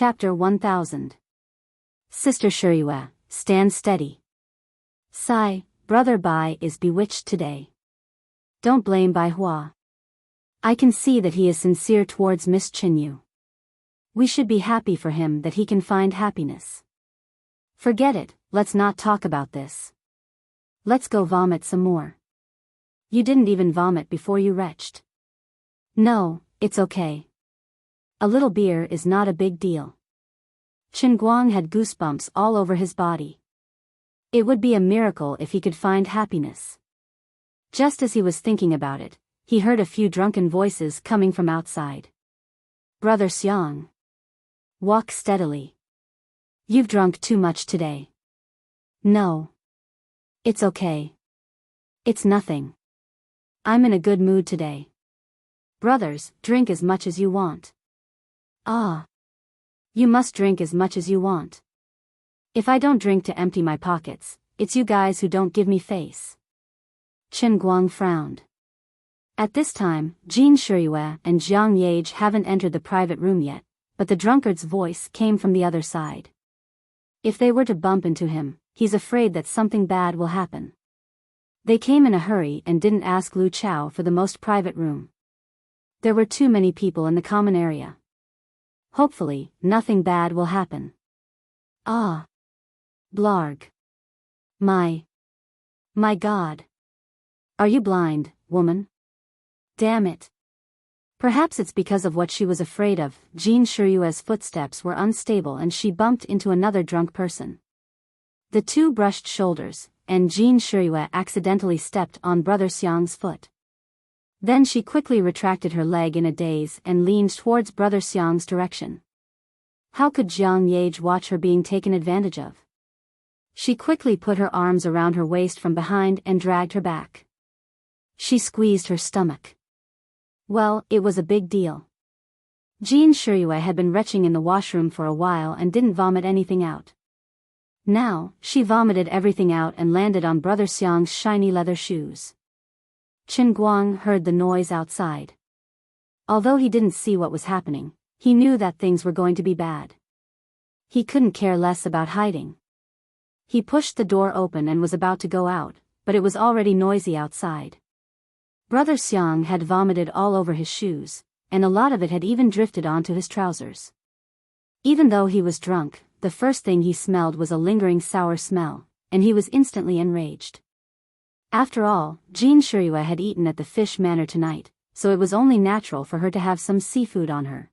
Chapter 1000. Sister Shiryu, stand steady. Sigh, Brother Bai is bewitched today. Don't blame Bai Hua. I can see that he is sincere towards Miss Chinyu. We should be happy for him that he can find happiness. Forget it, let's not talk about this. Let's go vomit some more. You didn't even vomit before you retched. No, it's okay. A little beer is not a big deal. Chen Guang had goosebumps all over his body. It would be a miracle if he could find happiness. Just as he was thinking about it, he heard a few drunken voices coming from outside. Brother Xiang. Walk steadily. You've drunk too much today. No. It's okay. It's nothing. I'm in a good mood today. Brothers, drink as much as you want. Ah. You must drink as much as you want. If I don't drink to empty my pockets, it's you guys who don't give me face. Chen Guang frowned. At this time, Jin Shiryu and Jiang Yage haven't entered the private room yet, but the drunkard's voice came from the other side. If they were to bump into him, he's afraid that something bad will happen. They came in a hurry and didn't ask Lu Chao for the most private room. There were too many people in the common area. Hopefully, nothing bad will happen. Ah. Blarg. My God. Are you blind, woman? Damn it. Perhaps it's because of what she was afraid of. Jin Shiryu's footsteps were unstable and she bumped into another drunk person. The two brushed shoulders, and Jin Shiryu accidentally stepped on Brother Xiang's foot. Then she quickly retracted her leg in a daze and leaned towards Brother Xiang's direction. How could Jiang Yage watch her being taken advantage of? She quickly put her arms around her waist from behind and dragged her back. She squeezed her stomach. Well, it was a big deal. Jin Shiryu had been retching in the washroom for a while and didn't vomit anything out. Now, she vomited everything out and landed on Brother Xiang's shiny leather shoes. Chen Guang heard the noise outside. Although he didn't see what was happening, he knew that things were going to be bad. He couldn't care less about hiding. He pushed the door open and was about to go out, but it was already noisy outside. Brother Xiang had vomited all over his shoes, and a lot of it had even drifted onto his trousers. Even though he was drunk, the first thing he smelled was a lingering sour smell, and he was instantly enraged. After all, Jin Shiryu had eaten at the Fish Manor tonight, so it was only natural for her to have some seafood on her.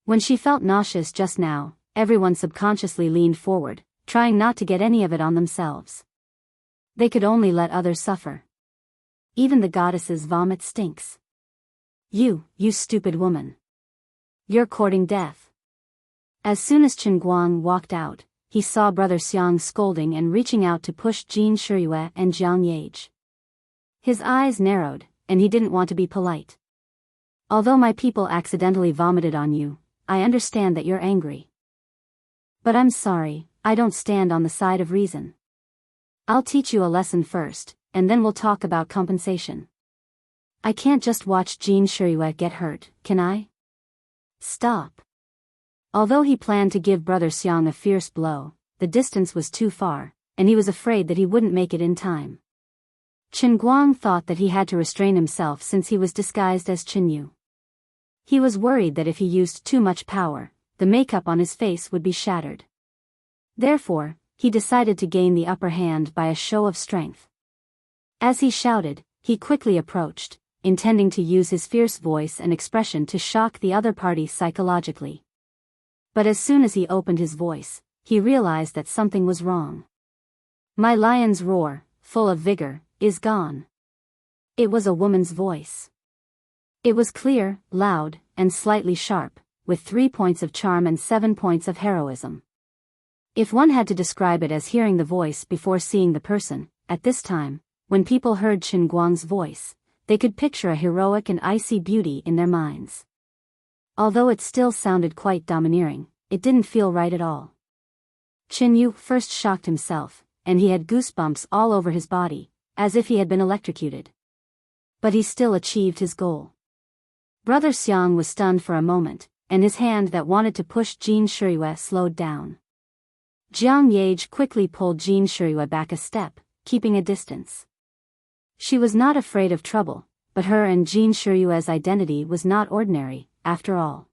When she felt nauseous just now, everyone subconsciously leaned forward, trying not to get any of it on themselves. They could only let others suffer. Even the goddess's vomit stinks. You stupid woman. You're courting death. As soon as Chen Guang walked out, he saw Brother Xiang scolding and reaching out to push Jin Shiryu and Jiang Yage. His eyes narrowed, and he didn't want to be polite. Although my people accidentally vomited on you, I understand that you're angry. But I'm sorry, I don't stand on the side of reason. I'll teach you a lesson first, and then we'll talk about compensation. I can't just watch Jin Shiryu get hurt, can I? Stop. Although he planned to give Brother Xiang a fierce blow, the distance was too far, and he was afraid that he wouldn't make it in time. Chen Guang thought that he had to restrain himself since he was disguised as Chinyu. He was worried that if he used too much power, the makeup on his face would be shattered. Therefore, he decided to gain the upper hand by a show of strength. As he shouted, he quickly approached, intending to use his fierce voice and expression to shock the other party psychologically. But as soon as he opened his voice, he realized that something was wrong. My lion's roar, full of vigor, is gone. It was a woman's voice. It was clear, loud, and slightly sharp, with 3 points of charm and 7 points of heroism. If one had to describe it as hearing the voice before seeing the person, at this time, when people heard Chen Guang's voice, they could picture a heroic and icy beauty in their minds. Although it still sounded quite domineering, it didn't feel right at all. Chinyu first shocked himself, and he had goosebumps all over his body, as if he had been electrocuted. But he still achieved his goal. Brother Xiang was stunned for a moment, and his hand that wanted to push Jin Shiryu slowed down. Jiang Yage quickly pulled Jin Shiryu back a step, keeping a distance. She was not afraid of trouble, but her and Jin Shiryu's identity was not ordinary, after all.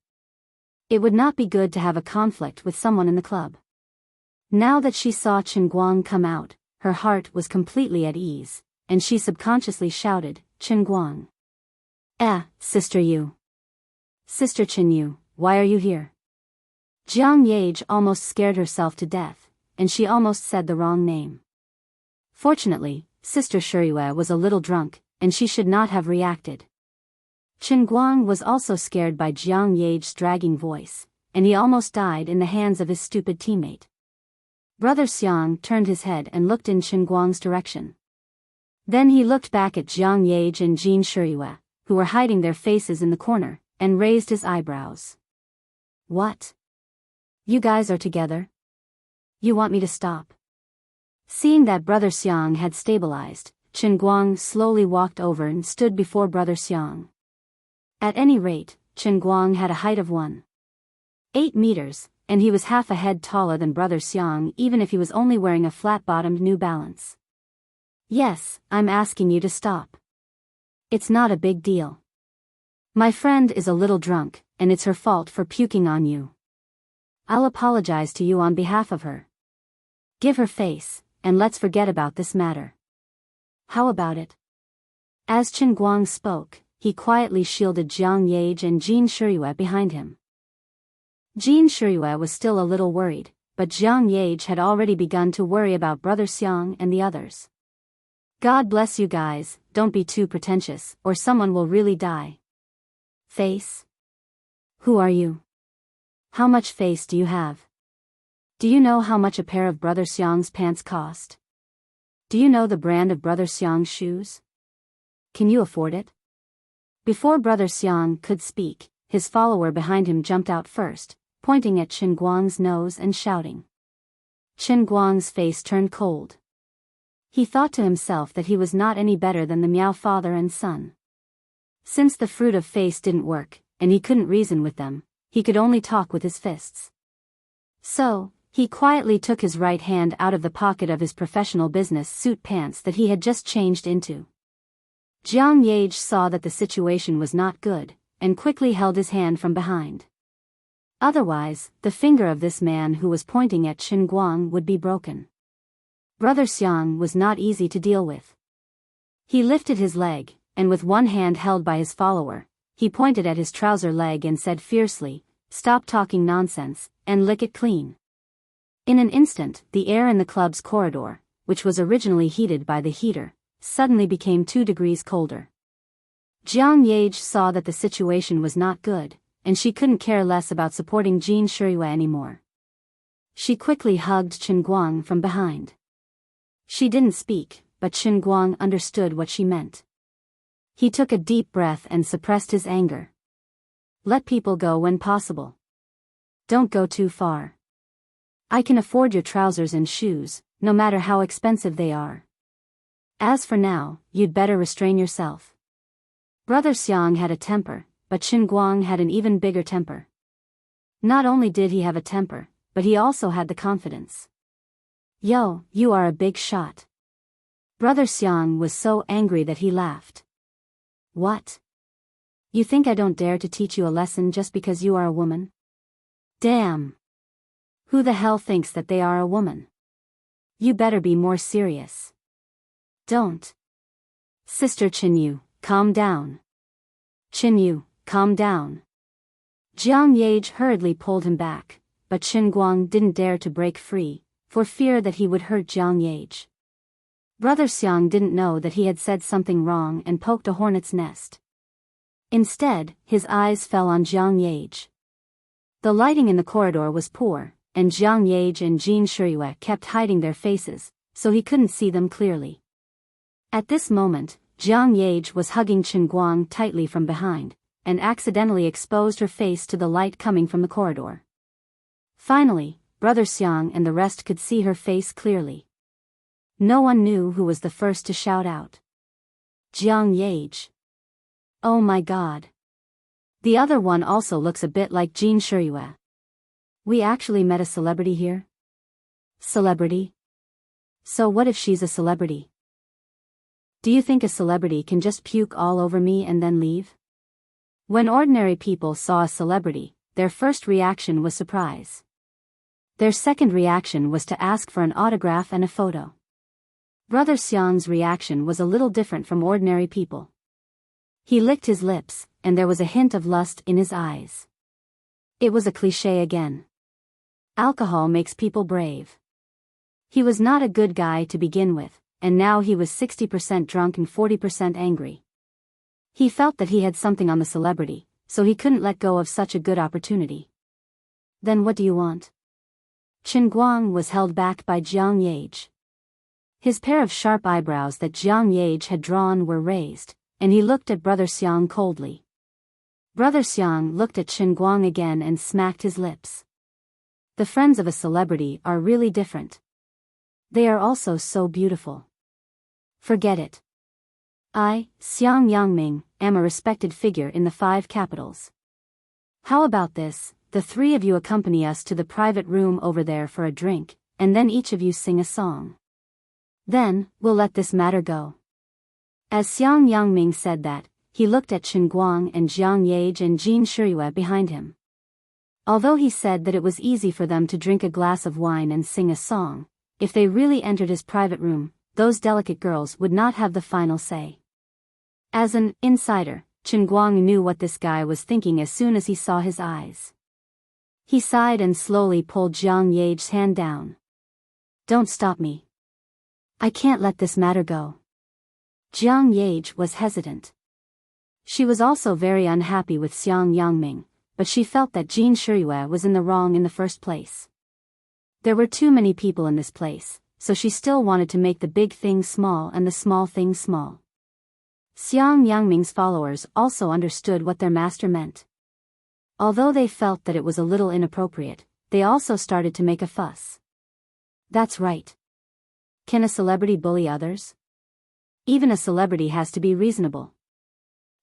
It would not be good to have a conflict with someone in the club. Now that she saw Chen Guang come out, her heart was completely at ease, and she subconsciously shouted, "Chen Guang. Sister Yu. Sister Chen Yu, why are you here?" Jiang Yage almost scared herself to death, and she almost said the wrong name. Fortunately, Sister Shiryu was a little drunk, and she should not have reacted. Chen Guang was also scared by Jiang Yage's dragging voice, and he almost died in the hands of his stupid teammate. Brother Xiang turned his head and looked in Chen Guang's direction. Then he looked back at Jiang Yage and Jin Shiryu, who were hiding their faces in the corner, and raised his eyebrows. "What? You guys are together? You want me to stop?" Seeing that Brother Xiang had stabilized, Chen Guang slowly walked over and stood before Brother Xiang. At any rate, Chen Guang had a height of 1.8 meters, and he was half a head taller than Brother Xiang even if he was only wearing a flat-bottomed New Balance. "Yes, I'm asking you to stop. It's not a big deal. My friend is a little drunk, and it's her fault for puking on you. I'll apologize to you on behalf of her. Give her face, and let's forget about this matter. How about it?" As Chen Guang spoke, he quietly shielded Jiang Yage and Jin Shiryu behind him. Jin Shiryu was still a little worried, but Jiang Yage had already begun to worry about Brother Xiang and the others. "God bless you guys, don't be too pretentious, or someone will really die." "Face? Who are you? How much face do you have? Do you know how much a pair of Brother Xiang's pants cost? Do you know the brand of Brother Xiang's shoes? Can you afford it?" Before Brother Xiang could speak, his follower behind him jumped out first, pointing at Chen Guang's nose and shouting. Chen Guang's face turned cold. He thought to himself that he was not any better than the Miao father and son. Since the fruit of face didn't work, and he couldn't reason with them, he could only talk with his fists. So, he quietly took his right hand out of the pocket of his professional business suit pants that he had just changed into. Jiang Yage saw that the situation was not good, and quickly held his hand from behind. Otherwise, the finger of this man who was pointing at Chen Guang would be broken. Brother Xiang was not easy to deal with. He lifted his leg, and with one hand held by his follower, he pointed at his trouser leg and said fiercely, "Stop talking nonsense, and lick it clean." In an instant, the air in the club's corridor, which was originally heated by the heater, suddenly became 2 degrees colder. Jiang Yage saw that the situation was not good, and she couldn't care less about supporting Jin Shiryu anymore. She quickly hugged Chen Guang from behind. She didn't speak, but Chen Guang understood what she meant. He took a deep breath and suppressed his anger. "Let people go when possible. Don't go too far. I can afford your trousers and shoes, no matter how expensive they are. As for now, you'd better restrain yourself." Brother Xiang had a temper, but Chen Guang had an even bigger temper. Not only did he have a temper, but he also had the confidence. "Yo, you are a big shot." Brother Xiang was so angry that he laughed. "What? You think I don't dare to teach you a lesson just because you are a woman? Damn! Who the hell thinks that they are a woman? You better be more serious. Don't. Sister Chinyu, calm down. Chinyu, calm down." Jiang Yage hurriedly pulled him back, but Chen Guang didn't dare to break free, for fear that he would hurt Jiang Yage. Brother Xiang didn't know that he had said something wrong and poked a hornet's nest. Instead, his eyes fell on Jiang Yage. The lighting in the corridor was poor, and Jiang Yage and Jin Shiryu kept hiding their faces, so he couldn't see them clearly. At this moment, Jiang Yage was hugging Chen Guang tightly from behind, and accidentally exposed her face to the light coming from the corridor. Finally, Brother Xiang and the rest could see her face clearly. No one knew who was the first to shout out. "Jiang Yage! Oh my God! The other one also looks a bit like Jean Shirue. We actually met a celebrity here? Celebrity? So what if she's a celebrity? Do you think a celebrity can just puke all over me and then leave? When ordinary people saw a celebrity, their first reaction was surprise. Their second reaction was to ask for an autograph and a photo. Brother Xiang's reaction was a little different from ordinary people. He licked his lips, and there was a hint of lust in his eyes. It was a cliché again. Alcohol makes people brave. He was not a good guy to begin with, and now he was 60% drunk and 40% angry. He felt that he had something on the celebrity, so he couldn't let go of such a good opportunity. Then what do you want? Chen Guang was held back by Jiang Yage. His pair of sharp eyebrows that Jiang Yage had drawn were raised, and he looked at Brother Xiang coldly. Brother Xiang looked at Chen Guang again and smacked his lips. The friends of a celebrity are really different. They are also so beautiful. Forget it. I, Xiang Yangming, am a respected figure in the 5 capitals. How about this, the 3 of you accompany us to the private room over there for a drink, and then each of you sing a song. Then, we'll let this matter go. As Xiang Yangming said that, he looked at Chen Guang and Jiang Yage and Jean Shirue behind him. Although he said that it was easy for them to drink a glass of wine and sing a song, if they really entered his private room, those delicate girls would not have the final say. As an insider, Chen Guang knew what this guy was thinking as soon as he saw his eyes. He sighed and slowly pulled Jiang Yage's hand down. Don't stop me. I can't let this matter go. Jiang Yage was hesitant. She was also very unhappy with Xiang Yangming, but she felt that Jean Shirue was in the wrong in the first place. There were too many people in this place, so she still wanted to make the big thing small and the small thing small. Xiang Yangming's followers also understood what their master meant. Although they felt that it was a little inappropriate, they also started to make a fuss. That's right. Can a celebrity bully others? Even a celebrity has to be reasonable.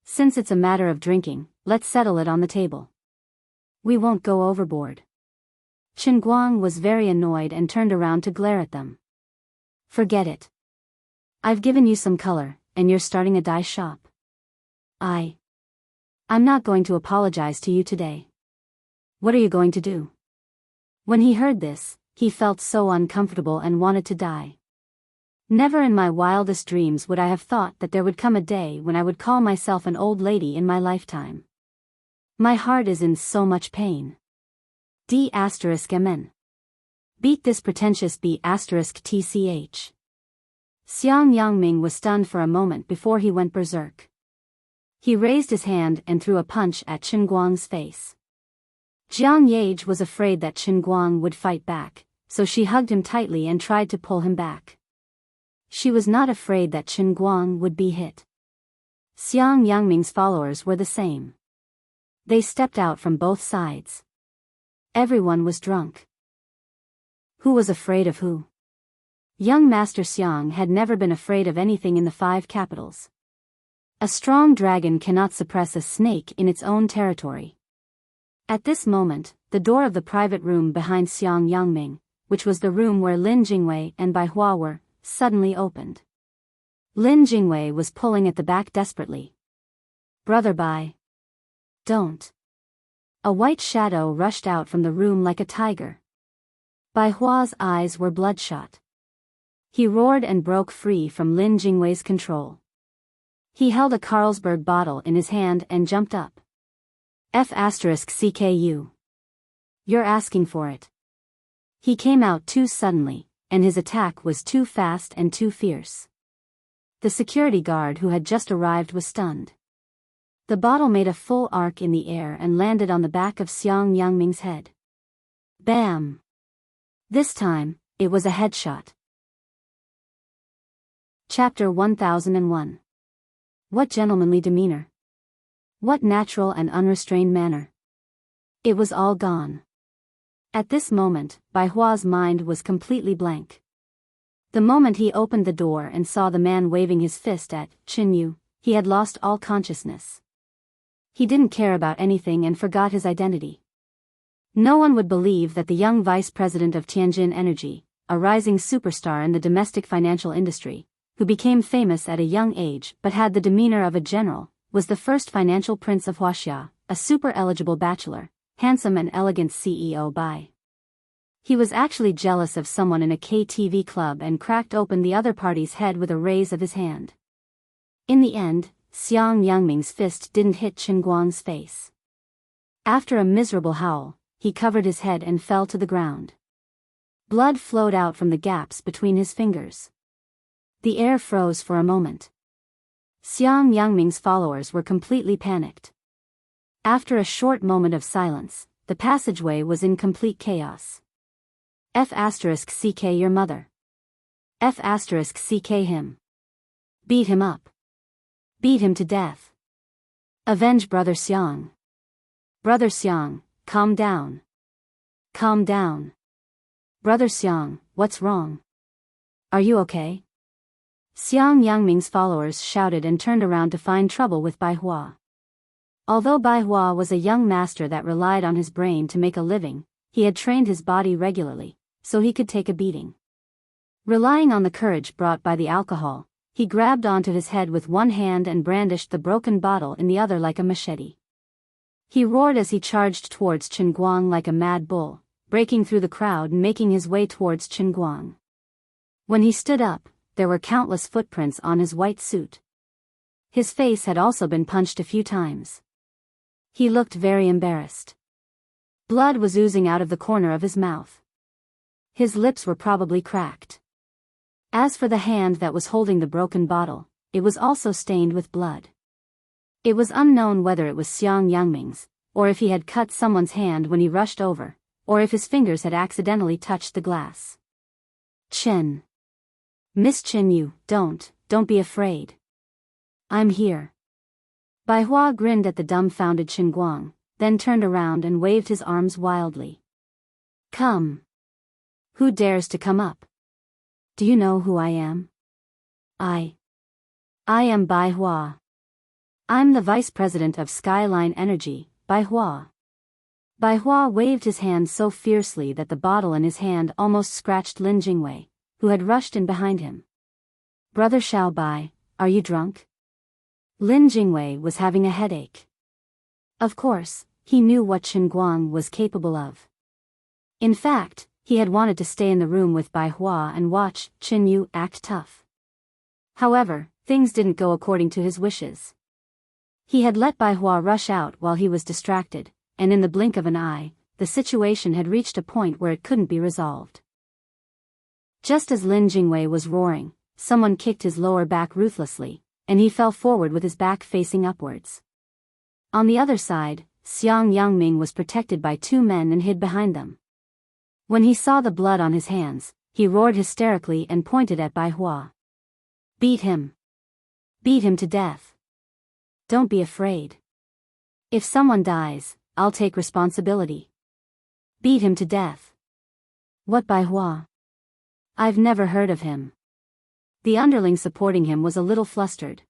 Since it's a matter of drinking, let's settle it on the table. We won't go overboard. Chen Guang was very annoyed and turned around to glare at them. Forget it. I've given you some color, and you're starting a dye shop. I'm not going to apologize to you today. What are you going to do? When he heard this, he felt so uncomfortable and wanted to die. Never in my wildest dreams would I have thought that there would come a day when I would call myself an old lady in my lifetime. My heart is in so much pain. D*mn. Beat this pretentious B*tch. Xiang Yangming was stunned for a moment before he went berserk. He raised his hand and threw a punch at Chen Guang's face. Jiang Yage was afraid that Chen Guang would fight back, so she hugged him tightly and tried to pull him back. She was not afraid that Chen Guang would be hit. Xiang Yangming's followers were the same. They stepped out from both sides. Everyone was drunk. Who was afraid of who? Young Master Xiang had never been afraid of anything in the 5 capitals. A strong dragon cannot suppress a snake in its own territory. At this moment, the door of the private room behind Xiang Yangming, which was the room where Lin Jingwei and Bai Hua were, suddenly opened. Lin Jingwei was pulling at the back desperately. Brother Bai. Don't. A white shadow rushed out from the room like a tiger. Bai Hua's eyes were bloodshot. He roared and broke free from Lin Jingwei's control. He held a Carlsberg bottle in his hand and jumped up. F***CKU. You're asking for it. He came out too suddenly, and his attack was too fast and too fierce. The security guard who had just arrived was stunned. The bottle made a full arc in the air and landed on the back of Xiang Yangming's head. Bam! This time, it was a headshot. Chapter 1001. What gentlemanly demeanor! What natural and unrestrained manner! It was all gone. At this moment, Bai Hua's mind was completely blank. The moment he opened the door and saw the man waving his fist at Qin Yu, he had lost all consciousness. He didn't care about anything and forgot his identity. No one would believe that the young vice president of Tianjin Energy, a rising superstar in the domestic financial industry, who became famous at a young age but had the demeanor of a general, was the first financial prince of Huaxia, a super-eligible bachelor, handsome and elegant CEO by. He was actually jealous of someone in a KTV club and cracked open the other party's head with a raise of his hand. In the end, Xiang Yangming's fist didn't hit Chen Guang's face. After a miserable howl, he covered his head and fell to the ground. Blood flowed out from the gaps between his fingers. The air froze for a moment. Xiang Yangming's followers were completely panicked. After a short moment of silence, the passageway was in complete chaos. F***ck your mother. F***ck him. Beat him up. Beat him to death. Avenge Brother Xiang. Brother Xiang, calm down. Calm down. Brother Xiang, what's wrong? Are you okay? Xiang Yangming's followers shouted and turned around to find trouble with Bai Hua. Although Bai Hua was a young master that relied on his brain to make a living, he had trained his body regularly, so he could take a beating. Relying on the courage brought by the alcohol, he grabbed onto his head with one hand and brandished the broken bottle in the other like a machete. He roared as he charged towards Chen Guang like a mad bull, breaking through the crowd and making his way towards Chen Guang. When he stood up, there were countless footprints on his white suit. His face had also been punched a few times. He looked very embarrassed. Blood was oozing out of the corner of his mouth. His lips were probably cracked. As for the hand that was holding the broken bottle, it was also stained with blood. It was unknown whether it was Xiang Yangming's, or if he had cut someone's hand when he rushed over, or if his fingers had accidentally touched the glass. Chen. Miss Chen, you, don't be afraid. I'm here. Bai Hua grinned at the dumbfounded Chen Guang, then turned around and waved his arms wildly. Come. Who dares to come up? Do you know who I am? I am Bai Hua. I'm the vice president of Skyline Energy, Bai Hua. Bai Hua waved his hand so fiercely that the bottle in his hand almost scratched Lin Jingwei, who had rushed in behind him. Brother Xiao Bai, are you drunk? Lin Jingwei was having a headache. Of course, he knew what Chen Guang was capable of. In fact, he had wanted to stay in the room with Bai Hua and watch Chen Yu act tough. However, things didn't go according to his wishes. He had let Bai Hua rush out while he was distracted, and in the blink of an eye, the situation had reached a point where it couldn't be resolved. Just as Lin Jingwei was roaring, someone kicked his lower back ruthlessly, and he fell forward with his back facing upwards. On the other side, Xiang Yangming was protected by two men and hid behind them. When he saw the blood on his hands, he roared hysterically and pointed at Bai Hua. Beat him. Beat him to death. Don't be afraid. If someone dies, I'll take responsibility. Beat him to death. What Bai Hua? I've never heard of him. The underling supporting him was a little flustered.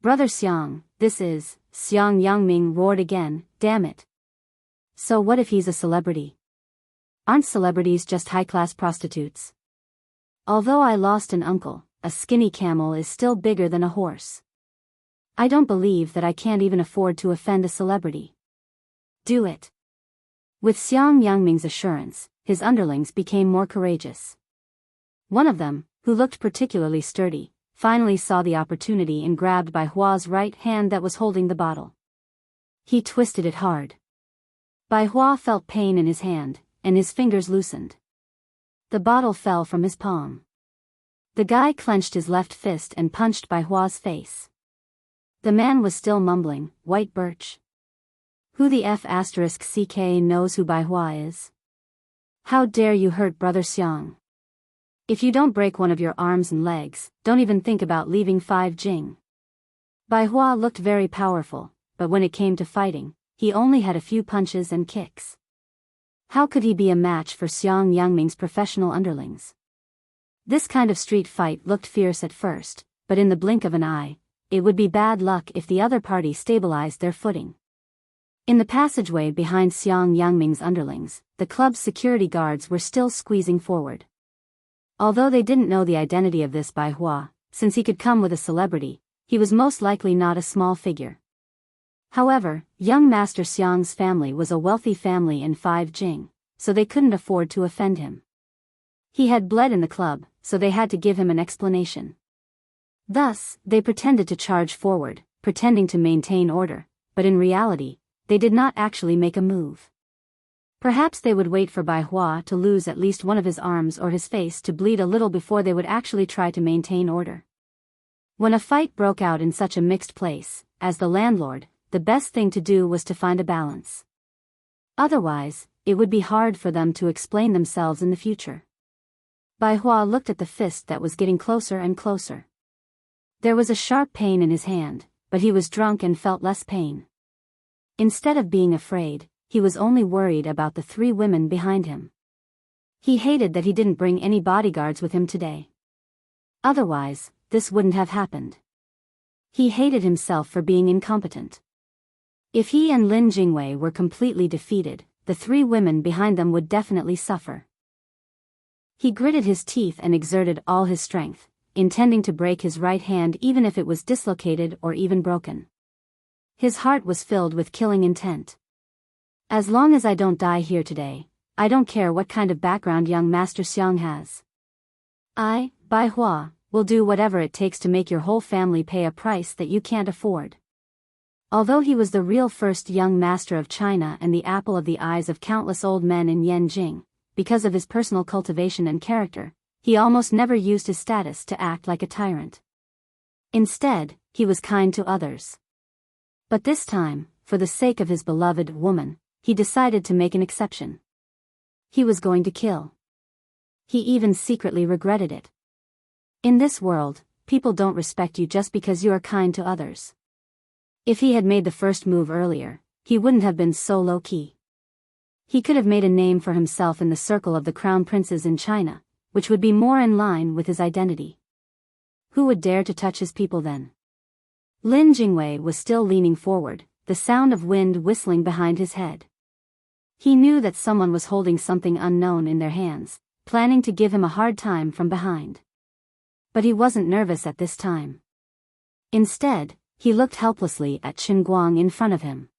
Brother Xiang, this is, Xiang Yangming roared again, damn it. So what if he's a celebrity? Aren't celebrities just high-class prostitutes? Although I lost an uncle, a skinny camel is still bigger than a horse. I don't believe that I can't even afford to offend a celebrity. Do it. With Xiang Yangming's assurance, his underlings became more courageous. One of them, who looked particularly sturdy, finally saw the opportunity and grabbed Bai Hua's right hand that was holding the bottle. He twisted it hard. Bai Hua felt pain in his hand, and his fingers loosened. The bottle fell from his palm. The guy clenched his left fist and punched Bai Hua's face. The man was still mumbling, white birch. Who the F***ck knows who Bai Hua is? How dare you hurt Brother Xiang? If you don't break one of your arms and legs, don't even think about leaving 5 Jing. Bai Hua looked very powerful, but when it came to fighting, he only had a few punches and kicks. How could he be a match for Xiang Yangming's professional underlings? This kind of street fight looked fierce at first, but in the blink of an eye, it would be bad luck if the other party stabilized their footing. In the passageway behind Xiang Yangming's underlings, the club's security guards were still squeezing forward. Although they didn't know the identity of this Bai Hua, since he could come with a celebrity, he was most likely not a small figure. However, young Master Xiang's family was a wealthy family in 5 Jing, so they couldn't afford to offend him. He had bled in the club, so they had to give him an explanation. Thus, they pretended to charge forward, pretending to maintain order, but in reality, they did not actually make a move. Perhaps they would wait for Bai Hua to lose at least one of his arms or his face to bleed a little before they would actually try to maintain order. When a fight broke out in such a mixed place, as the landlord, the best thing to do was to find a balance. Otherwise, it would be hard for them to explain themselves in the future. Bai Hua looked at the fist that was getting closer and closer. There was a sharp pain in his hand, but he was drunk and felt less pain. Instead of being afraid, he was only worried about the 3 women behind him. He hated that he didn't bring any bodyguards with him today. Otherwise, this wouldn't have happened. He hated himself for being incompetent. If he and Lin Jingwei were completely defeated, the 3 women behind them would definitely suffer. He gritted his teeth and exerted all his strength, intending to break his right hand even if it was dislocated or even broken. His heart was filled with killing intent. As long as I don't die here today, I don't care what kind of background young Master Xiang has. I, Bai Hua, will do whatever it takes to make your whole family pay a price that you can't afford. Although he was the real first young master of China and the apple of the eyes of countless old men in Yanjing, because of his personal cultivation and character, he almost never used his status to act like a tyrant. Instead, he was kind to others. But this time, for the sake of his beloved woman, he decided to make an exception. He was going to kill. He even secretly regretted it. In this world, people don't respect you just because you are kind to others. If he had made the first move earlier, he wouldn't have been so low-key. He could have made a name for himself in the circle of the crown princes in China, which would be more in line with his identity. Who would dare to touch his people then? Lin Jingwei was still leaning forward, the sound of wind whistling behind his head. He knew that someone was holding something unknown in their hands, planning to give him a hard time from behind. But he wasn't nervous at this time. Instead, he looked helplessly at Chen Guang in front of him.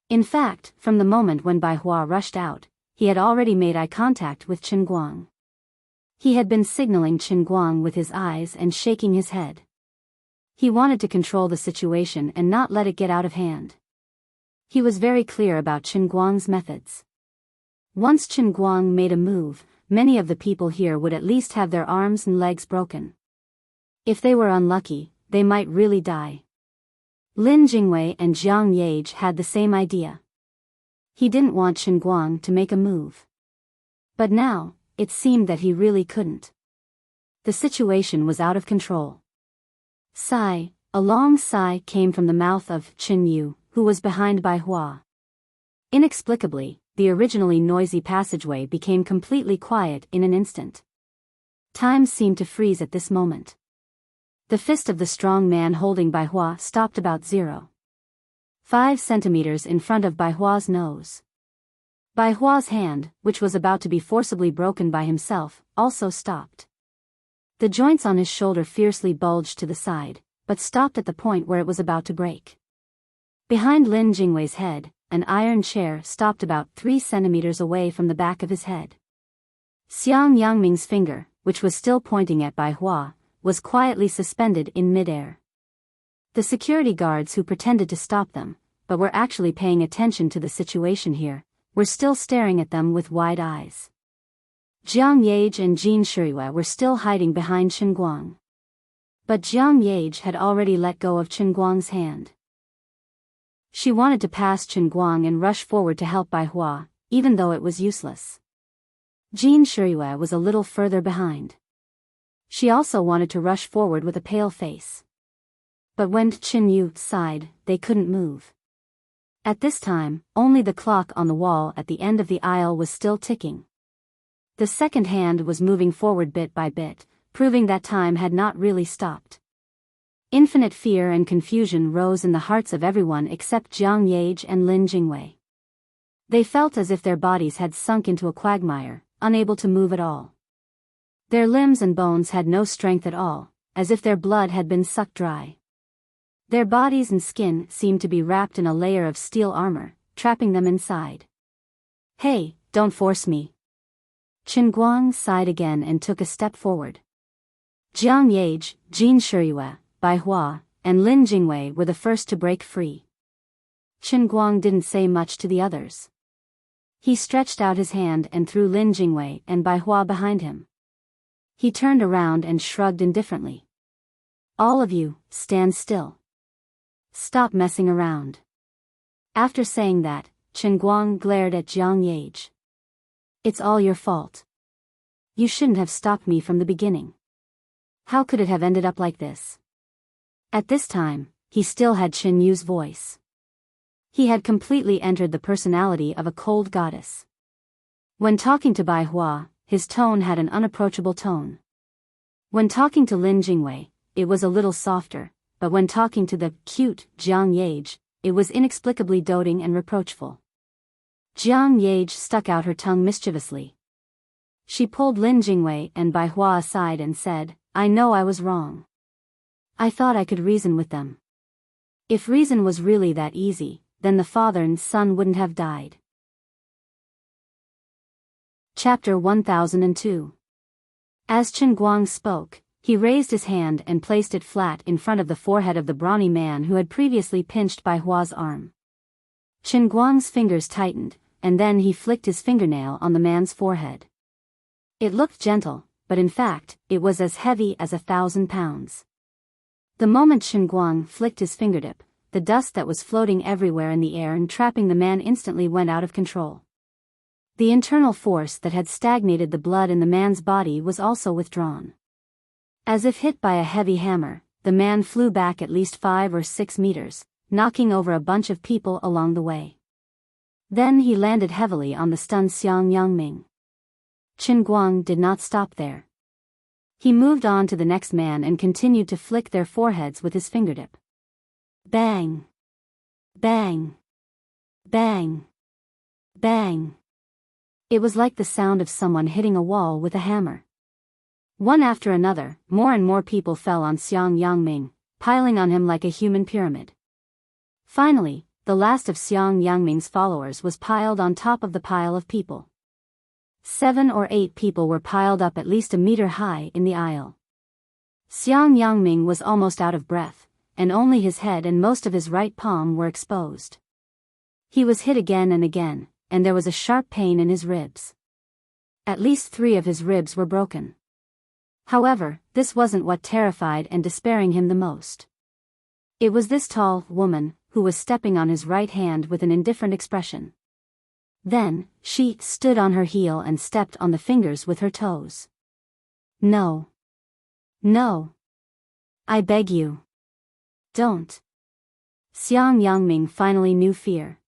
In fact, from the moment when Bai Hua rushed out, he had already made eye contact with Chen Guang. He had been signaling Chen Guang with his eyes and shaking his head. He wanted to control the situation and not let it get out of hand. He was very clear about Chen Guang's methods. Once Chen Guang made a move, many of the people here would at least have their arms and legs broken. If they were unlucky, they might really die. Lin Jingwei and Jiang Yage had the same idea. He didn't want Chen Guang to make a move. But now, it seemed that he really couldn't. The situation was out of control. Sigh, a long sigh came from the mouth of Chen Yu, who was behind Bai Hua. Inexplicably, the originally noisy passageway became completely quiet in an instant. Time seemed to freeze at this moment. The fist of the strong man holding Bai Hua stopped about 0.5 centimeters in front of Bai Hua's nose. Bai Hua's hand, which was about to be forcibly broken by himself, also stopped. The joints on his shoulder fiercely bulged to the side, but stopped at the point where it was about to break. Behind Lin Jingwei's head, an iron chair stopped about 3 centimeters away from the back of his head. Xiang Yangming's finger, which was still pointing at Bai Hua, was quietly suspended in midair. The security guards who pretended to stop them, but were actually paying attention to the situation here, were still staring at them with wide eyes. Jiang Yage and Jin Shiriyue were still hiding behind Chen Guang. But Jiang Yage had already let go of Chen Guang's hand. She wanted to pass Chen Guang and rush forward to help Bai Hua, even though it was useless. Jin Shiriyue was a little further behind. She also wanted to rush forward with a pale face. But when Chen Yu sighed, they couldn't move. At this time, only the clock on the wall at the end of the aisle was still ticking. The second hand was moving forward bit by bit, proving that time had not really stopped. Infinite fear and confusion rose in the hearts of everyone except Jiang Yage and Lin Jingwei. They felt as if their bodies had sunk into a quagmire, unable to move at all. Their limbs and bones had no strength at all, as if their blood had been sucked dry. Their bodies and skin seemed to be wrapped in a layer of steel armor, trapping them inside. "Hey, don't force me." Chen Guang sighed again and took a step forward. Jiang Yage, Jin Shiyue, Bai Hua, and Lin Jingwei were the first to break free. Chen Guang didn't say much to the others. He stretched out his hand and threw Lin Jingwei and Bai Hua behind him. He turned around and shrugged indifferently. "All of you, stand still. Stop messing around." After saying that, Chen Guang glared at Jiang Yage. "It's all your fault. You shouldn't have stopped me from the beginning. How could it have ended up like this?" At this time, he still had Qin Yu's voice. He had completely entered the personality of a cold goddess. When talking to Bai Hua, his tone had an unapproachable tone. When talking to Lin Jingwei, it was a little softer, but when talking to the cute Jiang Yage, it was inexplicably doting and reproachful. Jiang Yage stuck out her tongue mischievously. She pulled Lin Jingwei and Bai Hua aside and said, "I know I was wrong. I thought I could reason with them. If reason was really that easy, then the father and son wouldn't have died." Chapter 1002. As Chen Guang spoke, he raised his hand and placed it flat in front of the forehead of the brawny man who had previously pinched Bai Hua's arm. Chen Guang's fingers tightened, and then he flicked his fingernail on the man's forehead. It looked gentle, but in fact, it was as heavy as 1,000 pounds. The moment Chen Guang flicked his fingertip, the dust that was floating everywhere in the air and trapping the man instantly went out of control. The internal force that had stagnated the blood in the man's body was also withdrawn. As if hit by a heavy hammer, the man flew back at least 5 or 6 meters, knocking over a bunch of people along the way. Then he landed heavily on the stunned Xiang Yangming. Chen Guang did not stop there. He moved on to the next man and continued to flick their foreheads with his fingertip. Bang! Bang! Bang! Bang! It was like the sound of someone hitting a wall with a hammer. One after another, more and more people fell on Xiang Yangming, piling on him like a human pyramid. Finally, the last of Xiang Yangming's followers was piled on top of the pile of people. 7 or 8 people were piled up at least a meter high in the aisle. Xiang Yangming was almost out of breath, and only his head and most of his right palm were exposed. He was hit again and again, and there was a sharp pain in his ribs. At least 3 of his ribs were broken. However, this wasn't what terrified and despairing him the most. It was this tall woman who was stepping on his right hand with an indifferent expression. Then, she stood on her heel and stepped on the fingers with her toes. "No. No. I beg you. Don't." Xiang Yangming finally knew fear.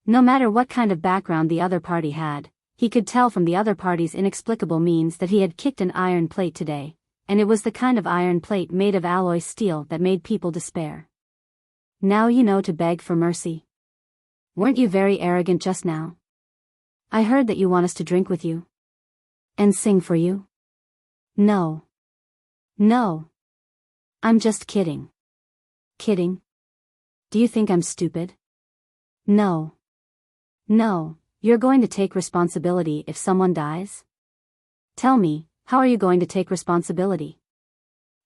No matter what kind of background the other party had, he could tell from the other party's inexplicable means that he had kicked an iron plate today, and it was the kind of iron plate made of alloy steel that made people despair. "Now you know to beg for mercy. Weren't you very arrogant just now? I heard that you want us to drink with you. And sing for you? No. No. I'm just kidding." "Kidding? Do you think I'm stupid?" "No. No, you're going to take responsibility if someone dies? Tell me, how are you going to take responsibility?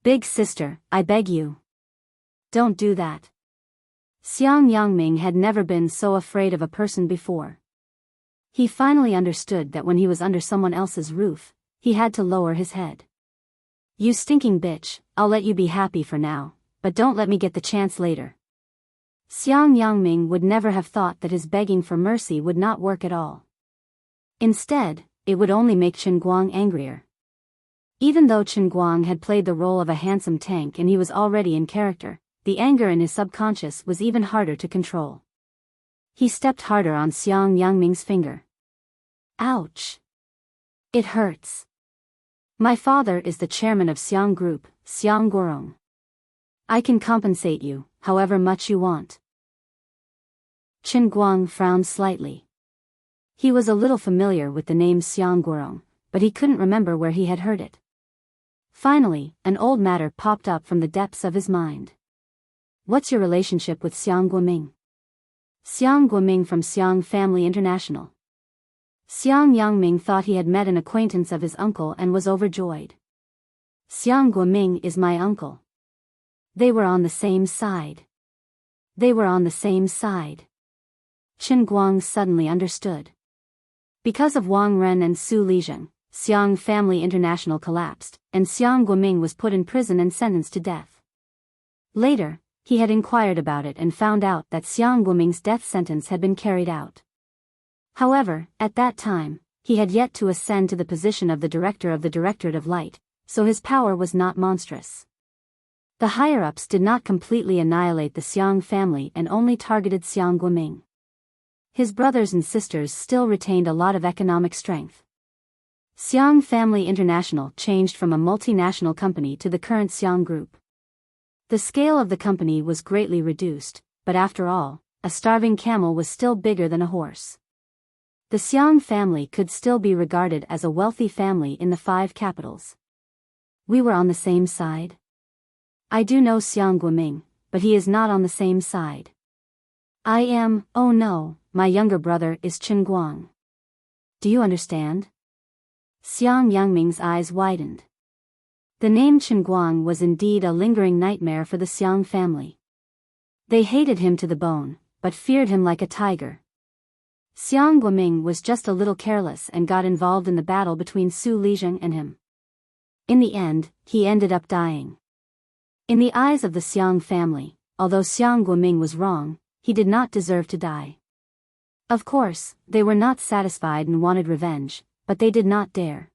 Big sister, I beg you. Don't do that." Xiang Yangming had never been so afraid of a person before. He finally understood that when he was under someone else's roof, he had to lower his head. "You stinking bitch, I'll let you be happy for now, but don't let me get the chance later." Xiang Yangming would never have thought that his begging for mercy would not work at all. Instead, it would only make Chen Guang angrier. Even though Chen Guang had played the role of a handsome tank and he was already in character, the anger in his subconscious was even harder to control. He stepped harder on Xiang Yangming's finger. "Ouch! It hurts. My father is the chairman of Xiang Group, Xiang Guorong. I can compensate you, however much you want. Chen Guang frowned slightly. He was a little familiar with the name Xiang Guorong, but he couldn't remember where he had heard it. Finally, an old matter popped up from the depths of his mind. What's your relationship with Xiang Guoming? Xiang Guoming from Xiang Family International. Xiang Yangming thought he had met an acquaintance of his uncle and was overjoyed. Xiang Guoming is my uncle. They were on the same side. They were on the same side. Chen Guang suddenly understood. Because of Wang Ren and Su Lizheng, Xiang Family International collapsed, and Xiang Guoming was put in prison and sentenced to death. Later, he had inquired about it and found out that Xiang Guoming's death sentence had been carried out. However, at that time, he had yet to ascend to the position of the director of the Directorate of Light, so his power was not monstrous. The higher-ups did not completely annihilate the Xiang family and only targeted Xiang Guoming. His brothers and sisters still retained a lot of economic strength. Xiang Family International changed from a multinational company to the current Xiang Group. The scale of the company was greatly reduced, but after all, a starving camel was still bigger than a horse. The Xiang family could still be regarded as a wealthy family in the 5 capitals. We were on the same side. I do know Xiang Guoming, but he is not on the same side. I am, oh no, my younger brother is Chen Guang. Do you understand? Xiang Yangming's eyes widened. The name Chen Guang was indeed a lingering nightmare for the Xiang family. They hated him to the bone, but feared him like a tiger. Xiang Guoming was just a little careless and got involved in the battle between Su Lizheng and him. In the end, he ended up dying. In the eyes of the Xiang family, although Xiang Guoming was wrong, he did not deserve to die. Of course, they were not satisfied and wanted revenge, but they did not dare.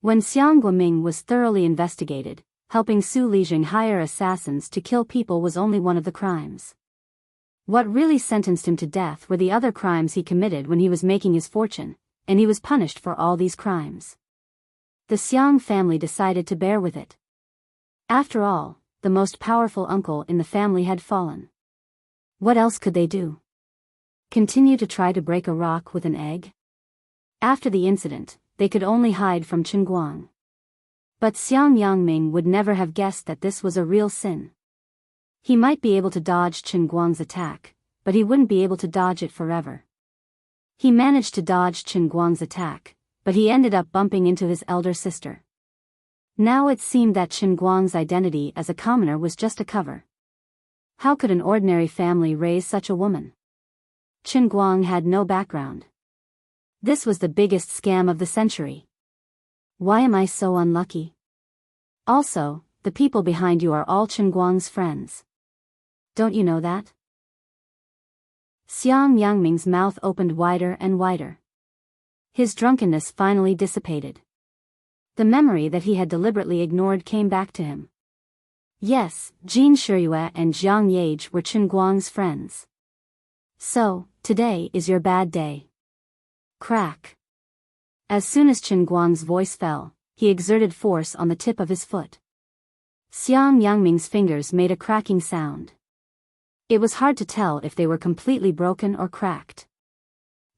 When Xiang Guoming was thoroughly investigated, helping Su Lizheng hire assassins to kill people was only one of the crimes. What really sentenced him to death were the other crimes he committed when he was making his fortune, and he was punished for all these crimes. The Xiang family decided to bear with it. After all, the most powerful uncle in the family had fallen. What else could they do? Continue to try to break a rock with an egg? After the incident, they could only hide from Chen Guang. But Xiang Yangming would never have guessed that this was a real sin. He might be able to dodge Chen Guang's attack, but he wouldn't be able to dodge it forever. He managed to dodge Chen Guang's attack, but he ended up bumping into his elder sister. Now it seemed that Chen Guang's identity as a commoner was just a cover. How could an ordinary family raise such a woman? Chen Guang had no background. This was the biggest scam of the century. Why am I so unlucky? Also, the people behind you are all Chen Guang's friends. Don't you know that? Xiang Yangming's mouth opened wider and wider. His drunkenness finally dissipated. The memory that he had deliberately ignored came back to him. Yes, Jin Shiyue and Jiang Yage were Chen Guang's friends. So, today is your bad day. Crack. As soon as Chen Guang's voice fell, he exerted force on the tip of his foot. Xiang Yangming's fingers made a cracking sound. It was hard to tell if they were completely broken or cracked.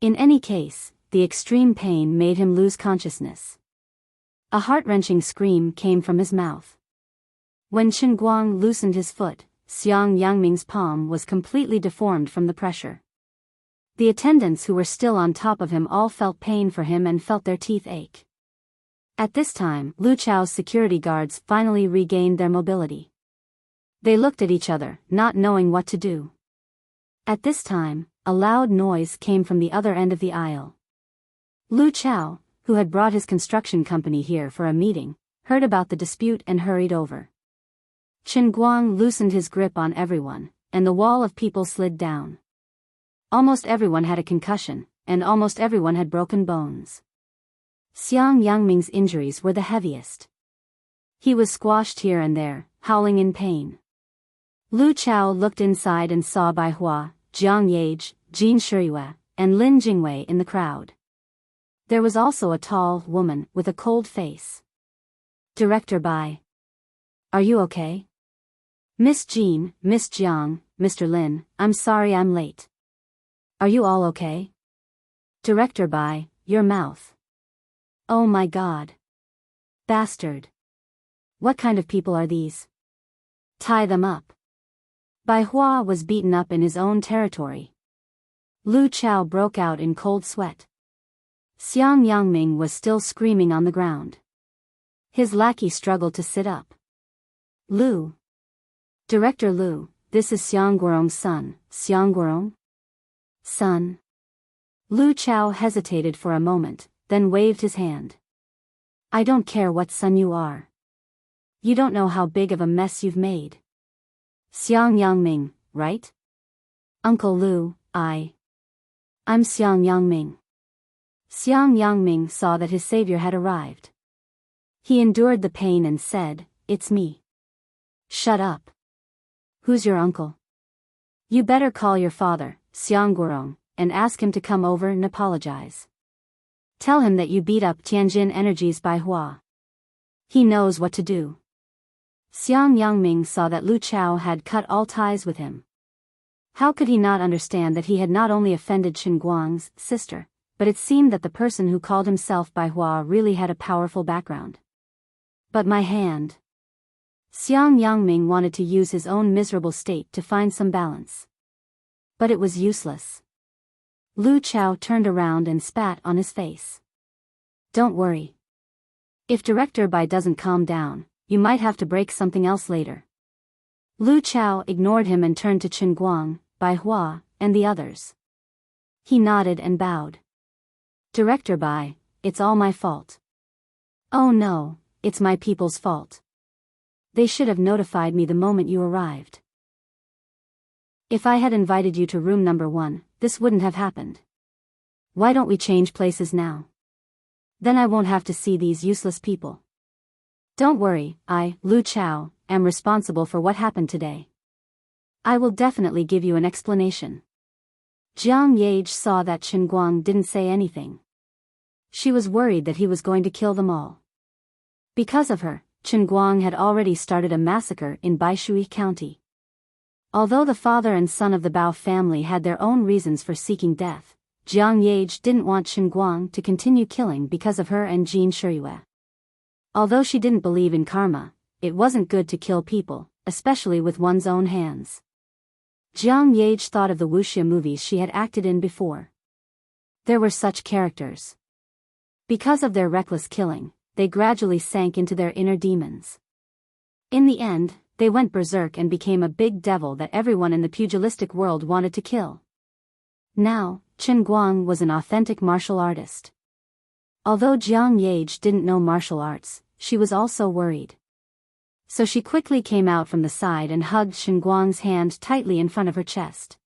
In any case, the extreme pain made him lose consciousness. A heart-wrenching scream came from his mouth. When Chen Guang loosened his foot, Xiang Yangming's palm was completely deformed from the pressure. The attendants who were still on top of him all felt pain for him and felt their teeth ache. At this time, Lu Chao's security guards finally regained their mobility. They looked at each other, not knowing what to do. At this time, a loud noise came from the other end of the aisle. Lu Chao, who had brought his construction company here for a meeting, heard about the dispute and hurried over. Chen Guang loosened his grip on everyone, and the wall of people slid down. Almost everyone had a concussion, and almost everyone had broken bones. Xiang Yangming's injuries were the heaviest. He was squashed here and there, howling in pain. Lu Chao looked inside and saw Bai Hua, Jiang Yage, Jin Shiyue, and Lin Jingwei in the crowd. There was also a tall woman with a cold face. Director Bai. Are you okay? Miss Jean, Miss Jiang, Mr. Lin, I'm sorry I'm late. Are you all okay? Director Bai, your mouth. Oh my god. Bastard. What kind of people are these? Tie them up. Bai Hua was beaten up in his own territory. Lu Chao broke out in cold sweat. Xiang Yangming was still screaming on the ground. His lackey struggled to sit up. Lu. Director Lu, this is Xiang Guorong's son. Xiang Guorong? Son? Lu Chao hesitated for a moment, then waved his hand. I don't care what son you are. You don't know how big of a mess you've made. Xiang Yangming, right? Uncle Lu, I'm Xiang Yangming. Xiang Yangming saw that his savior had arrived. He endured the pain and said, it's me. Shut up. Who's your uncle? You better call your father, Xiang Guorong, and ask him to come over and apologize. Tell him that you beat up Tianjin Energy's Bai Hua. He knows what to do. Xiang Yangming saw that Lu Chao had cut all ties with him. How could he not understand that he had not only offended Chen Guang's sister, but it seemed that the person who called himself Bai Hua really had a powerful background. But my hand. Xiang Yangming wanted to use his own miserable state to find some balance. But it was useless. Lu Chao turned around and spat on his face. Don't worry. If Director Bai doesn't calm down, you might have to break something else later. Lu Chao ignored him and turned to Chen Guang, Bai Hua, and the others. He nodded and bowed. Director Bai, it's all my fault. Oh no, it's my people's fault. They should have notified me the moment you arrived. If I had invited you to room number 1, this wouldn't have happened. Why don't we change places now? Then I won't have to see these useless people. Don't worry, Lu Chao, am responsible for what happened today. I will definitely give you an explanation. Jiang Yage saw that Chen Guang didn't say anything. She was worried that he was going to kill them all. Because of her, Chen Guang had already started a massacre in Baishui County. Although the father and son of the Bao family had their own reasons for seeking death, Jiang Yage didn't want Chen Guang to continue killing because of her and Jean Shiyue. Although she didn't believe in karma, it wasn't good to kill people, especially with one's own hands. Jiang Yage thought of the wuxia movies she had acted in before. There were such characters. Because of their reckless killing, they gradually sank into their inner demons. In the end, they went berserk and became a big devil that everyone in the pugilistic world wanted to kill. Now, Chen Guang was an authentic martial artist. Although Jiang Yage didn't know martial arts, she was also worried. So she quickly came out from the side and hugged Chen Guang's hand tightly in front of her chest.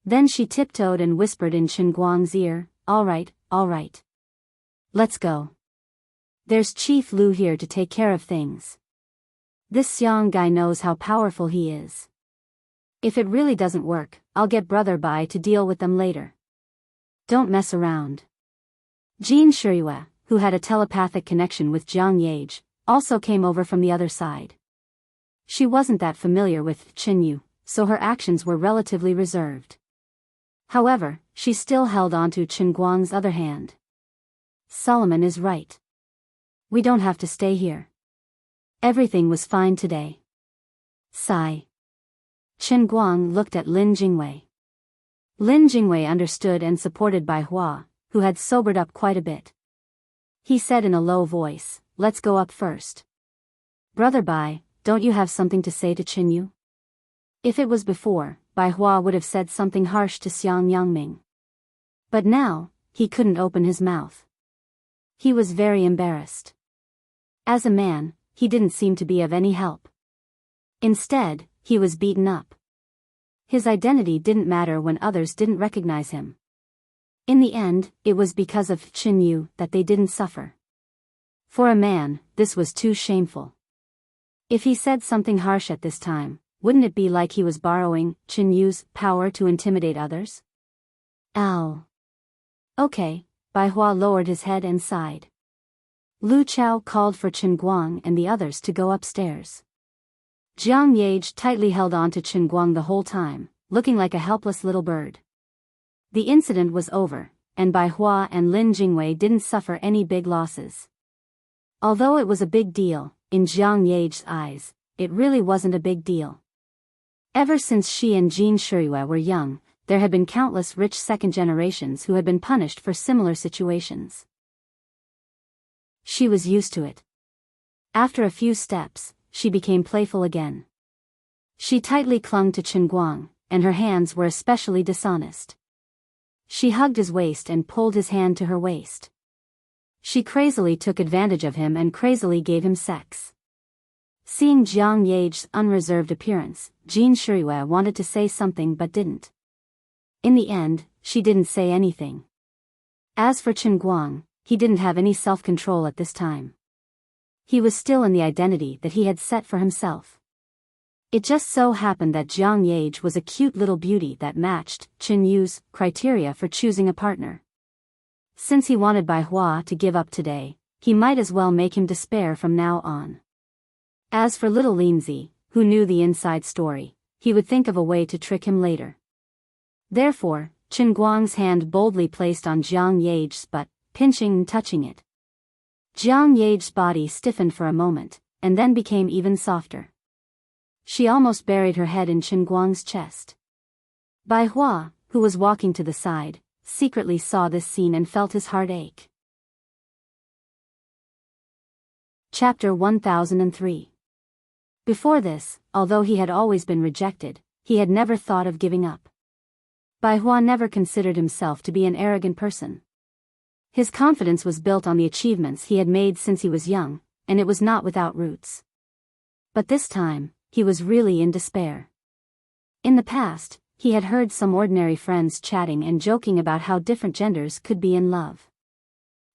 Then she tiptoed and whispered in Chen Guang's ear, all right. Let's go. There's Chief Lu here to take care of things. This Xiang guy knows how powerful he is. If it really doesn't work, I'll get Brother Bai to deal with them later. Don't mess around. Jean Shiyue, who had a telepathic connection with Jiang Yage, also came over from the other side. She wasn't that familiar with Chen Yu, so her actions were relatively reserved. However, she still held onto Chen Guang's other hand. Solomon is right. We don't have to stay here. Everything was fine today. Sigh. Chen Guang looked at Lin Jingwei. Lin Jingwei understood and supported Bai Hua, who had sobered up quite a bit. He said in a low voice, let's go up first. Brother Bai, don't you have something to say to Chen Yu? If it was before, Bai Hua would have said something harsh to Xiang Yangming. But now, he couldn't open his mouth. He was very embarrassed. As a man, he didn't seem to be of any help. Instead, he was beaten up. His identity didn't matter when others didn't recognize him. In the end, it was because of Chen Yu that they didn't suffer. For a man, this was too shameful. If he said something harsh at this time, wouldn't it be like he was borrowing Chen Yu's power to intimidate others? Ow. Okay, Bai Hua lowered his head and sighed. Lu Chao called for Chen Guang and the others to go upstairs. Jiang Yage tightly held on to Chen Guang the whole time, looking like a helpless little bird. The incident was over, and Bai Hua and Lin Jingwei didn't suffer any big losses. Although it was a big deal, in Jiang Yage's eyes, it really wasn't a big deal. Ever since she and Jin Shiriyue were young, there had been countless rich second generations who had been punished for similar situations. She was used to it. After a few steps, she became playful again. She tightly clung to Chen Guang, and her hands were especially dishonest. She hugged his waist and pulled his hand to her waist. She crazily took advantage of him and crazily gave him sex. Seeing Jiang Yage's unreserved appearance, Jin Shiriyue wanted to say something but didn't. In the end, she didn't say anything. As for Chen Guang, he didn't have any self-control at this time. He was still in the identity that he had set for himself. It just so happened that Jiang Yage was a cute little beauty that matched Chen Yu's criteria for choosing a partner. Since he wanted Bai Hua to give up today, he might as well make him despair from now on. As for little Linzi, who knew the inside story, he would think of a way to trick him later. Therefore, Chen Guang's hand boldly placed on Jiang Yage's butt, pinching and touching it. Jiang Yage's body stiffened for a moment, and then became even softer. She almost buried her head in Chen Guang's chest. Bai Hua, who was walking to the side, secretly saw this scene and felt his heart ache. Chapter 1003. Before this, although he had always been rejected, he had never thought of giving up. Bai Hua never considered himself to be an arrogant person. His confidence was built on the achievements he had made since he was young, and it was not without roots. But this time, he was really in despair. In the past, he had heard some ordinary friends chatting and joking about how different genders could be in love.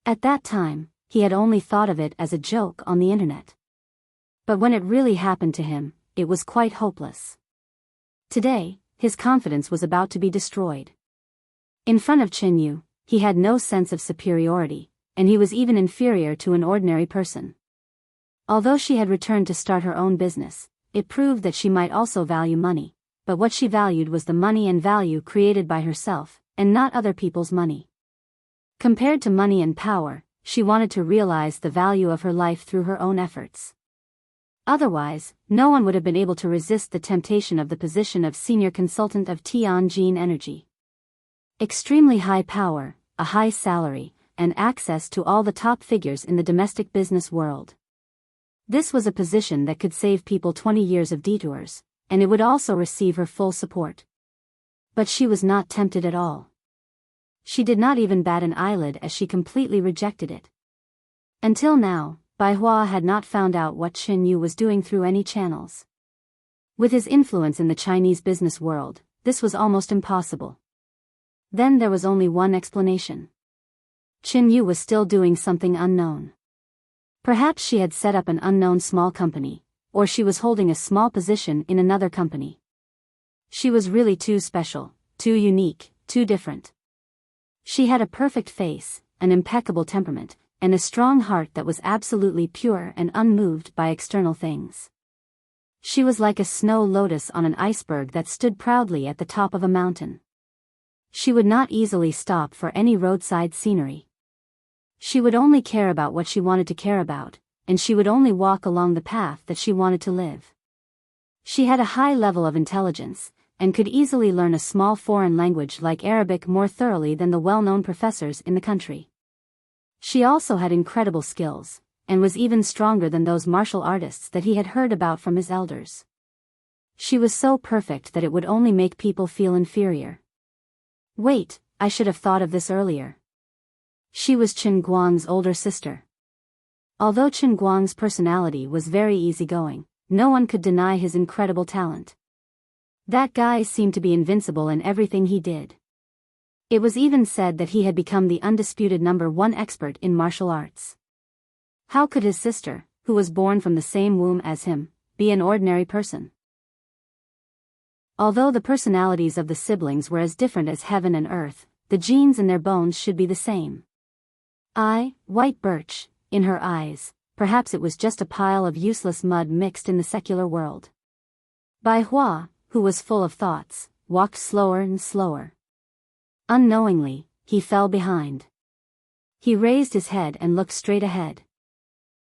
At that time, he had only thought of it as a joke on the internet. But when it really happened to him, it was quite hopeless. Today, his confidence was about to be destroyed. In front of Chen Yu, he had no sense of superiority, and he was even inferior to an ordinary person. Although she had returned to start her own business, it proved that she might also value money, but what she valued was the money and value created by herself, and not other people's money. Compared to money and power, she wanted to realize the value of her life through her own efforts. Otherwise, no one would have been able to resist the temptation of the position of senior consultant of Tianjin Energy. Extremely high power, a high salary, and access to all the top figures in the domestic business world. This was a position that could save people 20 years of detours, and it would also receive her full support. But she was not tempted at all. She did not even bat an eyelid as she completely rejected it. Until now, Bai Hua had not found out what Chen Yu was doing through any channels. With his influence in the Chinese business world, this was almost impossible. Then there was only one explanation. Chen Yu was still doing something unknown. Perhaps she had set up an unknown small company, or she was holding a small position in another company. She was really too special, too unique, too different. She had a perfect face, an impeccable temperament, and a strong heart that was absolutely pure and unmoved by external things. She was like a snow lotus on an iceberg that stood proudly at the top of a mountain. She would not easily stop for any roadside scenery. She would only care about what she wanted to care about, and she would only walk along the path that she wanted to live. She had a high level of intelligence, and could easily learn a small foreign language like Arabic more thoroughly than the well-known professors in the country. She also had incredible skills, and was even stronger than those martial artists that he had heard about from his elders. She was so perfect that it would only make people feel inferior. Wait, I should have thought of this earlier. She was Chen Guang's older sister. Although Chen Guang's personality was very easygoing, no one could deny his incredible talent. That guy seemed to be invincible in everything he did. It was even said that he had become the undisputed #1 expert in martial arts. How could his sister, who was born from the same womb as him, be an ordinary person? Although the personalities of the siblings were as different as heaven and earth, the genes in their bones should be the same. White birch, in her eyes, perhaps it was just a pile of useless mud mixed in the secular world. Bai Hua, who was full of thoughts, walked slower and slower. Unknowingly, he fell behind. He raised his head and looked straight ahead.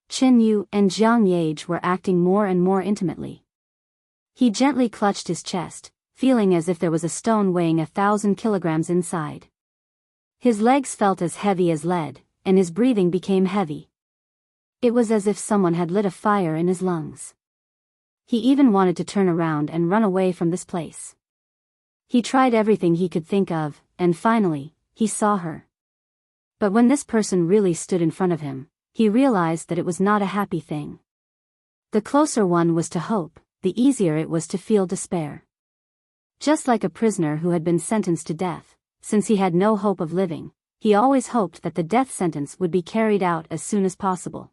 Qin Yu and Jiang Yage were acting more and more intimately. He gently clutched his chest, feeling as if there was a stone weighing 1,000 kilograms inside. His legs felt as heavy as lead, and his breathing became heavy. It was as if someone had lit a fire in his lungs. He even wanted to turn around and run away from this place. He tried everything he could think of, and finally, he saw her. But when this person really stood in front of him, he realized that it was not a happy thing. The closer one was to hope, the easier it was to feel despair. Just like a prisoner who had been sentenced to death, since he had no hope of living, he always hoped that the death sentence would be carried out as soon as possible.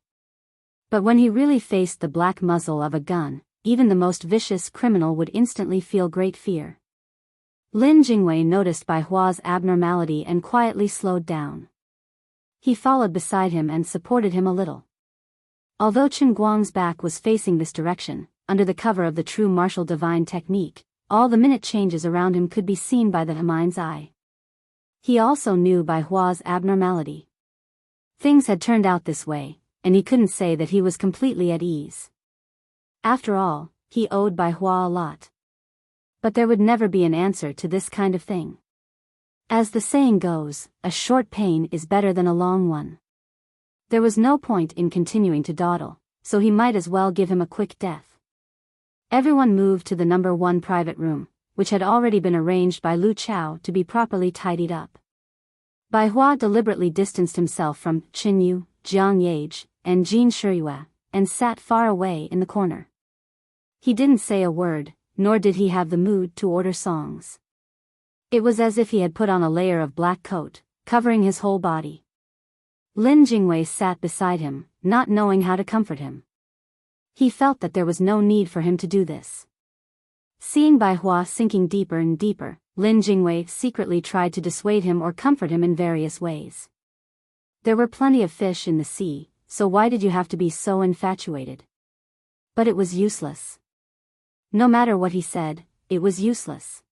But when he really faced the black muzzle of a gun, even the most vicious criminal would instantly feel great fear. Lin Jingwei noticed Bai Hua's abnormality and quietly slowed down. He followed beside him and supported him a little. Although Chen Guang's back was facing this direction, under the cover of the true martial divine technique, all the minute changes around him could be seen by the mind's eye. He also knew Bai Hua's abnormality. Things had turned out this way, and he couldn't say that he was completely at ease. After all, he owed Bai Hua a lot. But there would never be an answer to this kind of thing. As the saying goes, a short pain is better than a long one. There was no point in continuing to dawdle, so he might as well give him a quick death. Everyone moved to the number 1 private room, which had already been arranged by Lu Chao to be properly tidied up. Bai Hua deliberately distanced himself from Qin Yu, Jiang Yage, and Jin Shiyue, and sat far away in the corner. He didn't say a word, nor did he have the mood to order songs. It was as if he had put on a layer of black coat, covering his whole body. Lin Jingwei sat beside him, not knowing how to comfort him. He felt that there was no need for him to do this. Seeing Bai Hua sinking deeper and deeper, Lin Jingwei secretly tried to dissuade him or comfort him in various ways. There were plenty of fish in the sea, so why did you have to be so infatuated? But it was useless. No matter what he said, it was useless.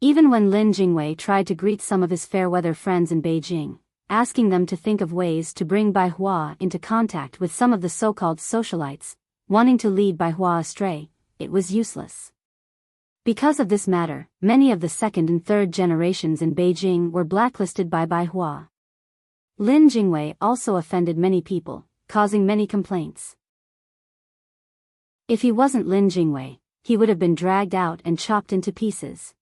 Even when Lin Jingwei tried to greet some of his fair-weather friends in Beijing, asking them to think of ways to bring Bai Hua into contact with some of the so-called socialites, wanting to lead Bai Hua astray, it was useless. Because of this matter, many of the second and third generations in Beijing were blacklisted by Bai Hua. Lin Jingwei also offended many people, causing many complaints. If he wasn't Lin Jingwei, he would have been dragged out and chopped into pieces.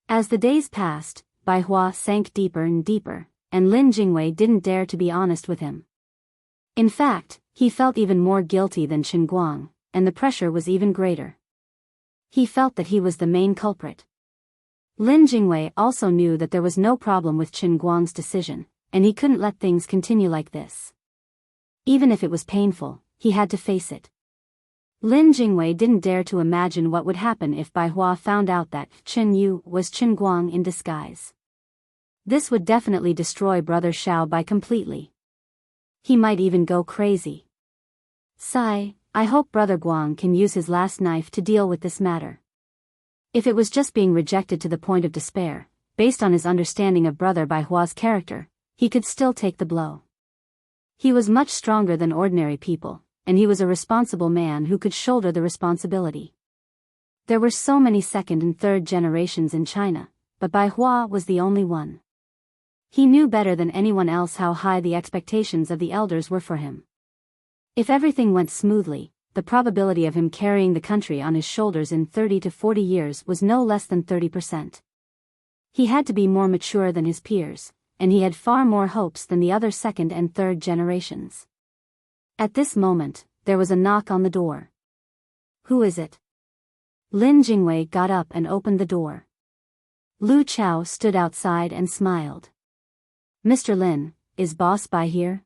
As the days passed, Bai Hua sank deeper and deeper, and Lin Jingwei didn't dare to be honest with him. In fact, he felt even more guilty than Chen Guang, and the pressure was even greater. He felt that he was the main culprit. Lin Jingwei also knew that there was no problem with Chen Guang's decision, and he couldn't let things continue like this. Even if it was painful, he had to face it. Lin Jingwei didn't dare to imagine what would happen if Bai Hua found out that Chen Yu was Chen Guang in disguise. This would definitely destroy Brother Xiao Bai completely. He might even go crazy. Sigh, I hope Brother Guang can use his last knife to deal with this matter. If it was just being rejected to the point of despair, based on his understanding of Brother Bai Hua's character, he could still take the blow. He was much stronger than ordinary people, and he was a responsible man who could shoulder the responsibility. There were so many second and third generations in China, but Bai Hua was the only one. He knew better than anyone else how high the expectations of the elders were for him. If everything went smoothly, the probability of him carrying the country on his shoulders in 30 to 40 years was no less than 30%. He had to be more mature than his peers, and he had far more hopes than the other second and third generations. At this moment, there was a knock on the door. Who is it? Lin Jingwei got up and opened the door. Lu Chao stood outside and smiled. Mr. Lin, is Boss Bai here?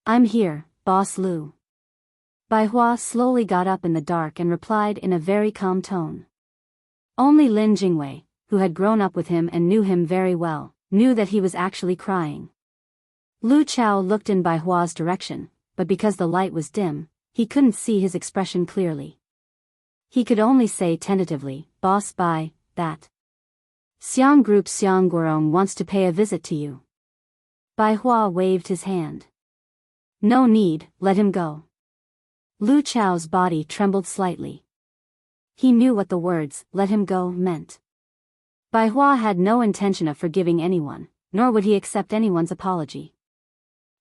I'm here, Boss Lu. Bai Hua slowly got up in the dark and replied in a very calm tone. Only Lin Jingwei, who had grown up with him and knew him very well, knew that he was actually crying. Lu Chao looked in Bai Hua's direction, but because the light was dim, he couldn't see his expression clearly. He could only say tentatively, "Boss Bai, that Xiang Group Xiang Guorong wants to pay a visit to you." Bai Hua waved his hand. "No need, let him go." Lu Chao's body trembled slightly. He knew what the words, "let him go," meant. Bai Hua had no intention of forgiving anyone, nor would he accept anyone's apology.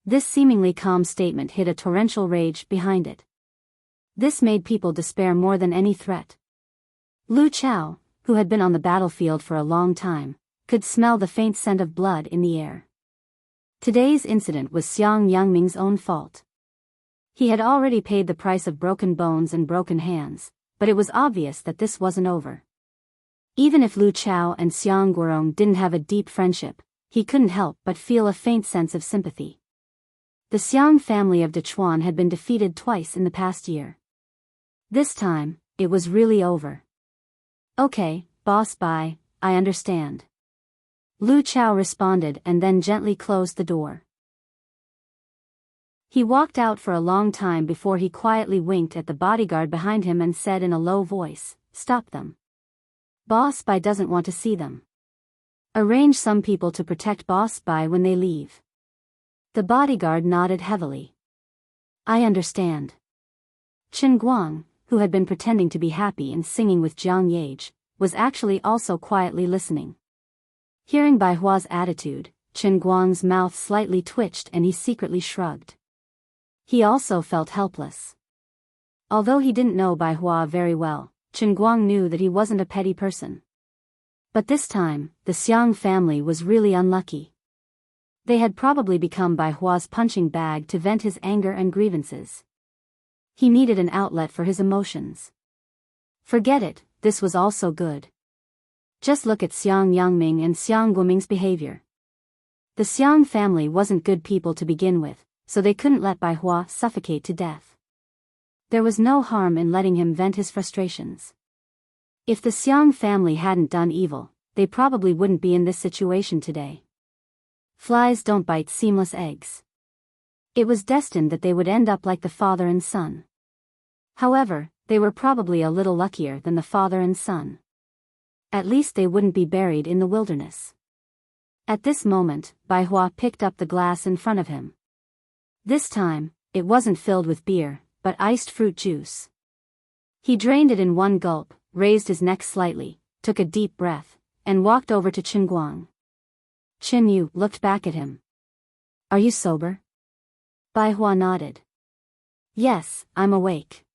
This seemingly calm statement hid a torrential rage behind it. This made people despair more than any threat. Lu Chao, who had been on the battlefield for a long time, could smell the faint scent of blood in the air. Today's incident was Xiang Yangming's own fault. He had already paid the price of broken bones and broken hands, but it was obvious that this wasn't over. Even if Lu Chao and Xiang Guorong didn't have a deep friendship, he couldn't help but feel a faint sense of sympathy. The Xiang family of Dechuan had been defeated twice in the past year. This time, it was really over. "Okay, Boss Bai, I understand." Lu Chao responded and then gently closed the door. He walked out for a long time before he quietly winked at the bodyguard behind him and said in a low voice, "Stop them. Boss Bai doesn't want to see them. Arrange some people to protect Boss Bai when they leave." The bodyguard nodded heavily. "I understand." Qin Guang, who had been pretending to be happy and singing with Jiang Yage, was actually also quietly listening. Hearing Bai Hua's attitude, Qin Guang's mouth slightly twitched and he secretly shrugged. He also felt helpless. Although he didn't know Bai Hua very well, Qin Guang knew that he wasn't a petty person. But this time, the Xiang family was really unlucky. They had probably become Bai Hua's punching bag to vent his anger and grievances. He needed an outlet for his emotions. Forget it, this was all so good. Just look at Xiang Yangming and Xiang Guoming's behavior. The Xiang family wasn't good people to begin with, so they couldn't let Bai Hua suffocate to death. There was no harm in letting him vent his frustrations. If the Xiang family hadn't done evil, they probably wouldn't be in this situation today. Flies don't bite seamless eggs. It was destined that they would end up like the father and son. However, they were probably a little luckier than the father and son. At least they wouldn't be buried in the wilderness. At this moment, Bai Hua picked up the glass in front of him. This time, it wasn't filled with beer, but iced fruit juice. He drained it in one gulp, raised his neck slightly, took a deep breath, and walked over to Qin Guang. Qin Yu looked back at him. "Are you sober?" Bai Hua nodded. "Yes, I'm awake."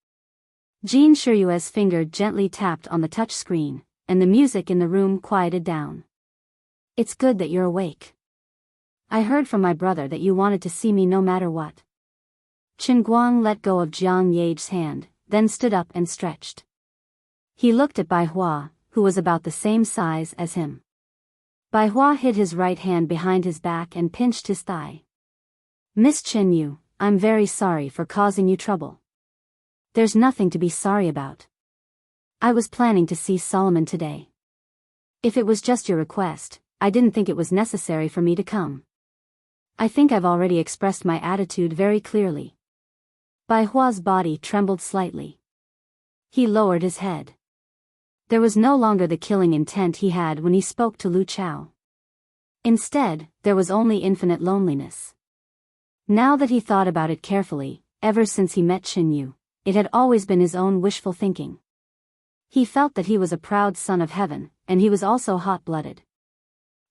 Jin Shiyue's finger gently tapped on the touch screen, and the music in the room quieted down. "It's good that you're awake. I heard from my brother that you wanted to see me no matter what." Qin Guang let go of Jiang Yage's hand, then stood up and stretched. He looked at Bai Hua, who was about the same size as him. Bai Hua hid his right hand behind his back and pinched his thigh. "Miss Qin Yu, I'm very sorry for causing you trouble." "There's nothing to be sorry about. I was planning to see Solomon today. If it was just your request, I didn't think it was necessary for me to come. I think I've already expressed my attitude very clearly." Bai Hua's body trembled slightly. He lowered his head. There was no longer the killing intent he had when he spoke to Lu Chao. Instead, there was only infinite loneliness. Now that he thought about it carefully, ever since he met Qin Yu, it had always been his own wishful thinking. He felt that he was a proud son of heaven, and he was also hot-blooded.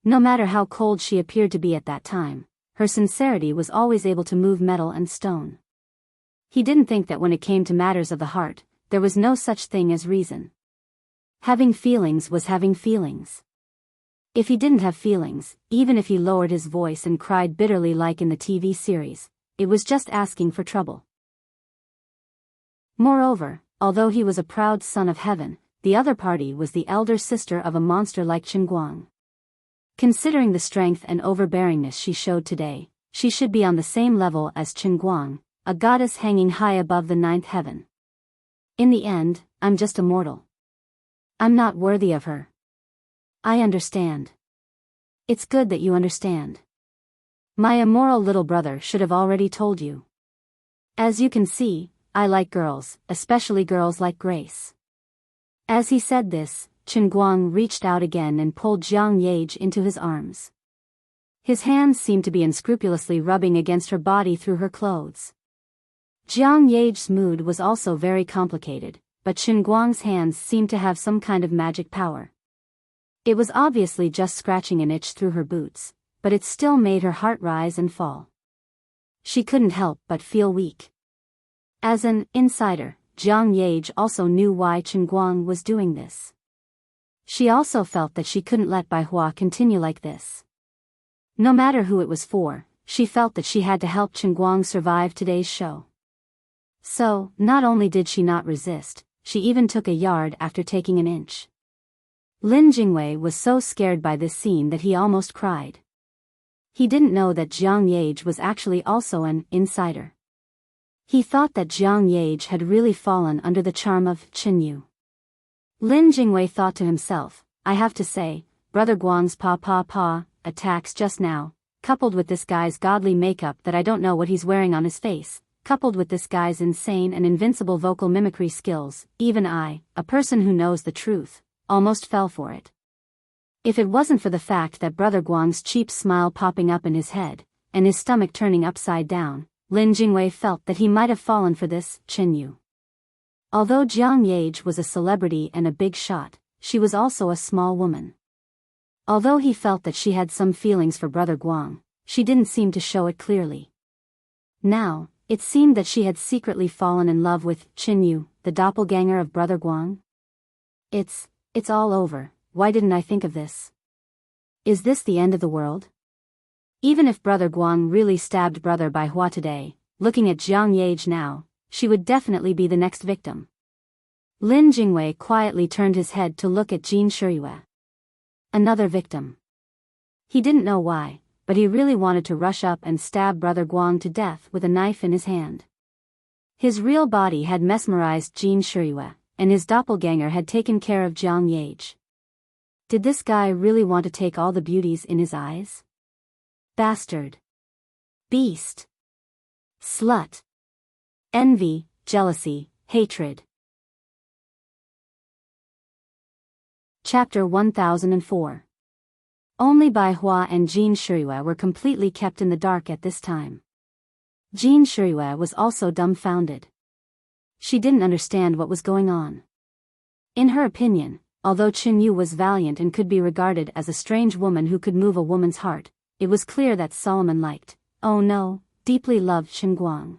No matter how cold she appeared to be at that time, her sincerity was always able to move metal and stone. He didn't think that when it came to matters of the heart, there was no such thing as reason. Having feelings was having feelings. If he didn't have feelings, even if he lowered his voice and cried bitterly like in the TV series, it was just asking for trouble. Moreover, although he was a proud son of heaven, the other party was the elder sister of a monster like Qin Guang. Considering the strength and overbearingness she showed today, she should be on the same level as Qin Guang, a goddess hanging high above the ninth heaven. In the end, I'm just a mortal. I'm not worthy of her. I understand. It's good that you understand. My immoral little brother should have already told you. As you can see, I like girls, especially girls like Grace. As he said this, Chen Guang reached out again and pulled Jiang Yage into his arms. His hands seemed to be unscrupulously rubbing against her body through her clothes. Jiang Yage's mood was also very complicated, but Chen Guang's hands seemed to have some kind of magic power. It was obviously just scratching an itch through her boots, but it still made her heart rise and fall. She couldn't help but feel weak. As an insider, Jiang Yage also knew why Chen Guang was doing this. She also felt that she couldn't let Bai Hua continue like this. No matter who it was for, she felt that she had to help Chen Guang survive today's show. So, not only did she not resist, she even took a yard after taking an inch. Lin Jingwei was so scared by this scene that he almost cried. He didn't know that Jiang Yage was actually also an insider. He thought that Jiang Yage had really fallen under the charm of Chen Yu. Lin Jingwei thought to himself, I have to say, Brother Guang's pa attacks just now, coupled with this guy's godly makeup that I don't know what he's wearing on his face, coupled with this guy's insane and invincible vocal mimicry skills, even I, a person who knows the truth, almost fell for it. If it wasn't for the fact that Brother Guang's cheap smile popping up in his head, and his stomach turning upside down, Lin Jingwei felt that he might have fallen for this Chen Yu. Although Jiang Yage was a celebrity and a big shot, she was also a small woman. Although he felt that she had some feelings for Brother Guang, she didn't seem to show it clearly. Now, it seemed that she had secretly fallen in love with Chen Yu, the doppelganger of Brother Guang. It's all over. Why didn't I think of this? Is this the end of the world? Even if Brother Guang really stabbed Brother Bai Hua today, looking at Jiang Yage now, she would definitely be the next victim. Lin Jingwei quietly turned his head to look at Jin Shiyue. Another victim. He didn't know why, but he really wanted to rush up and stab Brother Guang to death with a knife in his hand. His real body had mesmerized Jin Shiyue, and his doppelganger had taken care of Jiang Yage. Did this guy really want to take all the beauties in his eyes? Bastard. Beast. Slut. Envy, jealousy, hatred. Chapter 1004. Only Bai Hua and Jin Shiyue were completely kept in the dark at this time. Jin Shiyue was also dumbfounded. She didn't understand what was going on. In her opinion, although Chen Yu was valiant and could be regarded as a strange woman who could move a woman's heart, it was clear that Solomon liked, oh no, deeply loved Chen Guang.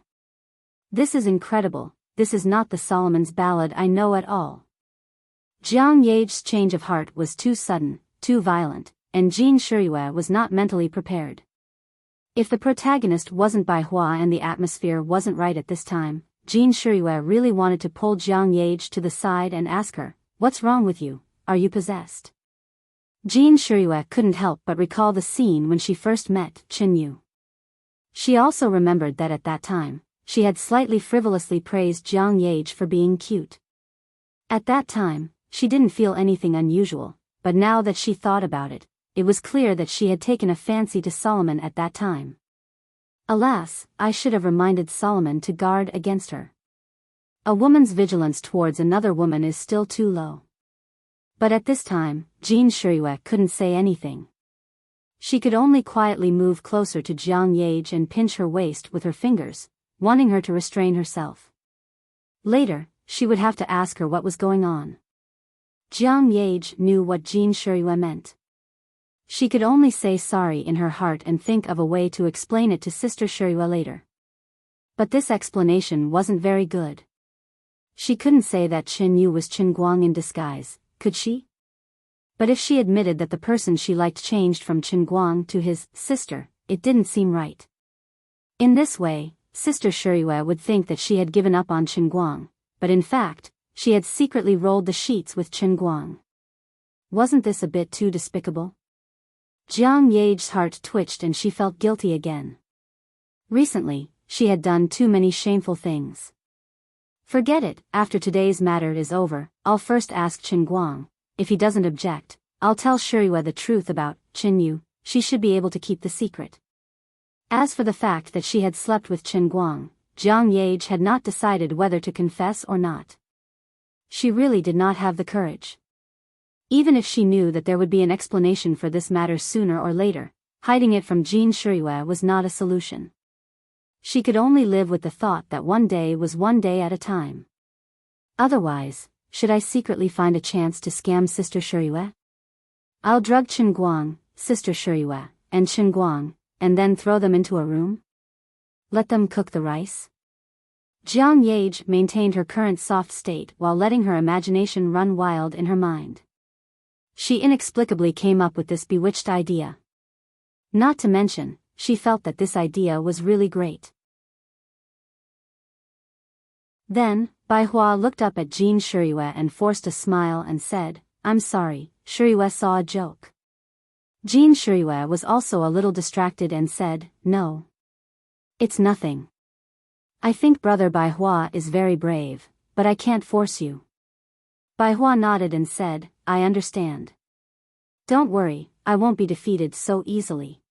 This is incredible, this is not the Solomon's ballad I know at all. Jiang Yage's change of heart was too sudden, too violent, and Jin Shiyue was not mentally prepared. If the protagonist wasn't Bai Hua and the atmosphere wasn't right at this time, Jin Shiyue really wanted to pull Jiang Yage to the side and ask her, what's wrong with you, are you possessed? Jin Shiyue couldn't help but recall the scene when she first met Chen Yu. She also remembered that at that time, she had slightly frivolously praised Jiang Yage for being cute. At that time, she didn't feel anything unusual, but now that she thought about it, it was clear that she had taken a fancy to Solomon at that time. Alas, I should have reminded Solomon to guard against her. A woman's vigilance towards another woman is still too low. But at this time, Jin Shiyue couldn't say anything. She could only quietly move closer to Jiang Yage and pinch her waist with her fingers, wanting her to restrain herself. Later, she would have to ask her what was going on. Jiang Yage knew what Jin Shiyue meant. She could only say sorry in her heart and think of a way to explain it to Sister Shiyue later. But this explanation wasn't very good. She couldn't say that Chen Yu was Chen Guang in disguise, could she? But if she admitted that the person she liked changed from Chen Guang to his sister, it didn't seem right. In this way, Sister Shiyue would think that she had given up on Chen Guang, but in fact, she had secretly rolled the sheets with Chen Guang. Wasn't this a bit too despicable? Jiang Yage's heart twitched and she felt guilty again. Recently, she had done too many shameful things. Forget it, after today's matter is over, I'll first ask Chen Guang. If he doesn't object, I'll tell Shiyue the truth about Chen Yu. She should be able to keep the secret. As for the fact that she had slept with Chen Guang, Jiang Yage had not decided whether to confess or not. She really did not have the courage. Even if she knew that there would be an explanation for this matter sooner or later, hiding it from Jin Shiryu was not a solution. She could only live with the thought that one day was one day at a time. Otherwise, should I secretly find a chance to scam Sister Shiryu? I'll drug Qinguang, Sister Shiryu, and Qinguang, and then throw them into a room? Let them cook the rice? Jiang Yage maintained her current soft state while letting her imagination run wild in her mind. She inexplicably came up with this bewitched idea. Not to mention, she felt that this idea was really great. Then, Bai Hua looked up at Jin Shiryu and forced a smile and said, "I'm sorry." Shiryu saw a joke. Jin Shiryu was also a little distracted and said, "No. It's nothing. I think Brother Bai Hua is very brave, but I can't force you." Bai Hua nodded and said, "I understand. Don't worry, I won't be defeated so easily.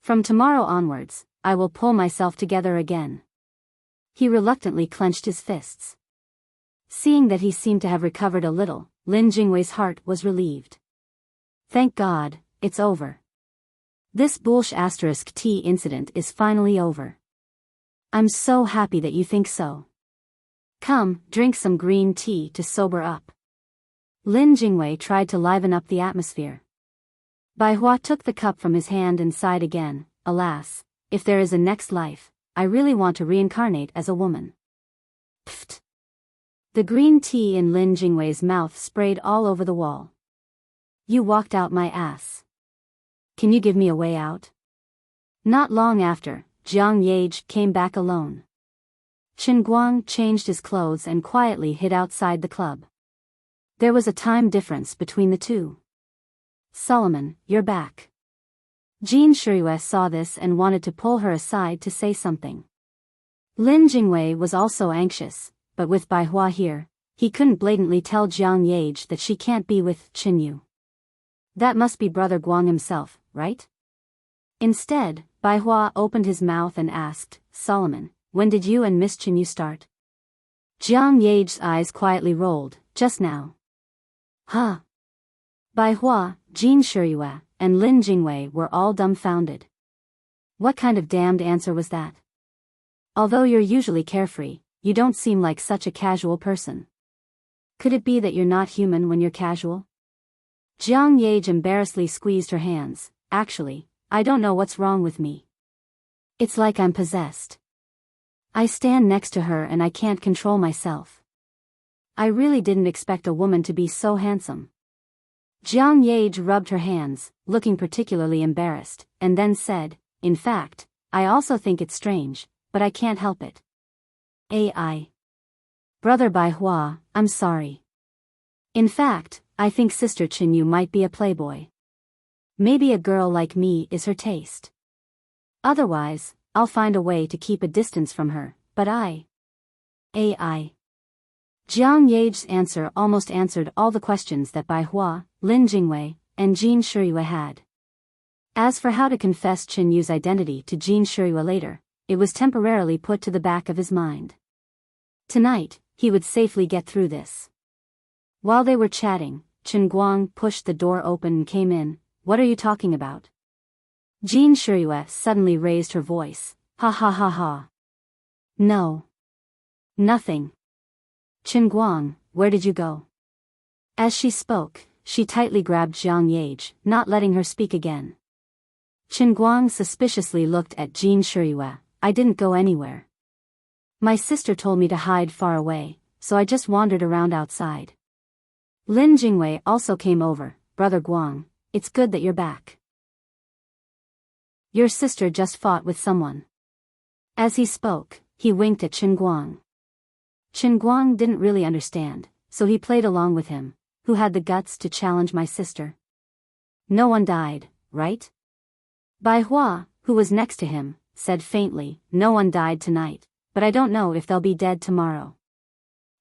From tomorrow onwards, I will pull myself together again." He reluctantly clenched his fists. Seeing that he seemed to have recovered a little, Lin Jingwei's heart was relieved. Thank God, it's over. This **T incident is finally over. I'm so happy that you think so. Come, drink some green tea to sober up. Lin Jingwei tried to liven up the atmosphere. Bai Hua took the cup from his hand and sighed again. Alas, if there is a next life, I really want to reincarnate as a woman. Pfft. The green tea in Lin Jingwei's mouth sprayed all over the wall. You walked out my ass. Can you give me a way out? Not long after, Jiang Yage came back alone. Qinguang changed his clothes and quietly hid outside the club. There was a time difference between the two. Solomon, you're back. Jin Shiryu saw this and wanted to pull her aside to say something. Lin Jingwei was also anxious, but with Bai Hua here, he couldn't blatantly tell Jiang Yage that she can't be with Qinyu. That must be Brother Guang himself, right? Instead, Bai Hua opened his mouth and asked, Solomon, when did you and Miss Qinyu start? Jiang Yage's eyes quietly rolled, just now. Huh? Bai Hua, Jin Shiryu, and Lin Jingwei were all dumbfounded. What kind of damned answer was that? Although you're usually carefree, you don't seem like such a casual person. Could it be that you're not human when you're casual? Jiang Yage embarrassedly squeezed her hands. Actually, I don't know what's wrong with me. It's like I'm possessed. I stand next to her and I can't control myself. I really didn't expect a woman to be so handsome. Jiang Yage rubbed her hands, looking particularly embarrassed, and then said, in fact, I also think it's strange, but I can't help it. AI. Brother Bai Hua, I'm sorry. In fact, I think Sister Qinyu might be a playboy. Maybe a girl like me is her taste. Otherwise, I'll find a way to keep a distance from her, but AI. Jiang Yage's answer almost answered all the questions that Bai Hua, Lin Jingwei, and Jin Shiryu had. As for how to confess Qinyu's identity to Jin Shiryu later, it was temporarily put to the back of his mind. Tonight, he would safely get through this. While they were chatting, Qinguang pushed the door open and came in. What are you talking about? Jin Shiryu suddenly raised her voice. Ha ha ha ha. No. Nothing. Qinguang, where did you go? As she spoke, she tightly grabbed Jiang Yage, not letting her speak again. Qinguang suspiciously looked at Jin Shiryu. I didn't go anywhere. My sister told me to hide far away, so I just wandered around outside. Lin Jingwei also came over. Brother Guang, it's good that you're back. Your sister just fought with someone. As he spoke, he winked at Qinguang. Qinguang didn't really understand, so he played along with him. Who had the guts to challenge my sister? No one died, right? Bai Hua, who was next to him, said faintly, no one died tonight, but I don't know if they'll be dead tomorrow.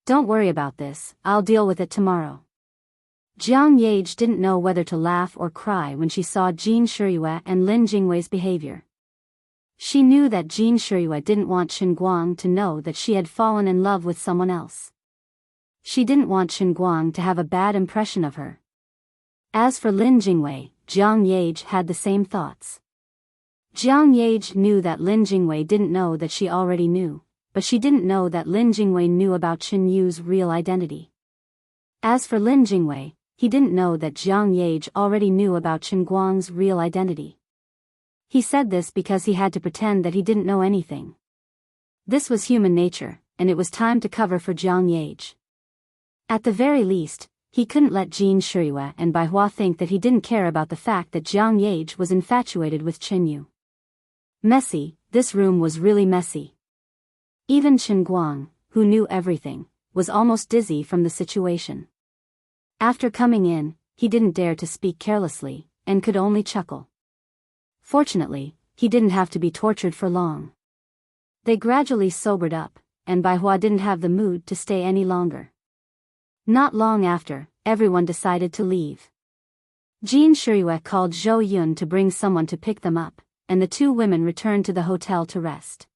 Don't worry about this, I'll deal with it tomorrow. Jiang Yage didn't know whether to laugh or cry when she saw Jin Shiryu and Lin Jingwei's behavior. She knew that Jin Shiryu didn't want Qinguang to know that she had fallen in love with someone else. She didn't want Chen Guang to have a bad impression of her. As for Lin Jingwei, Jiang Yage had the same thoughts. Jiang Yage knew that Lin Jingwei didn't know that she already knew, but she didn't know that Lin Jingwei knew about Chen Yu's real identity. As for Lin Jingwei, he didn't know that Jiang Yage already knew about Chen Guang's real identity. He said this because he had to pretend that he didn't know anything. This was human nature, and it was time to cover for Jiang Yage. At the very least, he couldn't let Jin Shiriyue and Bai Hua think that he didn't care about the fact that Jiang Yage was infatuated with Chen Yu. Messy, this room was really messy. Even Chen Guang, who knew everything, was almost dizzy from the situation. After coming in, he didn't dare to speak carelessly, and could only chuckle. Fortunately, he didn't have to be tortured for long. They gradually sobered up, and Bai Hua didn't have the mood to stay any longer. Not long after, everyone decided to leave. Jin Shiriyue called Zhou Yun to bring someone to pick them up, and the two women returned to the hotel to rest.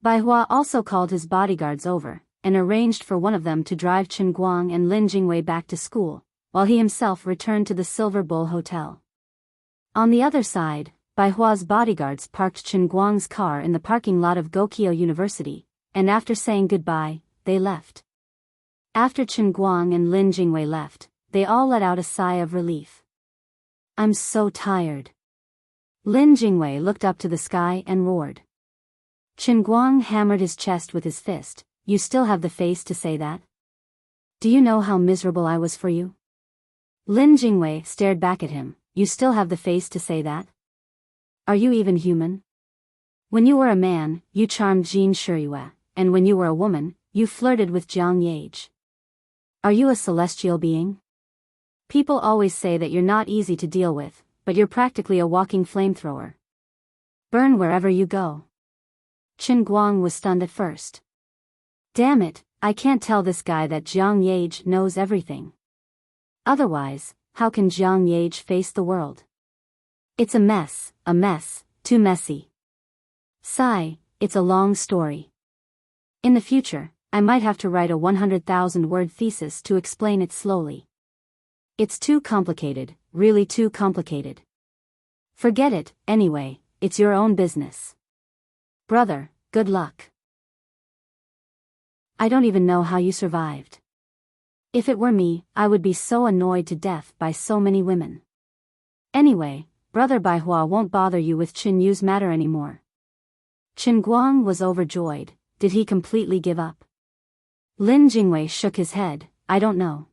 Bai Hua also called his bodyguards over, and arranged for one of them to drive Chen Guang and Lin Jingwei back to school, while he himself returned to the Silver Bull Hotel. On the other side, Bai Hua's bodyguards parked Chen Guang's car in the parking lot of Gokyo University, and after saying goodbye, they left. After Chen Guang and Lin Jingwei left, they all let out a sigh of relief. "I'm so tired." Lin Jingwei looked up to the sky and roared. Chen Guang hammered his chest with his fist. "You still have the face to say that? Do you know how miserable I was for you?" Lin Jingwei stared back at him. "You still have the face to say that? Are you even human? When you were a man, you charmed Jin Shiriyue, and when you were a woman, you flirted with Jiang Yage. Are you a celestial being? People always say that you're not easy to deal with, but you're practically a walking flamethrower. Burn wherever you go." Chen Guang was stunned at first. Damn it, I can't tell this guy that Jiang Yage knows everything. Otherwise, how can Jiang Yage face the world? It's a mess, too messy. Sigh, it's a long story. In the future, I might have to write a 100,000-word thesis to explain it slowly. It's too complicated, really too complicated. Forget it, anyway, it's your own business. Brother, good luck. I don't even know how you survived. If it were me, I would be so annoyed to death by so many women. Anyway, Brother Bai Hua won't bother you with Chen Yu's matter anymore. Chen Guang was overjoyed. Did he completely give up? Lin Jingwei shook his head. I don't know.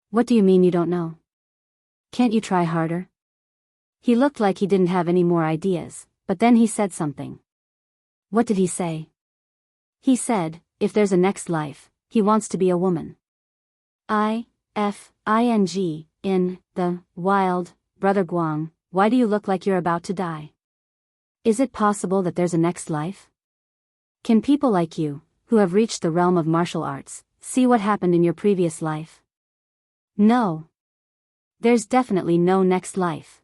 What do you mean you don't know? Can't you try harder? He looked like he didn't have any more ideas, but then he said something. What did he say? He said, if there's a next life, he wants to be a woman. In the wild, Brother Guang, why do you look like you're about to die? Is it possible that there's a next life? Can people like you, who have reached the realm of martial arts, see what happened in your previous life? No. There's definitely no next life.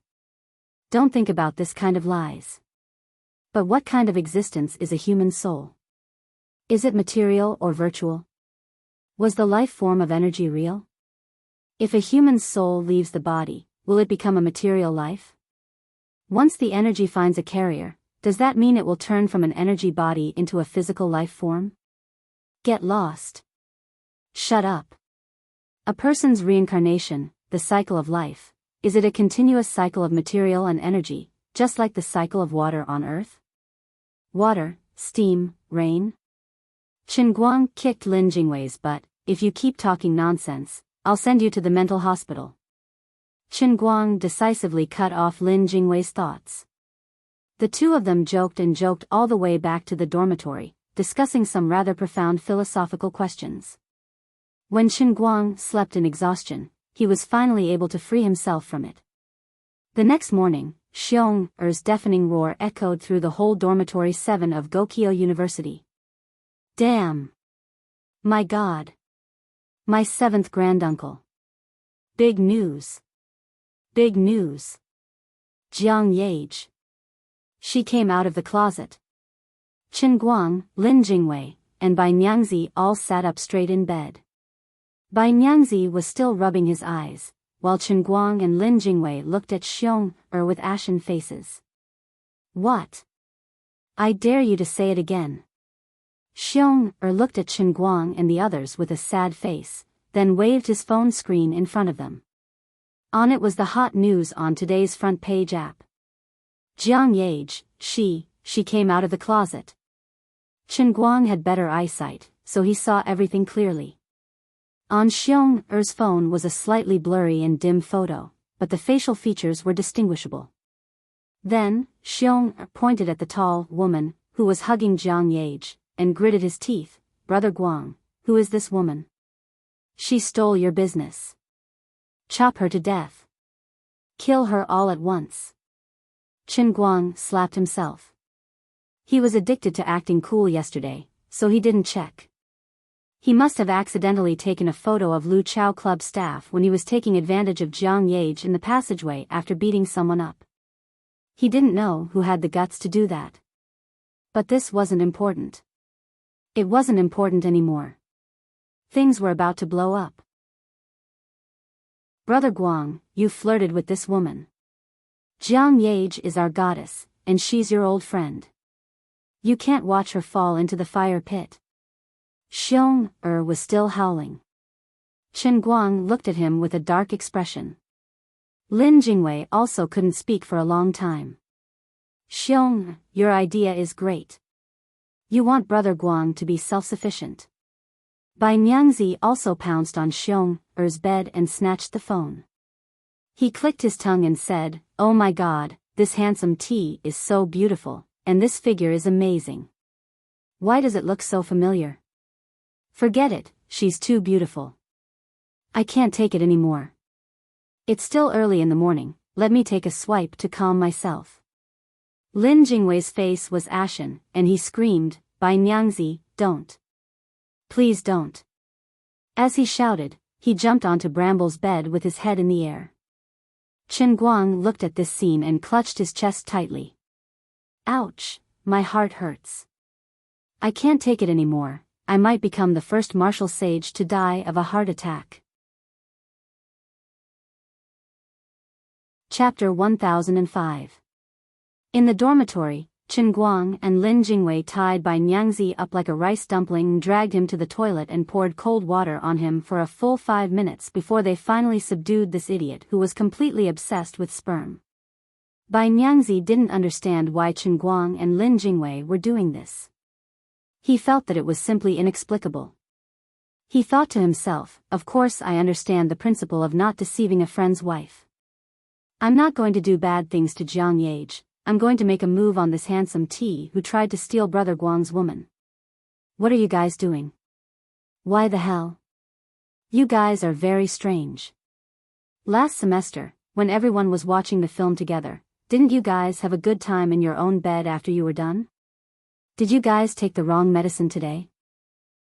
Don't think about this kind of lies. But what kind of existence is a human soul? Is it material or virtual? Was the life form of energy real? If a human soul leaves the body, will it become a material life? Once the energy finds a carrier, does that mean it will turn from an energy body into a physical life form? Get lost. Shut up. A person's reincarnation, the cycle of life, is it a continuous cycle of material and energy, just like the cycle of water on Earth? Water, steam, rain? Chen Guang kicked Lin Jingwei's butt. If you keep talking nonsense, I'll send you to the mental hospital. Chen Guang decisively cut off Lin Jingwei's thoughts. The two of them joked and joked all the way back to the dormitory, discussing some rather profound philosophical questions. When Chen Guang slept in exhaustion, he was finally able to free himself from it. The next morning, Xiong-er's deafening roar echoed through the whole dormitory 7 of Gokyo University. Damn! My God! My 7th granduncle! Big news! Big news! Jiang Yage! She came out of the closet. Chen Guang, Lin Jingwei, and Bai Nyangzi all sat up straight in bed. Bai Nyangzi was still rubbing his eyes, while Chen Guang and Lin Jingwei looked at Xiong with ashen faces. What? I dare you to say it again. Xiong looked at Chen Guang and the others with a sad face, then waved his phone screen in front of them. On it was the hot news on today's front page app. Jiang Yage, she came out of the closet. Chen Guang had better eyesight, so he saw everything clearly. On Xiong's phone was a slightly blurry and dim photo, but the facial features were distinguishable. Then, Xiong pointed at the tall woman, who was hugging Jiang Yage, and gritted his teeth. Brother Guang, who is this woman? She stole your business. Chop her to death. Kill her all at once. Chen Guang slapped himself. He was addicted to acting cool yesterday, so he didn't check. He must have accidentally taken a photo of Lu Chao Club staff when he was taking advantage of Jiang Yage in the passageway after beating someone up. He didn't know who had the guts to do that. But this wasn't important. It wasn't important anymore. Things were about to blow up. Brother Guang, you flirted with this woman. Jiang Yage is our goddess, and she's your old friend. You can't watch her fall into the fire pit. Xiong was still howling. Chen Guang looked at him with a dark expression. Lin Jingwei also couldn't speak for a long time. Xiong, your idea is great. You want Brother Guang to be self-sufficient. Bai Nyangzi also pounced on Xiong's bed and snatched the phone. He clicked his tongue and said, "Oh my God, this handsome tea is so beautiful, and this figure is amazing. Why does it look so familiar? Forget it, she's too beautiful. I can't take it anymore. It's still early in the morning, let me take a swipe to calm myself." Lin Jingwei's face was ashen, and he screamed, "Bai Nyangzi, don't. Please don't." As he shouted, he jumped onto Bramble's bed with his head in the air. Chen Guang looked at this scene and clutched his chest tightly. Ouch, my heart hurts. I can't take it anymore, I might become the first martial sage to die of a heart attack. Chapter 1005. In the dormitory, Chen Guang and Lin Jingwei tied Bai Nyangzi up like a rice dumpling and dragged him to the toilet and poured cold water on him for a full 5 minutes before they finally subdued this idiot who was completely obsessed with sperm. Bai Nyangzi didn't understand why Chen Guang and Lin Jingwei were doing this. He felt that it was simply inexplicable. He thought to himself, of course I understand the principle of not deceiving a friend's wife. I'm not going to do bad things to Jiang Yage. I'm going to make a move on this handsome T who tried to steal Brother Guang's woman. What are you guys doing? Why the hell? You guys are very strange. Last semester, when everyone was watching the film together, didn't you guys have a good time in your own bed after you were done? Did you guys take the wrong medicine today?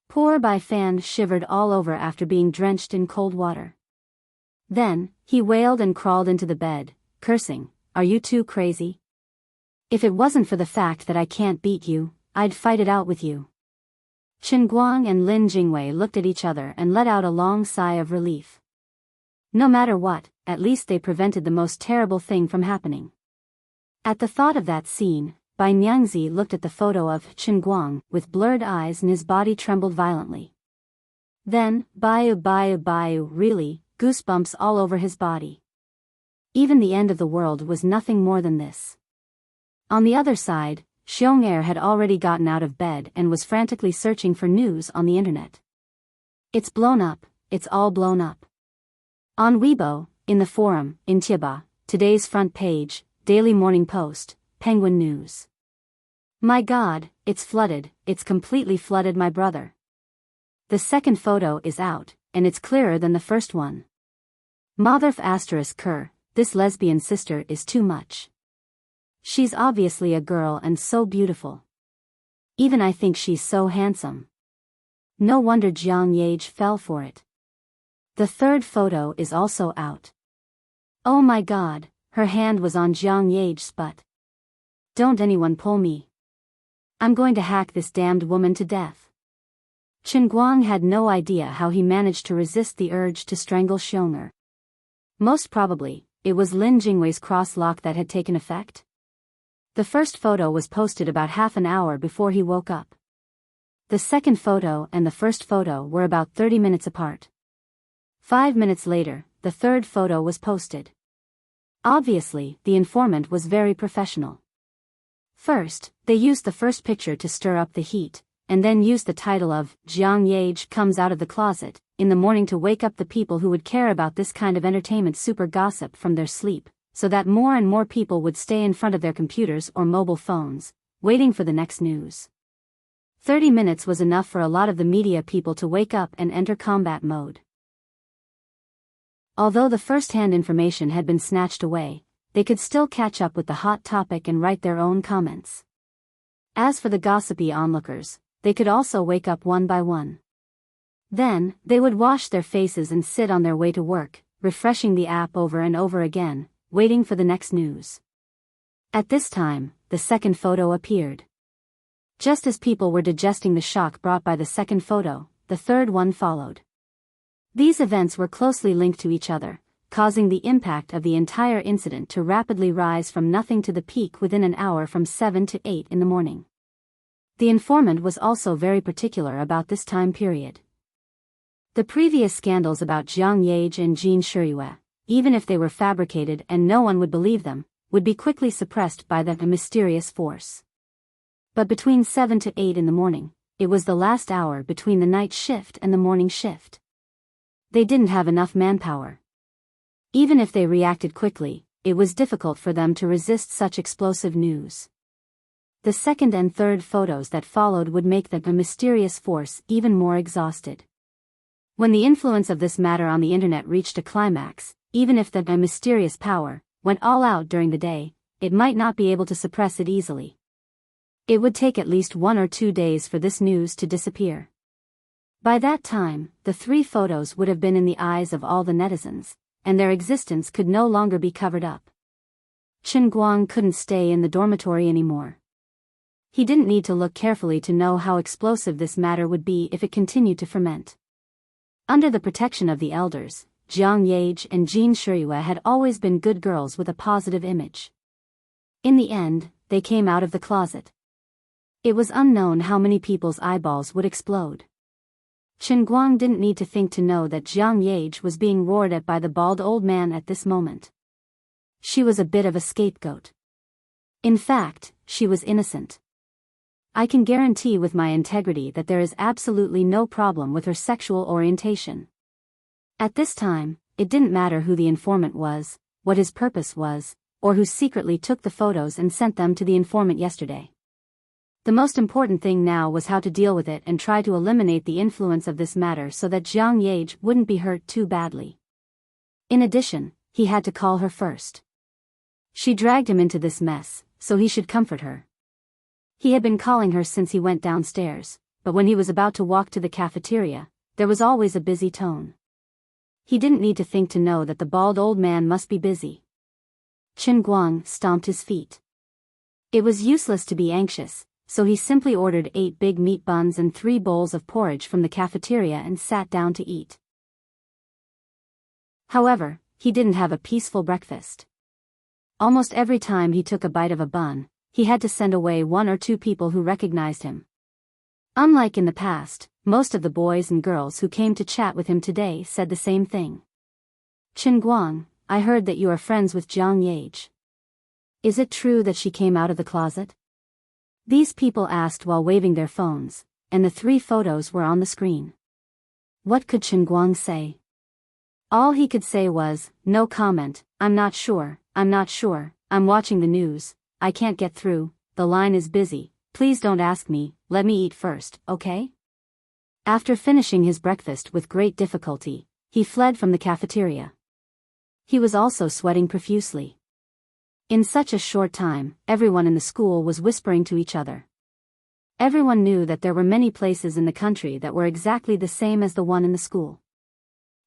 Poor Bai Fan shivered all over after being drenched in cold water. Then, he wailed and crawled into the bed, cursing, "Are you too crazy? If it wasn't for the fact that I can't beat you, I'd fight it out with you." Chen Guang and Lin Jingwei looked at each other and let out a long sigh of relief. No matter what, at least they prevented the most terrible thing from happening. At the thought of that scene, Bai Nyangzi looked at the photo of Chen Guang with blurred eyes and his body trembled violently. Then, Baiu, really, goosebumps all over his body. Even the end of the world was nothing more than this. On the other side, Xiong had already gotten out of bed and was frantically searching for news on the internet. It's blown up, it's all blown up. On Weibo, in the forum, in Tieba, today's front page, Daily Morning Post, Penguin News. My God, it's flooded, it's completely flooded, my brother. The second photo is out, and it's clearer than the first one. Motherf asterisk Kerr, this lesbian sister is too much. She's obviously a girl and so beautiful. Even I think she's so handsome. No wonder Jiang Yage fell for it. The third photo is also out. Oh my God, her hand was on Jiang Yage's butt. Don't anyone pull me. I'm going to hack this damned woman to death. Chen Guang had no idea how he managed to resist the urge to strangle Xiong'er. Most probably, it was Lin Jingwei's cross-lock that had taken effect. The first photo was posted about half an hour before he woke up. The second photo and the first photo were about 30 minutes apart. 5 minutes later, the third photo was posted. Obviously, the informant was very professional. First, they used the first picture to stir up the heat, and then used the title of Jiang Yage comes out of the closet in the morning to wake up the people who would care about this kind of entertainment super gossip from their sleep, so that more and more people would stay in front of their computers or mobile phones, waiting for the next news. 30 minutes was enough for a lot of the media people to wake up and enter combat mode. Although the first-hand information had been snatched away, they could still catch up with the hot topic and write their own comments. As for the gossipy onlookers, they could also wake up one by one. Then, they would wash their faces and sit on their way to work, refreshing the app over and over again, waiting for the next news. At this time, the second photo appeared. Just as people were digesting the shock brought by the second photo, the third one followed. These events were closely linked to each other, causing the impact of the entire incident to rapidly rise from nothing to the peak within an hour from 7 to 8 in the morning. The informant was also very particular about this time period. The previous scandals about Jiang Yage and Jin Shiyue, even if they were fabricated and no one would believe them, would be quickly suppressed by the mysterious force. But between 7 to 8 in the morning, it was the last hour between the night shift and the morning shift. They didn't have enough manpower. Even if they reacted quickly, it was difficult for them to resist such explosive news. The second and third photos that followed would make the mysterious force even more exhausted. When the influence of this matter on the internet reached a climax, even if the mysterious power went all out during the day, it might not be able to suppress it easily. It would take at least 1 or 2 days for this news to disappear. By that time, the 3 photos would have been in the eyes of all the netizens, and their existence could no longer be covered up. Chen Guang couldn't stay in the dormitory anymore. He didn't need to look carefully to know how explosive this matter would be if it continued to ferment. Under the protection of the elders, Jiang Yage and Jin Shiyue had always been good girls with a positive image. In the end, they came out of the closet. It was unknown how many people's eyeballs would explode. Chen Guang didn't need to think to know that Jiang Yage was being roared at by the bald old man at this moment. She was a bit of a scapegoat. In fact, she was innocent. I can guarantee with my integrity that there is absolutely no problem with her sexual orientation. At this time, it didn't matter who the informant was, what his purpose was, or who secretly took the photos and sent them to the informant yesterday. The most important thing now was how to deal with it and try to eliminate the influence of this matter so that Jiang Yage wouldn't be hurt too badly. In addition, he had to call her first. She dragged him into this mess, so he should comfort her. He had been calling her since he went downstairs, but when he was about to walk to the cafeteria, there was always a busy tone. He didn't need to think to know that the bald old man must be busy. Chen Guang stomped his feet. It was useless to be anxious, so he simply ordered 8 big meat buns and 3 bowls of porridge from the cafeteria and sat down to eat. However, he didn't have a peaceful breakfast. Almost every time he took a bite of a bun, he had to send away 1 or 2 people who recognized him. Unlike in the past, most of the boys and girls who came to chat with him today said the same thing. Chen Guang, I heard that you are friends with Jiang Yage. Is it true that she came out of the closet? These people asked while waving their phones, and the 3 photos were on the screen. What could Chen Guang say? All he could say was, no comment, I'm not sure, I'm watching the news, I can't get through, the line is busy, please don't ask me, let me eat first, okay? After finishing his breakfast with great difficulty, he fled from the cafeteria. He was also sweating profusely. In such a short time, everyone in the school was whispering to each other. Everyone knew that there were many places in the country that were exactly the same as the one in the school.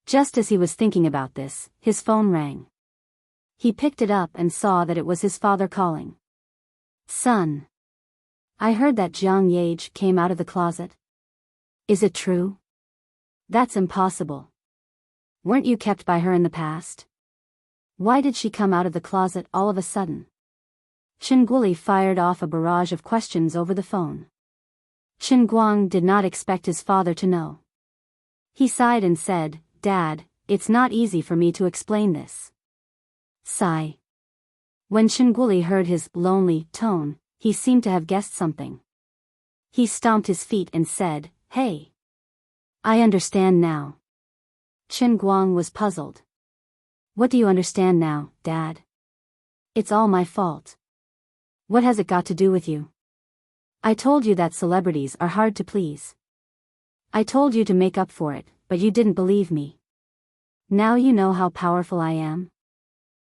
Just as he was thinking about this, his phone rang. He picked it up and saw that it was his father calling. Son. I heard that Jiang Yage came out of the closet. Is it true? That's impossible. Weren't you kept by her in the past? Why did she come out of the closet all of a sudden? Qingguoli fired off a barrage of questions over the phone. Qinguang did not expect his father to know. He sighed and said, "Dad, it's not easy for me to explain this." Sigh. When Qingguoli heard his lonely tone, he seemed to have guessed something. He stomped his feet and said, "Hey. I understand now." Qinguang was puzzled. "What do you understand now, Dad?" "It's all my fault." "What has it got to do with you?" "I told you that celebrities are hard to please. I told you to make up for it, but you didn't believe me. Now you know how powerful I am."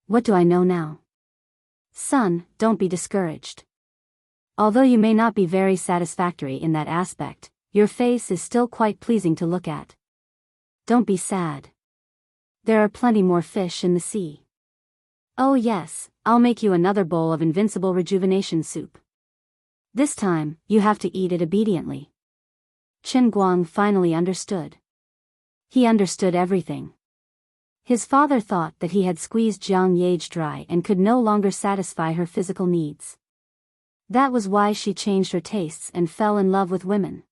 "What do I know now?" "Son, don't be discouraged. Although you may not be very satisfactory in that aspect, your face is still quite pleasing to look at. Don't be sad. There are plenty more fish in the sea. Oh yes, I'll make you another bowl of invincible rejuvenation soup. This time, you have to eat it obediently." Qinguang finally understood. He understood everything. His father thought that he had squeezed Jiang Yage dry and could no longer satisfy her physical needs. That was why she changed her tastes and fell in love with women.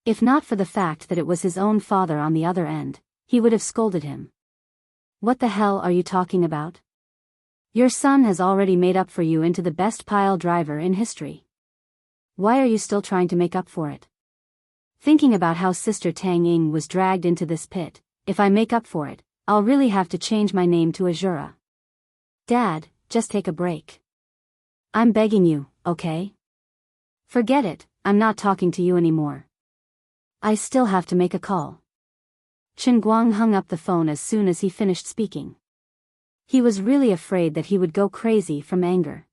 If not for the fact that it was his own father on the other end, he would have scolded him. "What the hell are you talking about? Your son has already made up for you into the best pile driver in history. Why are you still trying to make up for it? Thinking about how Sister Tang Ying was dragged into this pit, if I make up for it, I'll really have to change my name to Azura. Dad, just take a break. I'm begging you, okay? Forget it, I'm not talking to you anymore. I still have to make a call." Qinguang hung up the phone as soon as he finished speaking. He was really afraid that he would go crazy from anger.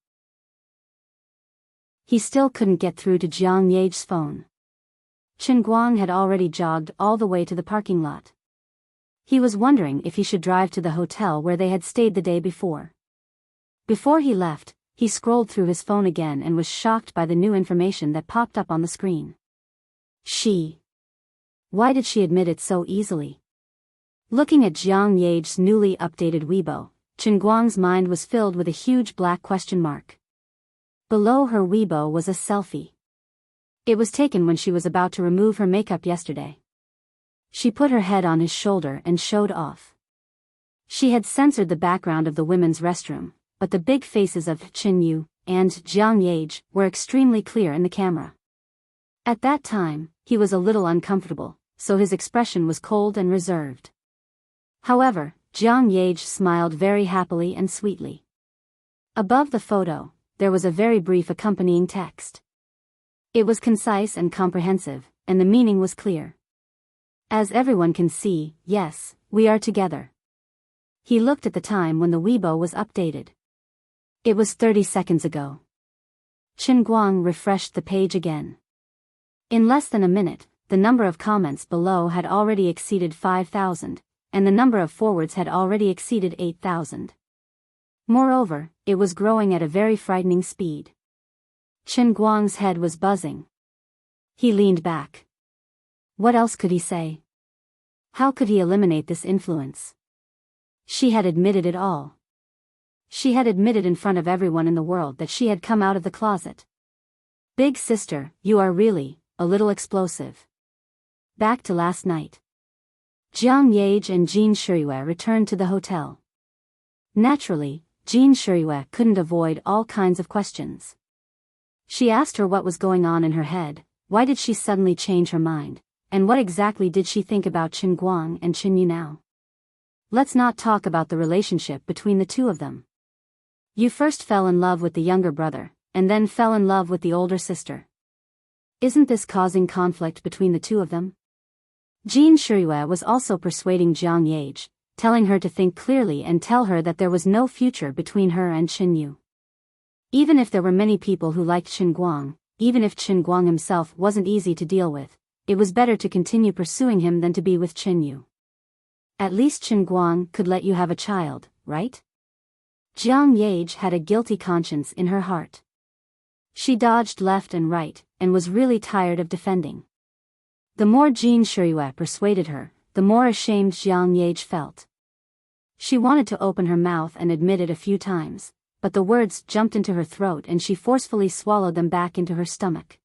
He still couldn't get through to Jiang Yage's phone. Qinguang had already jogged all the way to the parking lot. He was wondering if he should drive to the hotel where they had stayed the day before. Before he left, he scrolled through his phone again and was shocked by the new information that popped up on the screen. Why did she admit it so easily? Looking at Jiang Yage's newly updated Weibo, Qinguang's mind was filled with a huge black question mark. Below her Weibo was a selfie. It was taken when she was about to remove her makeup yesterday. She put her head on his shoulder and showed off. She had censored the background of the women's restroom, but the big faces of Qin Yu and Jiang Yage were extremely clear in the camera. At that time, he was a little uncomfortable, so his expression was cold and reserved. However, Jiang Yage smiled very happily and sweetly. Above the photo, there was a very brief accompanying text. It was concise and comprehensive, and the meaning was clear. "As everyone can see, yes, we are together." He looked at the time when the Weibo was updated. It was 30 seconds ago. Qinguang refreshed the page again. In less than a minute, the number of comments below had already exceeded 5,000, and the number of forwards had already exceeded 8,000. Moreover, it was growing at a very frightening speed. Qinguang's head was buzzing. He leaned back. What else could he say? How could he eliminate this influence? She had admitted it all. She had admitted in front of everyone in the world that she had come out of the closet. Big sister, you are really a little explosive. Back to last night. Jiang Yage and Jean Shirue returned to the hotel. Naturally, Jean Shirue couldn't avoid all kinds of questions. She asked her what was going on in her head, why did she suddenly change her mind, and what exactly did she think about Qinguang and Qin Yu now? Let's not talk about the relationship between the two of them. You first fell in love with the younger brother, and then fell in love with the older sister. Isn't this causing conflict between the two of them? Jean Shirue was also persuading Jiang Yage, telling her to think clearly and tell her that there was no future between her and Qin Yu. Even if there were many people who liked Qinguang, even if Qinguang himself wasn't easy to deal with, it was better to continue pursuing him than to be with Qin Yu. At least Qinguang could let you have a child, right? Jiang Yage had a guilty conscience in her heart. She dodged left and right, and was really tired of defending. The more Jin Shiryu persuaded her, the more ashamed Jiang Yage felt. She wanted to open her mouth and admit it a few times, but the words jumped into her throat and she forcefully swallowed them back into her stomach.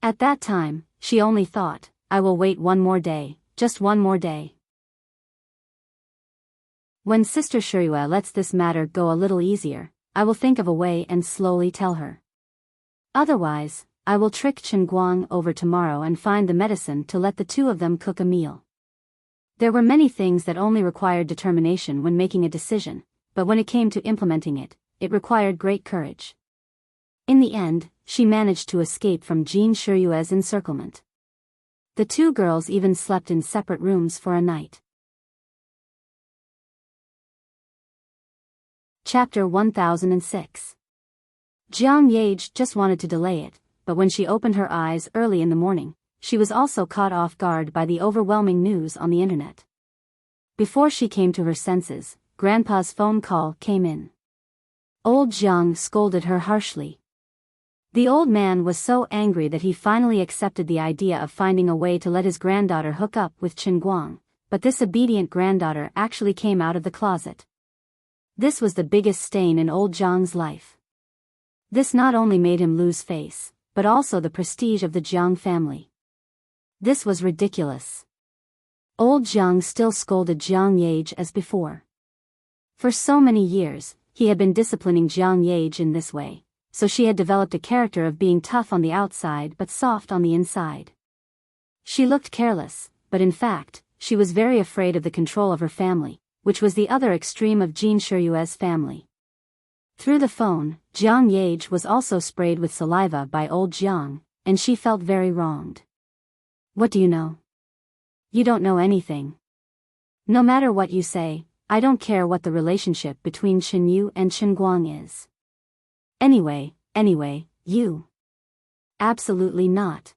At that time, she only thought, I will wait one more day, just one more day. When Sister Shiryu lets this matter go a little easier, I will think of a way and slowly tell her. Otherwise, I will trick Chen Guang over tomorrow and find the medicine to let the two of them cook a meal. There were many things that only required determination when making a decision, but when it came to implementing it, it required great courage. In the end, she managed to escape from Jin Shiryu's encirclement. The two girls even slept in separate rooms for a night. Chapter 1006. Jiang Yage just wanted to delay it, but when she opened her eyes early in the morning, she was also caught off guard by the overwhelming news on the internet. Before she came to her senses, Grandpa's phone call came in. Old Jiang scolded her harshly. The old man was so angry that he finally accepted the idea of finding a way to let his granddaughter hook up with Chen Guang, but this obedient granddaughter actually came out of the closet. This was the biggest stain in old Jiang's life. This not only made him lose face, but also the prestige of the Jiang family. This was ridiculous. Old Jiang still scolded Jiang Yage as before. For so many years, he had been disciplining Jiang Yage in this way, so she had developed a character of being tough on the outside but soft on the inside. She looked careless, but in fact, she was very afraid of the control of her family, which was the other extreme of Jin Shiryu's family. Through the phone, Jiang Yage was also sprayed with saliva by old Jiang, and she felt very wronged. What do you know? You don't know anything. No matter what you say, I don't care what the relationship between Chen Yu and Chen Guang is. Anyway, you. Absolutely not.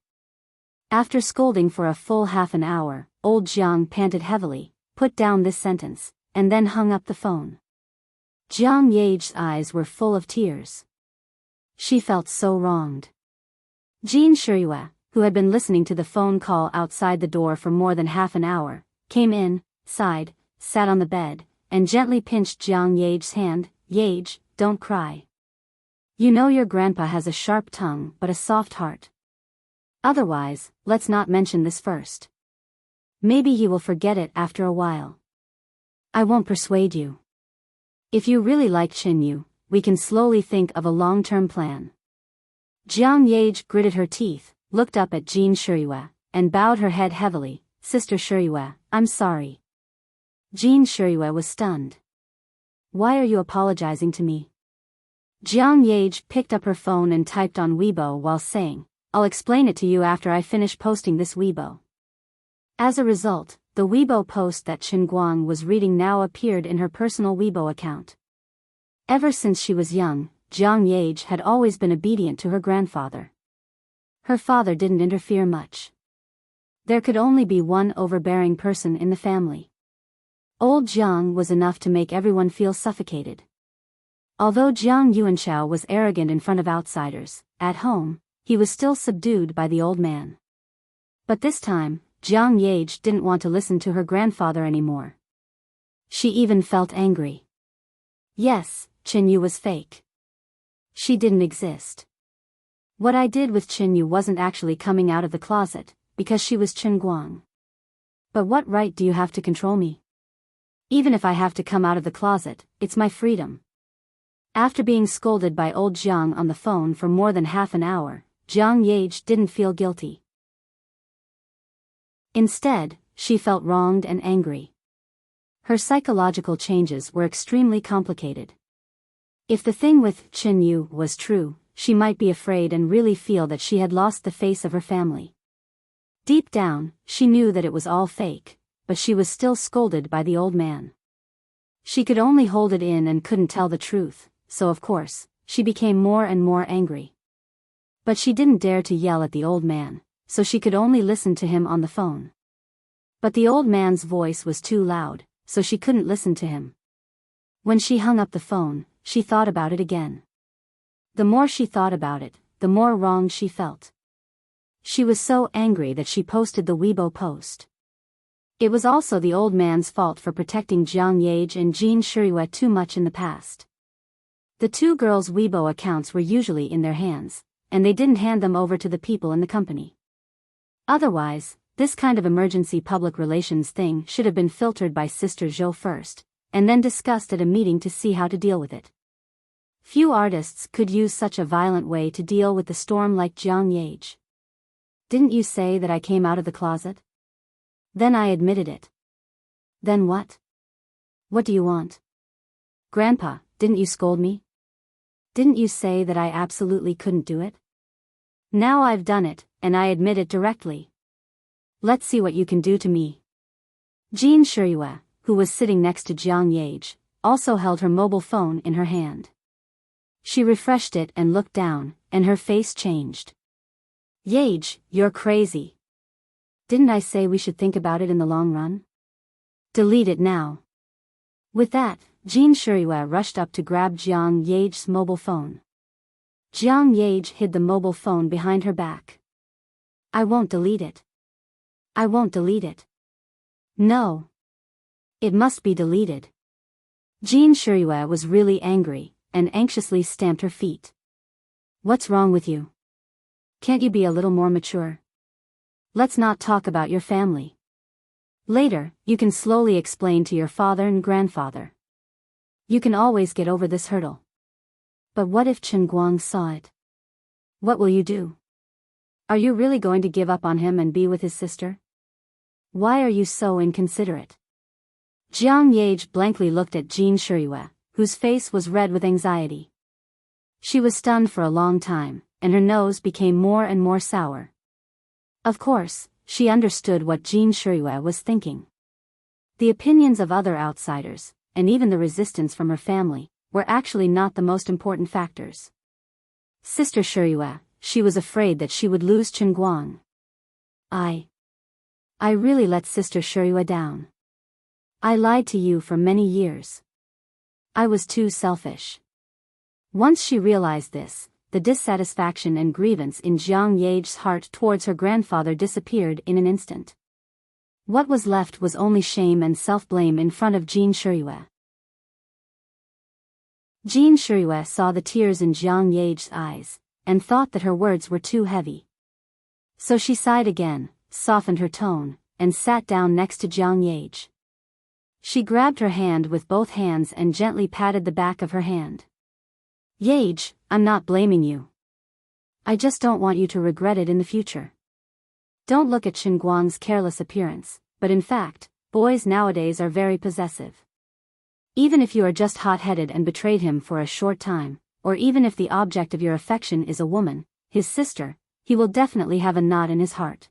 After scolding for a full half an hour, old Jiang panted heavily, put down this sentence, and then hung up the phone. Jiang Yage's eyes were full of tears. She felt so wronged. Jin Shiryu, who had been listening to the phone call outside the door for more than half an hour, came in, sighed, sat on the bed, and gently pinched Jiang Yage's hand. Yage, don't cry. You know your grandpa has a sharp tongue but a soft heart. Otherwise, let's not mention this first. Maybe he will forget it after a while. I won't persuade you. If you really like Chen Yu, we can slowly think of a long-term plan. Jiang Yage gritted her teeth, looked up at Jin Shiryu, and bowed her head heavily. Sister Shiryu, I'm sorry. Jin Shiryu was stunned. Why are you apologizing to me? Jiang Yage picked up her phone and typed on Weibo while saying, I'll explain it to you after I finish posting this Weibo. As a result, the Weibo post that Chen Guang was reading now appeared in her personal Weibo account. Ever since she was young, Jiang Yage had always been obedient to her grandfather. Her father didn't interfere much. There could only be one overbearing person in the family. Old Jiang was enough to make everyone feel suffocated. Although Jiang Yuanchao was arrogant in front of outsiders, at home, he was still subdued by the old man. But this time, Jiang Yage didn't want to listen to her grandfather anymore. She even felt angry. Yes, Chen Yu was fake. She didn't exist. What I did with Chen Yu wasn't actually coming out of the closet, because she was Chen Guang. But what right do you have to control me? Even if I have to come out of the closet, it's my freedom. After being scolded by old Jiang on the phone for more than half an hour, Jiang Yage didn't feel guilty. Instead, she felt wronged and angry. Her psychological changes were extremely complicated. If the thing with Chen Yu was true, she might be afraid and really feel that she had lost the face of her family. Deep down, she knew that it was all fake, but she was still scolded by the old man. She could only hold it in and couldn't tell the truth, so of course, she became more and more angry. But she didn't dare to yell at the old man, so she could only listen to him on the phone. But the old man's voice was too loud, so she couldn't listen to him. When she hung up the phone, she thought about it again. The more she thought about it, the more wronged she felt. She was so angry that she posted the Weibo post. It was also the old man's fault for protecting Jiang Yage and Jin Shirue too much in the past. The two girls' Weibo accounts were usually in their hands, and they didn't hand them over to the people in the company. Otherwise, this kind of emergency public relations thing should have been filtered by Sister Zhou first, and then discussed at a meeting to see how to deal with it. Few artists could use such a violent way to deal with the storm like Jiang Yage. Didn't you say that I came out of the closet? Then I admitted it. Then what? What do you want? Grandpa, didn't you scold me? Didn't you say that I absolutely couldn't do it? Now I've done it, and I admit it directly. Let's see what you can do to me. Jin Shirue, who was sitting next to Jiang Yage, also held her mobile phone in her hand. She refreshed it and looked down, and her face changed. Yage, you're crazy. Didn't I say we should think about it in the long run? Delete it now. With that, Jin Shirue rushed up to grab Jiang Yage's mobile phone. Jiang Yage hid the mobile phone behind her back. I won't delete it. I won't delete it. No. It must be deleted. Jin Shirue was really angry, and anxiously stamped her feet. What's wrong with you? Can't you be a little more mature? Let's not talk about your family. Later, you can slowly explain to your father and grandfather. You can always get over this hurdle. But what if Chen Guang saw it? What will you do? Are you really going to give up on him and be with his sister? Why are you so inconsiderate? Jiang Yage blankly looked at Jin Shirue, whose face was red with anxiety. She was stunned for a long time, and her nose became more and more sour. Of course, she understood what Jin Shirue was thinking. The opinions of other outsiders, and even the resistance from her family, were actually not the most important factors. Sister Shirue, she was afraid that she would lose Chen Guang. I really let Sister Shirue down. I lied to you for many years. I was too selfish. Once she realized this, the dissatisfaction and grievance in Jiang Yage's heart towards her grandfather disappeared in an instant. What was left was only shame and self-blame in front of Jin Shirue. Jin Shirue saw the tears in Jiang Yage's eyes, and thought that her words were too heavy. So she sighed again, softened her tone, and sat down next to Jiang Yage. She grabbed her hand with both hands and gently patted the back of her hand. Yage, I'm not blaming you. I just don't want you to regret it in the future. Don't look at Chen Guang's careless appearance, but in fact, boys nowadays are very possessive. Even if you are just hot-headed and betrayed him for a short time, or even if the object of your affection is a woman, his sister, he will definitely have a knot in his heart.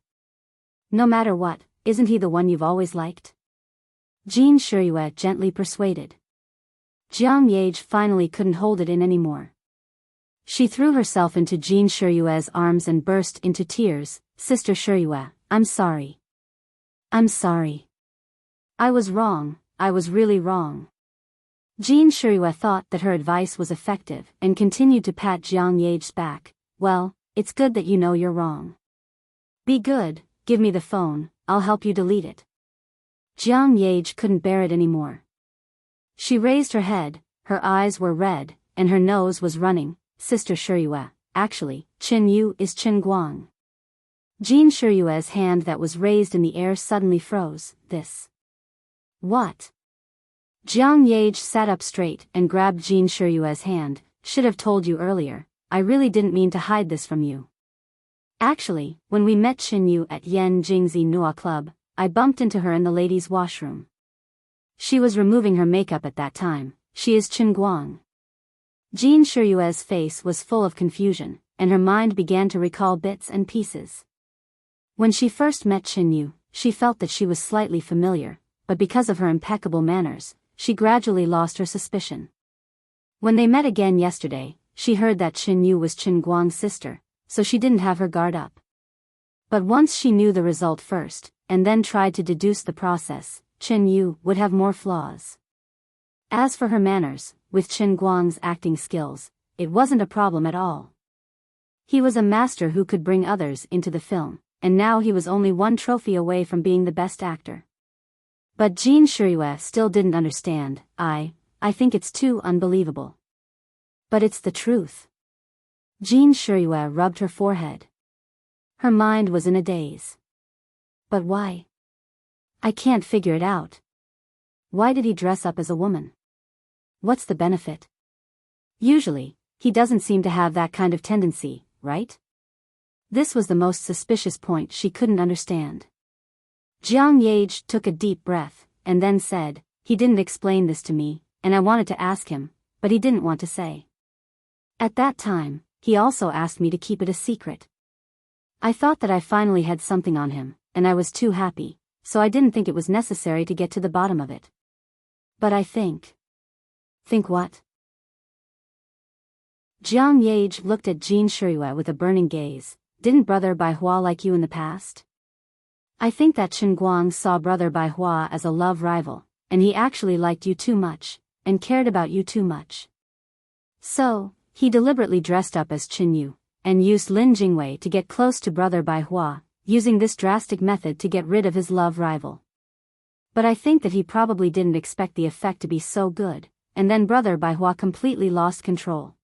No matter what, isn't he the one you've always liked? Jin Shirue gently persuaded. Jiang Yage finally couldn't hold it in anymore. She threw herself into Jin Shirue's arms and burst into tears. Sister Shirue, I'm sorry. I'm sorry. I was wrong, I was really wrong. Jin Shirue thought that her advice was effective and continued to pat Jiang Yage's back. Well, it's good that you know you're wrong. Be good, give me the phone, I'll help you delete it. Jiang Yage couldn't bear it anymore. She raised her head, her eyes were red, and her nose was running. Sister Shirue, actually, Chen Yu is Chen Guang. Jin Shirue's hand that was raised in the air suddenly froze. This. What? Jiang Yage sat up straight and grabbed Jin Shirue's hand. Should have told you earlier, I really didn't mean to hide this from you. Actually, when we met Chen Yu at Yan Jingzi Nua Club, I bumped into her in the ladies' washroom. She was removing her makeup at that time. She is Chen Guang. Jin Shirue's face was full of confusion, and her mind began to recall bits and pieces. When she first met Chen Yu, she felt that she was slightly familiar, but because of her impeccable manners, she gradually lost her suspicion. When they met again yesterday, she heard that Chen Yu was Chen Guang's sister, so she didn't have her guard up. But once she knew the result first, and then tried to deduce the process, Chen Yu would have more flaws. As for her manners, with Chen Guang's acting skills, it wasn't a problem at all. He was a master who could bring others into the film, and now he was only one trophy away from being the best actor. But Jin Shiryu still didn't understand. I think it's too unbelievable. But it's the truth. Jin Shiryu rubbed her forehead. Her mind was in a daze. But why? I can't figure it out. Why did he dress up as a woman? What's the benefit? Usually, he doesn't seem to have that kind of tendency, right? This was the most suspicious point she couldn't understand. Jiang Yage took a deep breath, and then said, he didn't explain this to me, and I wanted to ask him, but he didn't want to say. At that time, he also asked me to keep it a secret. I thought that I finally had something on him, and I was too happy, so I didn't think it was necessary to get to the bottom of it. But I think. Think what? Jiang Yage looked at Jin Shiryu with a burning gaze. Didn't Brother Bai Hua like you in the past? I think that Chen Guang saw Brother Bai Hua as a love rival, and he actually liked you too much, and cared about you too much. So, he deliberately dressed up as Chen Yu, and used Lin Jingwei to get close to Brother Bai Hua, using this drastic method to get rid of his love rival. But I think that he probably didn't expect the effect to be so good, and then Brother Bai Hua completely lost control.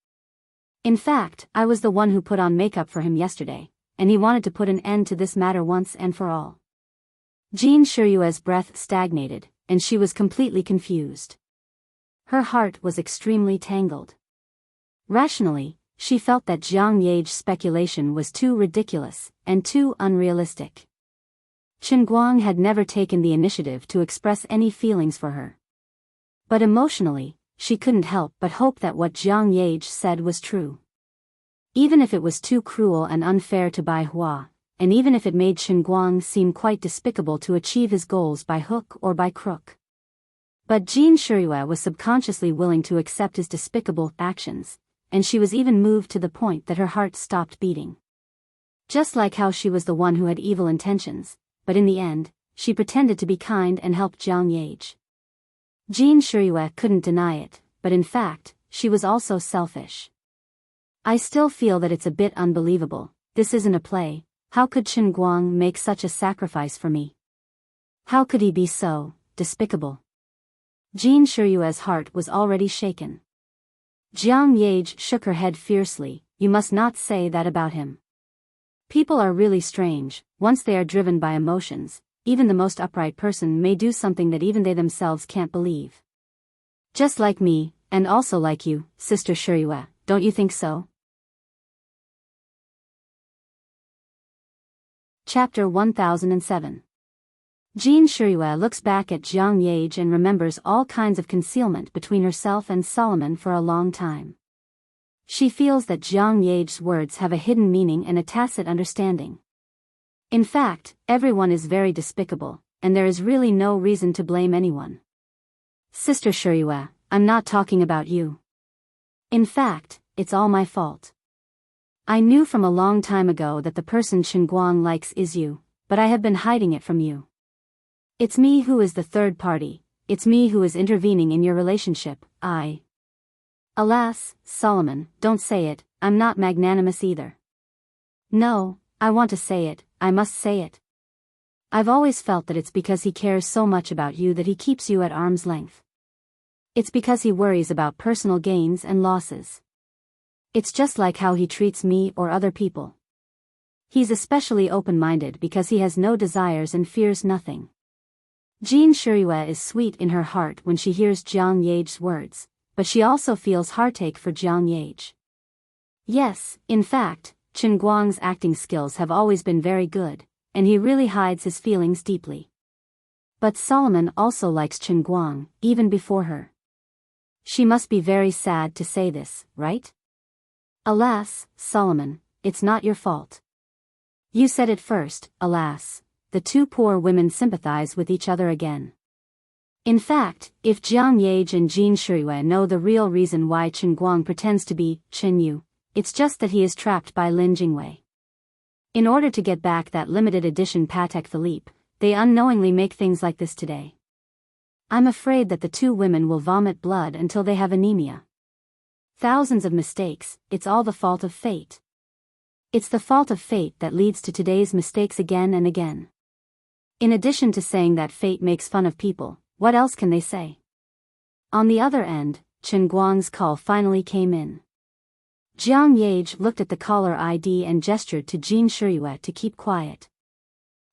In fact, I was the one who put on makeup for him yesterday, and he wanted to put an end to this matter once and for all. Jin Shiryu's breath stagnated, and she was completely confused. Her heart was extremely tangled. Rationally, she felt that Jiang Yage's speculation was too ridiculous and too unrealistic. Chen Guang had never taken the initiative to express any feelings for her. But emotionally, she couldn't help but hope that what Jiang Yage said was true. Even if it was too cruel and unfair to Bai Hua, and even if it made Chen Guang seem quite despicable to achieve his goals by hook or by crook. But Jin Shiryu was subconsciously willing to accept his despicable actions, and she was even moved to the point that her heart stopped beating. Just like how she was the one who had evil intentions, but in the end, she pretended to be kind and helped Jiang Yage. Jin Shiryu couldn't deny it, but in fact, she was also selfish. I still feel that it's a bit unbelievable. This isn't a play. How could Chen Guang make such a sacrifice for me? How could he be so despicable? Jin Shiryu's heart was already shaken. Jiang Yage shook her head fiercely. You must not say that about him. People are really strange. Once they are driven by emotions, even the most upright person may do something that even they themselves can't believe. Just like me, and also like you, Sister Shiryu, don't you think so? Chapter 1007. Jin Shiryu looks back at Jiang Yage and remembers all kinds of concealment between herself and Solomon for a long time. She feels that Jiang Yage's words have a hidden meaning and a tacit understanding. In fact, everyone is very despicable, and there is really no reason to blame anyone. Sister Shiryu, I'm not talking about you. In fact, it's all my fault. I knew from a long time ago that the person Chen Guang likes is you, but I have been hiding it from you. It's me who is the third party, it's me who is intervening in your relationship. Alas, Solomon, don't say it, I'm not magnanimous either. No, I want to say it, I must say it. I've always felt that it's because he cares so much about you that he keeps you at arm's length. It's because he worries about personal gains and losses. It's just like how he treats me or other people. He's especially open-minded because he has no desires and fears nothing. Jin Shiryu is sweet in her heart when she hears Jiang Yage's words, but she also feels heartache for Jiang Yage. Yes, in fact, Chen Guang's acting skills have always been very good, and he really hides his feelings deeply. But Solomon also likes Chen Guang, even before her. She must be very sad to say this, right? Alas, Solomon, it's not your fault. You said it first. Alas, the two poor women sympathize with each other again. In fact, if Jiang Yage and Jin Shiryu know the real reason why Chen Guang pretends to be Chen Yu, it's just that he is trapped by Lin Jingwei. In order to get back that limited edition Patek Philippe, they unknowingly make things like this today. I'm afraid that the two women will vomit blood until they have anemia. Thousands of mistakes, it's all the fault of fate. It's the fault of fate that leads to today's mistakes again and again. In addition to saying that fate makes fun of people, what else can they say? On the other end, Chen Guang's call finally came in. Jiang Yage looked at the caller ID and gestured to Jin Shiyue to keep quiet.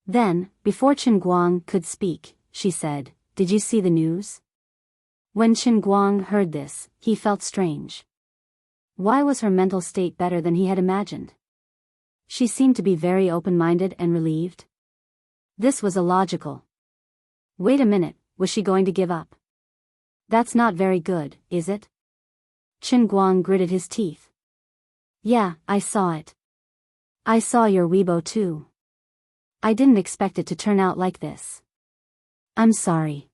Then, before Chen Guang could speak, she said, "Did you see the news?" When Chen Guang heard this, he felt strange. Why was her mental state better than he had imagined? She seemed to be very open-minded and relieved. This was illogical. Wait a minute, was she going to give up? That's not very good, is it? Chen Guang gritted his teeth. Yeah, I saw it. I saw your Weibo too. I didn't expect it to turn out like this. I'm sorry.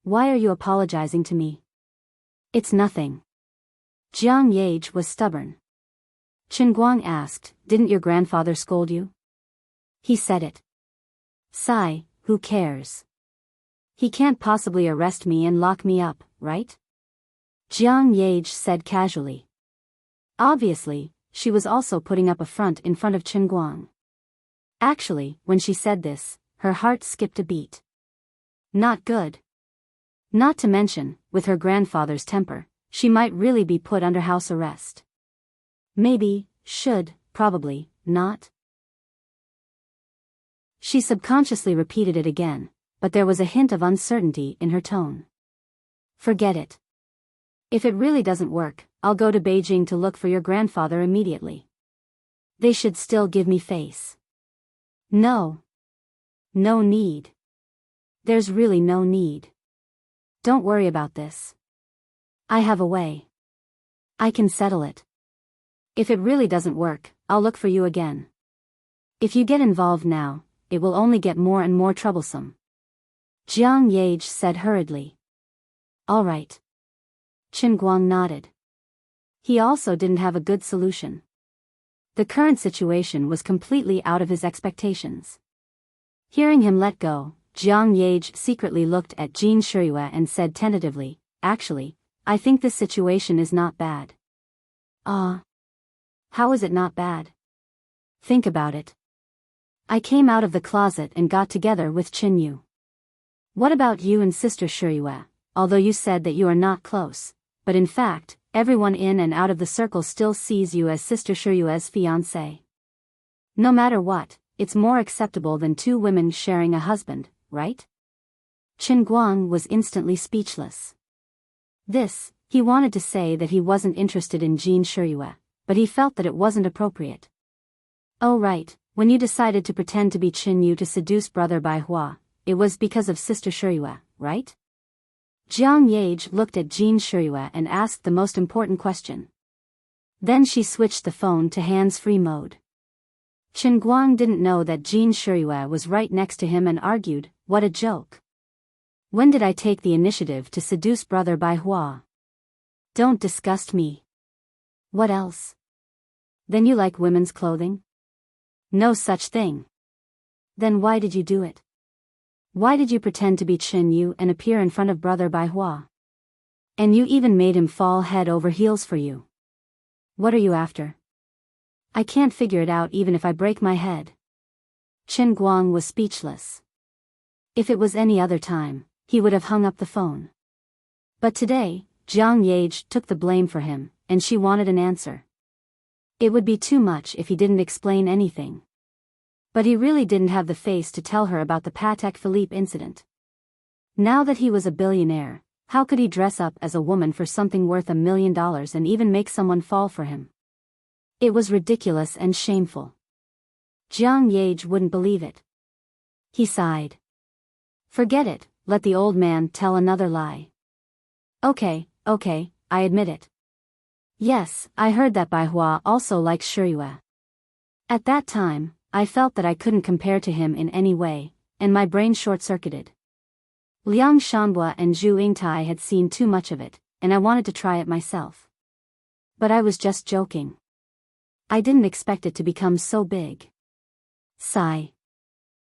Why are you apologizing to me? It's nothing. Jiang Yage was stubborn. Chen Guang asked, "Didn't your grandfather scold you?" He said it. Sigh, who cares? He can't possibly arrest me and lock me up, right? Jiang Yage said casually. Obviously, she was also putting up a front in front of Chen Guang. Actually, when she said this, her heart skipped a beat. Not good. Not to mention, with her grandfather's temper, she might really be put under house arrest. Maybe, should, probably, not. She subconsciously repeated it again, but there was a hint of uncertainty in her tone. Forget it. If it really doesn't work, I'll go to Beijing to look for your grandfather immediately. They should still give me face. No. No need. There's really no need. Don't worry about this. I have a way. I can settle it. If it really doesn't work, I'll look for you again. If you get involved now, it will only get more and more troublesome. Jiang Yage said hurriedly. All right. Chen Guang nodded. He also didn't have a good solution. The current situation was completely out of his expectations. Hearing him let go, Jiang Yage secretly looked at Jin Shiyue and said tentatively, "Actually, I think this situation is not bad." How is it not bad? Think about it. I came out of the closet and got together with Qin Yu. What about you and Sister Shiyue? Although you said that you are not close, but in fact, everyone in and out of the circle still sees you as Sister Shiyue's fiancé. No matter what, it's more acceptable than two women sharing a husband, right? Chen Guang was instantly speechless. He wanted to say that he wasn't interested in Jin Shiyue, but he felt that it wasn't appropriate. Oh right, when you decided to pretend to be Qin Yu to seduce Brother Bai Hua, it was because of Sister Shiyue, right? Jiang Yage looked at Jin Shiyue and asked the most important question. Then she switched the phone to hands-free mode. Chen Guang didn't know that Jin Shiyue was right next to him and argued, "What a joke. When did I take the initiative to seduce Brother Bai Hua? Don't disgust me. What else? Then you like women's clothing? No such thing. Then why did you do it? Why did you pretend to be Qin Yu and appear in front of Brother Bai Hua? And you even made him fall head over heels for you. What are you after? I can't figure it out even if I break my head." Chen Guang was speechless. If it was any other time, he would have hung up the phone. But today, Jiang Yage took the blame for him, and she wanted an answer. It would be too much if he didn't explain anything. But he really didn't have the face to tell her about the Patek Philippe incident. Now that he was a billionaire, how could he dress up as a woman for something worth $1 million and even make someone fall for him? It was ridiculous and shameful. Jiang Yage wouldn't believe it. He sighed. Forget it, let the old man tell another lie. Okay, I admit it. Yes, I heard that Bai Hua also likes Shiyue. At that time, I felt that I couldn't compare to him in any way, and my brain short-circuited. Liang Shanhua and Zhu Yingtai had seen too much of it, and I wanted to try it myself. But I was just joking. I didn't expect it to become so big. Sigh.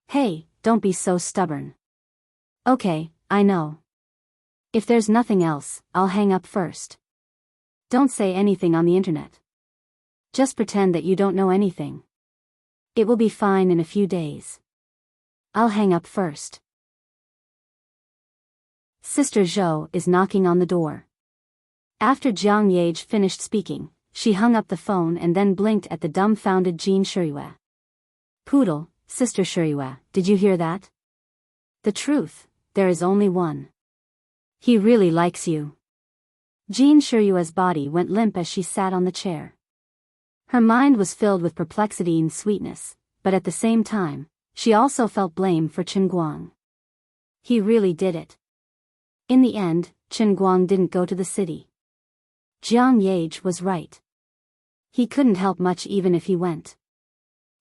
Hey, don't be so stubborn. Okay, I know. If there's nothing else, I'll hang up first. Don't say anything on the internet. Just pretend that you don't know anything. It will be fine in a few days. I'll hang up first. Sister Zhou is knocking on the door. After Jiang Yage finished speaking, she hung up the phone and then blinked at the dumbfounded Jean Shiriyue. Poodle, Sister Shiriyue, did you hear that? The truth, there is only one. He really likes you. Jean Shiriyue's body went limp as she sat on the chair. Her mind was filled with perplexity and sweetness, but at the same time, she also felt blame for Chen Guang. He really did it. In the end, Chen Guang didn't go to the city. Jiang Yage was right. He couldn't help much even if he went.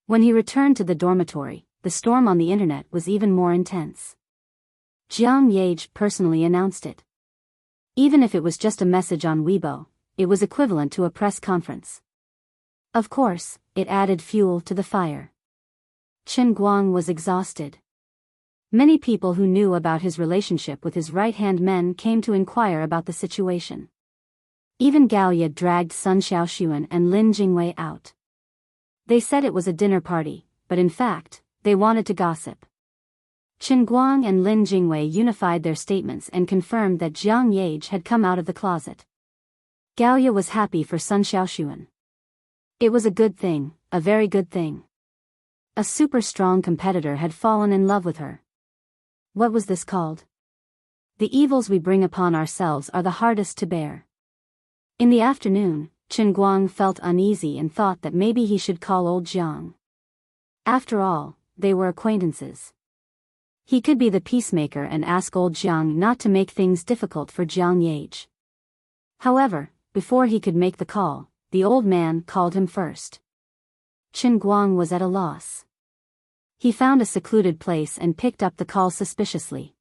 When he returned to the dormitory, the storm on the internet was even more intense. Jiang Yage personally announced it. Even if it was just a message on Weibo, it was equivalent to a press conference. Of course, it added fuel to the fire. Chen Guang was exhausted. Many people who knew about his relationship with his right-hand men came to inquire about the situation. Even Gao Ye dragged Sun Xiaoxuan and Lin Jingwei out. They said it was a dinner party, but in fact, they wanted to gossip. Chen Guang and Lin Jingwei unified their statements and confirmed that Jiang Yage had come out of the closet. Gao Ye was happy for Sun Xiaoxuan. It was a good thing, a very good thing. A super strong competitor had fallen in love with her. What was this called? The evils we bring upon ourselves are the hardest to bear. In the afternoon, Chen Guang felt uneasy and thought that maybe he should call old Jiang. After all, they were acquaintances. He could be the peacemaker and ask old Jiang not to make things difficult for Jiang Yage. However, before he could make the call, the old man called him first. Chen Guang was at a loss. He found a secluded place and picked up the call suspiciously.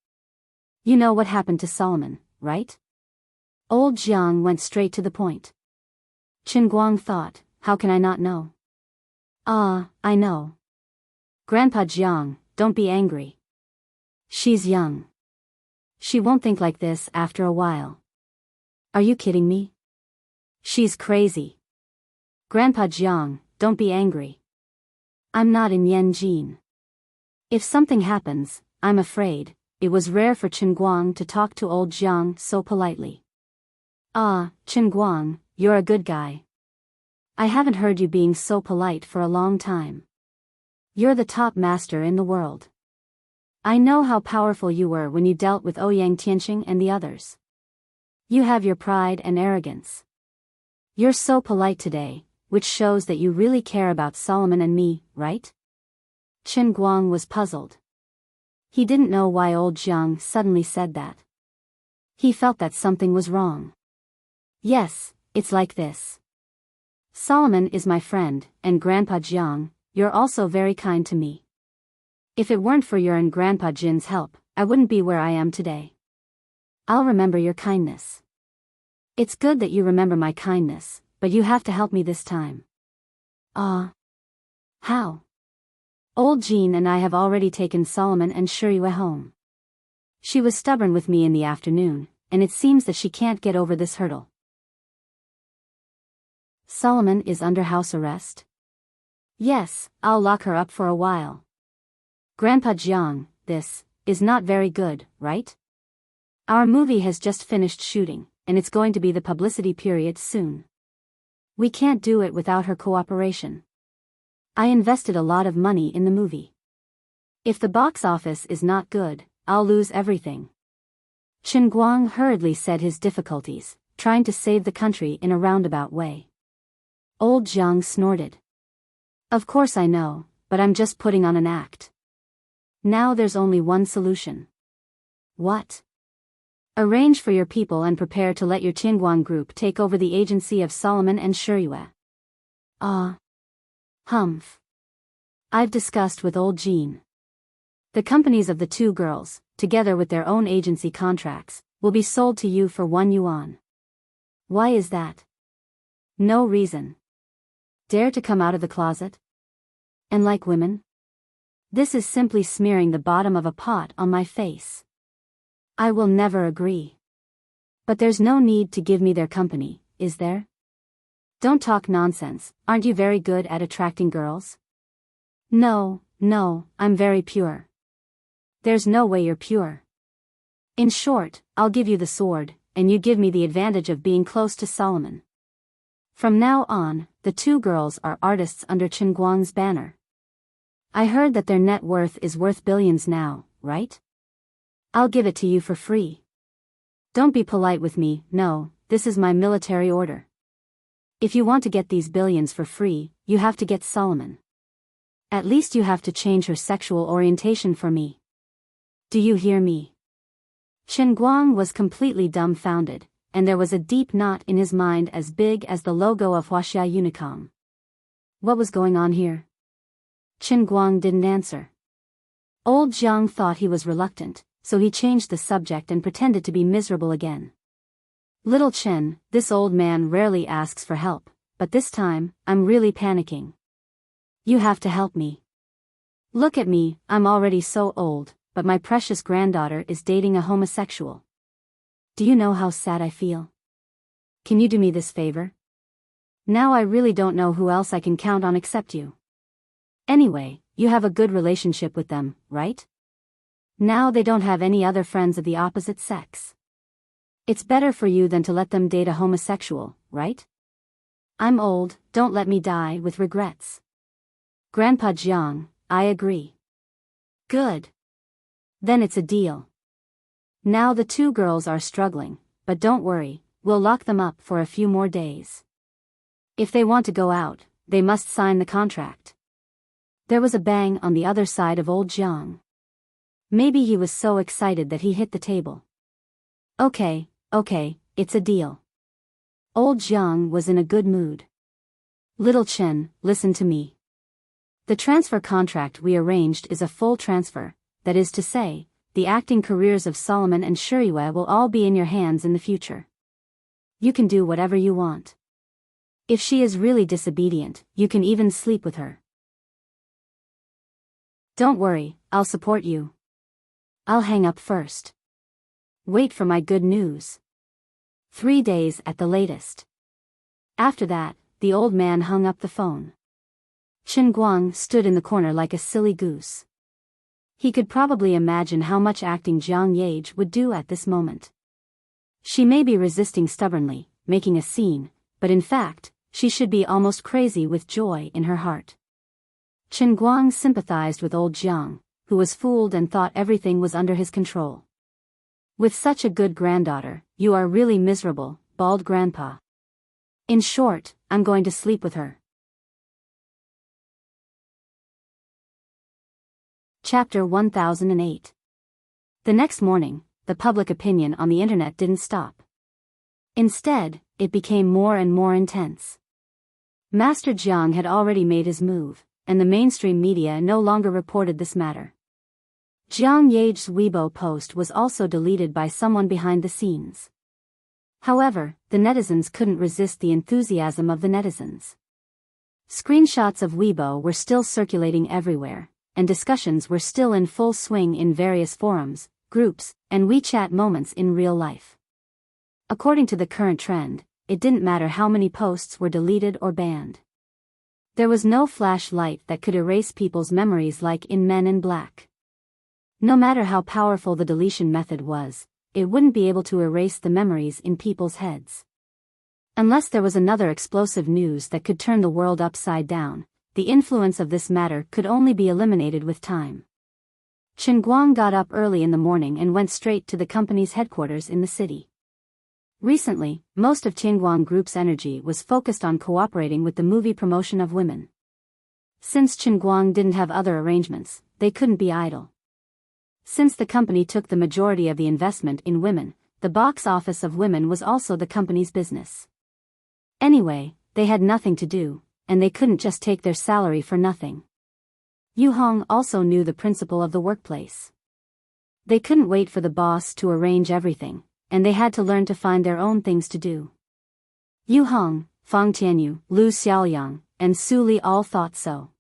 You know what happened to Solomon, right? Old Jiang went straight to the point. Chen Guang thought, how can I not know? I know. Grandpa Jiang, don't be angry. She's young. She won't think like this after a while. Are you kidding me? She's crazy. Grandpa Jiang, don't be angry. I'm not in Yanjin. If something happens, I'm afraid. It was rare for Chen Guang to talk to old Jiang so politely. Chen Guang, you're a good guy. I haven't heard you being so polite for a long time. You're the top master in the world. I know how powerful you were when you dealt with Ouyang Tianqing and the others. You have your pride and arrogance. You're so polite today, which shows that you really care about Solomon and me, right? Chen Guang was puzzled. He didn't know why old Jiang suddenly said that. He felt that something was wrong. Yes, it's like this. Solomon is my friend, and Grandpa Jiang, you're also very kind to me. If it weren't for your and Grandpa Jin's help, I wouldn't be where I am today. I'll remember your kindness. It's good that you remember my kindness, but you have to help me this time. How? Old Jean and I have already taken Solomon and Shiriyue home. She was stubborn with me in the afternoon, and it seems that she can't get over this hurdle. Solomon is under house arrest? Yes, I'll lock her up for a while. Grandpa Jiang, this is not very good, right? Our movie has just finished shooting, and it's going to be the publicity period soon. We can't do it without her cooperation. I invested a lot of money in the movie. If the box office is not good, I'll lose everything. Chen Guang hurriedly said his difficulties, trying to save the country in a roundabout way. Old Jiang snorted. Of course I know, but I'm just putting on an act. Now there's only one solution. What? Arrange for your people and prepare to let your Qingguang group take over the agency of Solomon and Shiriyue. Humph. I've discussed with old Jean. The companies of the two girls, together with their own agency contracts, will be sold to you for 1 yuan. Why is that? No reason. Dare to come out of the closet? And like women? This is simply smearing the bottom of a pot on my face. I will never agree. But there's no need to give me their company, is there? Don't talk nonsense, aren't you very good at attracting girls? No, I'm very pure. There's no way you're pure. In short, I'll give you the sword, and you give me the advantage of being close to Solomon. From now on, the two girls are artists under Chen Guang's banner. I heard that their net worth is worth billions now, right? I'll give it to you for free. Don't be polite with me, no, this is my military order. If you want to get these billions for free, you have to get Solomon. At least you have to change her sexual orientation for me. Do you hear me? Chen Guang was completely dumbfounded, and there was a deep knot in his mind as big as the logo of Huaxia Unicom. What was going on here? Chen Guang didn't answer. Old Jiang thought he was reluctant, so he changed the subject and pretended to be miserable again. Little Chen, this old man rarely asks for help, but this time, I'm really panicking. You have to help me. Look at me, I'm already so old, but my precious granddaughter is dating a homosexual. Do you know how sad I feel? Can you do me this favor? Now I really don't know who else I can count on except you. Anyway, you have a good relationship with them, right? Now they don't have any other friends of the opposite sex. It's better for you than to let them date a homosexual, right? I'm old, don't let me die with regrets. Grandpa Jiang, I agree. Good. Then it's a deal. Now the two girls are struggling, but don't worry, we'll lock them up for a few more days. If they want to go out, they must sign the contract. There was a bang on the other side of old Jiang. Maybe he was so excited that he hit the table. Okay, it's a deal. Old Jiang was in a good mood. Little Chen, listen to me. The transfer contract we arranged is a full transfer, that is to say, the acting careers of Solomon and Shiriyue will all be in your hands in the future. You can do whatever you want. If she is really disobedient, you can even sleep with her. Don't worry, I'll support you. I'll hang up first. Wait for my good news. 3 days at the latest. After that, the old man hung up the phone. Chen Guang stood in the corner like a silly goose. He could probably imagine how much acting Jiang Yage would do at this moment. She may be resisting stubbornly, making a scene, but in fact, she should be almost crazy with joy in her heart. Chen Guang sympathized with old Jiang, who was fooled and thought everything was under his control. With such a good granddaughter, you are really miserable, bald grandpa. In short, I'm going to sleep with her. Chapter 1008. The next morning, the public opinion on the internet didn't stop. Instead, it became more and more intense. Master Jiang had already made his move, and the mainstream media no longer reported this matter. Jiang Yage's Weibo post was also deleted by someone behind the scenes. However, the netizens couldn't resist the enthusiasm of the netizens. Screenshots of Weibo were still circulating everywhere, and discussions were still in full swing in various forums, groups, and WeChat moments in real life. According to the current trend, it didn't matter how many posts were deleted or banned. There was no flashlight that could erase people's memories like in Men in Black. No matter how powerful the deletion method was, it wouldn't be able to erase the memories in people's heads. Unless there was another explosive news that could turn the world upside down, the influence of this matter could only be eliminated with time. Chen Guang got up early in the morning and went straight to the company's headquarters in the city. Recently, most of Qingguang Group's energy was focused on cooperating with the movie promotion of women. Since Qingguang didn't have other arrangements, they couldn't be idle. Since the company took the majority of the investment in women, the box office of women was also the company's business. Anyway, they had nothing to do, and they couldn't just take their salary for nothing. Yu Hong also knew the principle of the workplace. They couldn't wait for the boss to arrange everything, and they had to learn to find their own things to do. Yu Hong, Fang Tianyu, Lu Xiaoyang, and Su Li all thought so.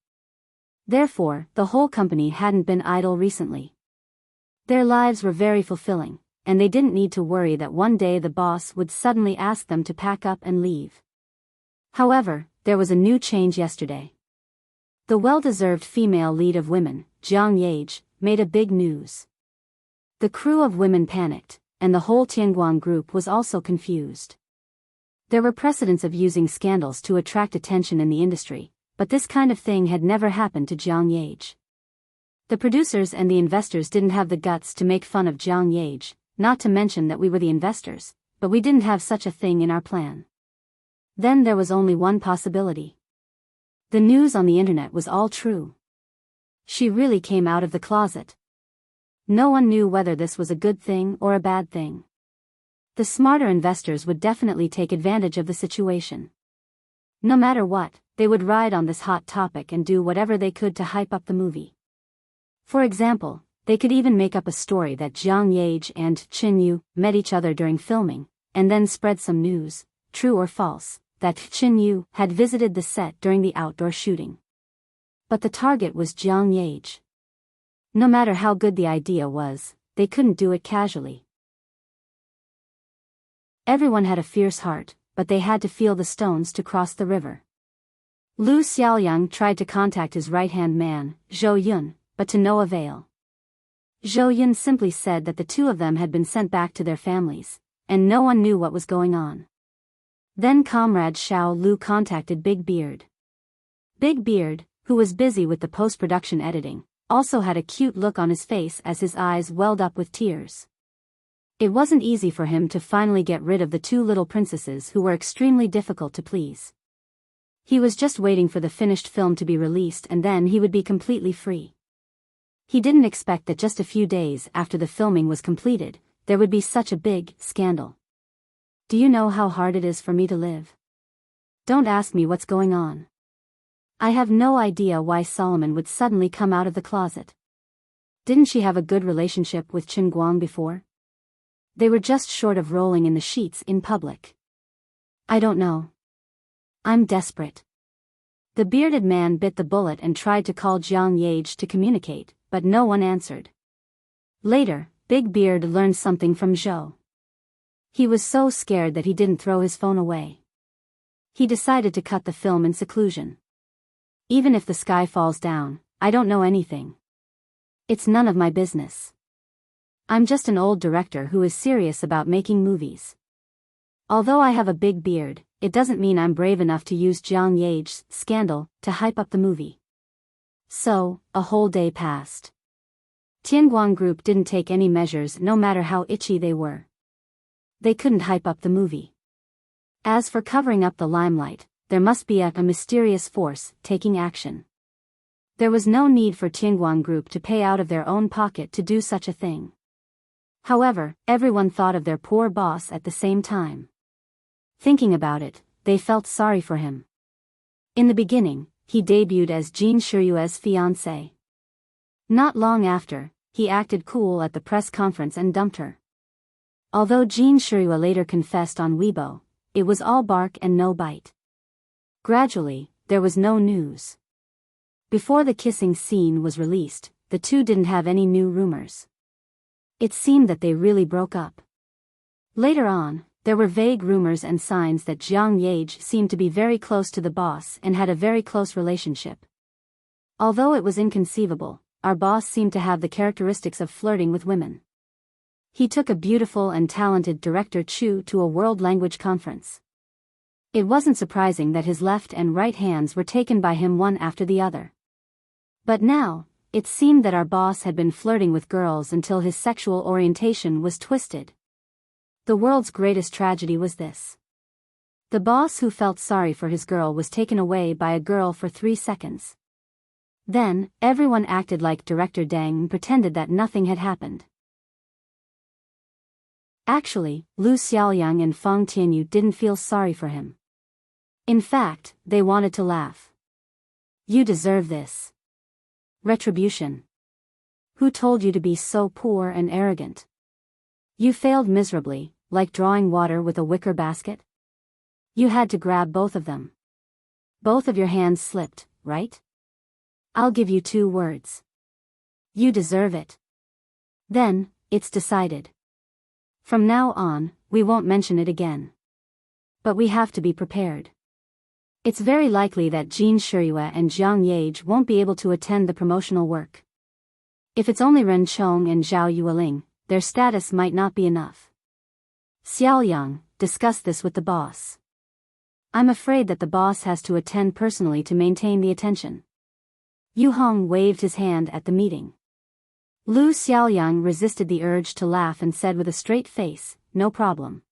Therefore, the whole company hadn't been idle recently. Their lives were very fulfilling, and they didn't need to worry that one day the boss would suddenly ask them to pack up and leave. However, there was a new change yesterday. The well-deserved female lead of women, Jiang Yage, made a big news. The crew of women panicked, and the whole Tianguang group was also confused. There were precedents of using scandals to attract attention in the industry, but this kind of thing had never happened to Jiang Yage. The producers and the investors didn't have the guts to make fun of Jiang Yage, not to mention that we were the investors, but we didn't have such a thing in our plan. Then there was only one possibility. The news on the internet was all true. She really came out of the closet. No one knew whether this was a good thing or a bad thing. The smarter investors would definitely take advantage of the situation. No matter what, they would ride on this hot topic and do whatever they could to hype up the movie. For example, they could even make up a story that Jiang Yage and Qin Yu met each other during filming, and then spread some news, true or false, that Qin Yu had visited the set during the outdoor shooting. But the target was Jiang Yage. No matter how good the idea was, they couldn't do it casually. Everyone had a fierce heart, but they had to feel the stones to cross the river. Lu Xiaoyang tried to contact his right-hand man, Zhou Yun, but to no avail. Zhou Yun simply said that the two of them had been sent back to their families, and no one knew what was going on. Then Comrade Xiao Lu contacted Big Beard. Big Beard, who was busy with the post-production editing, also had a cute look on his face as his eyes welled up with tears. It wasn't easy for him to finally get rid of the two little princesses who were extremely difficult to please. He was just waiting for the finished film to be released and then he would be completely free. He didn't expect that just a few days after the filming was completed, there would be such a big scandal. Do you know how hard it is for me to live? Don't ask me what's going on. I have no idea why Solomon would suddenly come out of the closet. Didn't she have a good relationship with Qin Guang before? They were just short of rolling in the sheets in public. I don't know. I'm desperate. The bearded man bit the bullet and tried to call Jiang Yage to communicate, but no one answered. Later, Big Beard learned something from Zhou. He was so scared that he didn't throw his phone away. He decided to cut the film in seclusion. Even if the sky falls down, I don't know anything. It's none of my business. I'm just an old director who is serious about making movies. Although I have a big beard, it doesn't mean I'm brave enough to use Jiang Yage's scandal to hype up the movie. So, a whole day passed. Tianguang Group didn't take any measures no matter how itchy they were. They couldn't hype up the movie. As for covering up the limelight, there must be a mysterious force taking action. There was no need for Tianguang Group to pay out of their own pocket to do such a thing. However, everyone thought of their poor boss at the same time. Thinking about it, they felt sorry for him. In the beginning, he debuted as Jin Shiyue's fiancé. Not long after, he acted cool at the press conference and dumped her. Although Jin Shiyue later confessed on Weibo, it was all bark and no bite. Gradually, there was no news. Before the kissing scene was released, the two didn't have any new rumors. It seemed that they really broke up. Later on, there were vague rumors and signs that Jiang Yage seemed to be very close to the boss and had a very close relationship. Although it was inconceivable, our boss seemed to have the characteristics of flirting with women. He took a beautiful and talented director Chu to a world language conference. It wasn't surprising that his left and right hands were taken by him one after the other. But now, it seemed that our boss had been flirting with girls until his sexual orientation was twisted. The world's greatest tragedy was this. The boss who felt sorry for his girl was taken away by a girl for 3 seconds. Then, everyone acted like Director Deng and pretended that nothing had happened. Actually, Lu Xiaoyang and Feng Tianyu didn't feel sorry for him. In fact, they wanted to laugh. You deserve this. Retribution. Who told you to be so poor and arrogant? You failed miserably, like drawing water with a wicker basket. You had to grab both of them. Both of your hands slipped, right? I'll give you 2 words. You deserve it. Then, it's decided. From now on, we won't mention it again. But we have to be prepared. It's very likely that Jin Shiyue and Jiang Yage won't be able to attend the promotional work. If it's only Ren Chong and Zhao Yueling, their status might not be enough. Xiaoyang, discuss this with the boss. I'm afraid that the boss has to attend personally to maintain the attention. Yu Hong waved his hand at the meeting. Lu Xiaoyang resisted the urge to laugh and said with a straight face, no problem.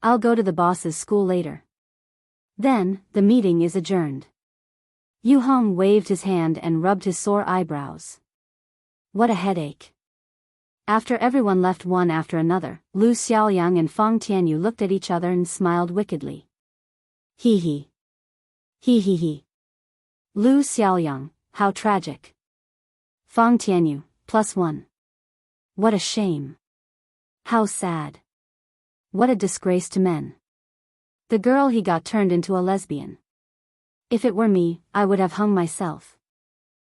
I'll go to the boss's school later. Then, the meeting is adjourned. Yu Hong waved his hand and rubbed his sore eyebrows. What a headache. After everyone left one after another, Lu Xiaoyang and Fang Tianyu looked at each other and smiled wickedly. Hee hee. Hee hee hee. Lu Xiaoyang, how tragic. Fang Tianyu, +1. What a shame. How sad. What a disgrace to men. The girl he got turned into a lesbian. If it were me, I would have hung myself.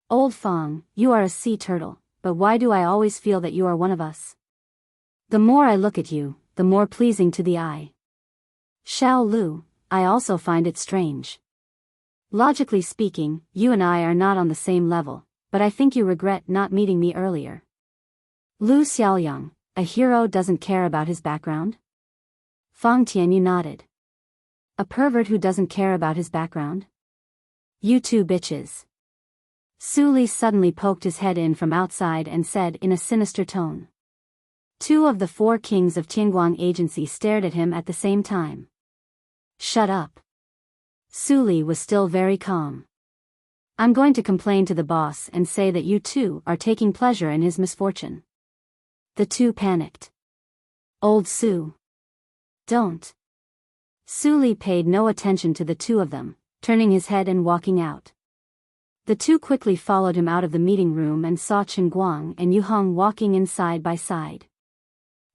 Old Fang, you are a sea turtle, but why do I always feel that you are one of us? The more I look at you, the more pleasing to the eye. Xiao Lu, I also find it strange. Logically speaking, you and I are not on the same level, but I think you regret not meeting me earlier. Lu Xiaoyang, a hero doesn't care about his background? Fang Tianyu nodded. A pervert who doesn't care about his background? You two bitches. Su Li suddenly poked his head in from outside and said in a sinister tone. Two of the 4 kings of Tianguang Agency stared at him at the same time. Shut up. Su Li was still very calm. I'm going to complain to the boss and say that you two are taking pleasure in his misfortune. The two panicked. Old Su. Don't. Su Li paid no attention to the two of them, turning his head and walking out. The two quickly followed him out of the meeting room and saw Chen Guang and Yu Hong walking in side by side.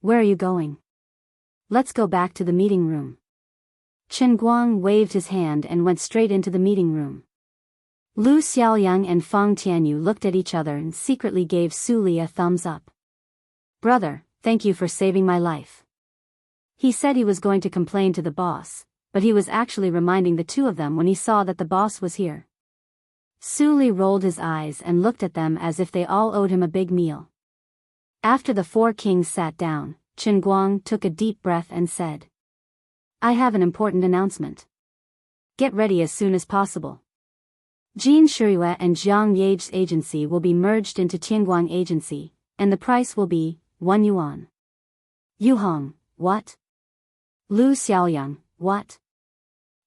Where are you going? Let's go back to the meeting room. Chen Guang waved his hand and went straight into the meeting room. Lu Xiaoyang and Fang Tianyu looked at each other and secretly gave Su Li a thumbs up. Brother, thank you for saving my life. He said he was going to complain to the boss, but he was actually reminding the two of them when he saw that the boss was here. Su Li rolled his eyes and looked at them as if they all owed him a big meal. After the 4 kings sat down, Chen Guang took a deep breath and said, I have an important announcement. Get ready as soon as possible. Jin Shiyue and Jiang Yage's agency will be merged into Tianguang Agency, and the price will be 1 yuan. Yu Hong, what? Lu Xiaoyang, what?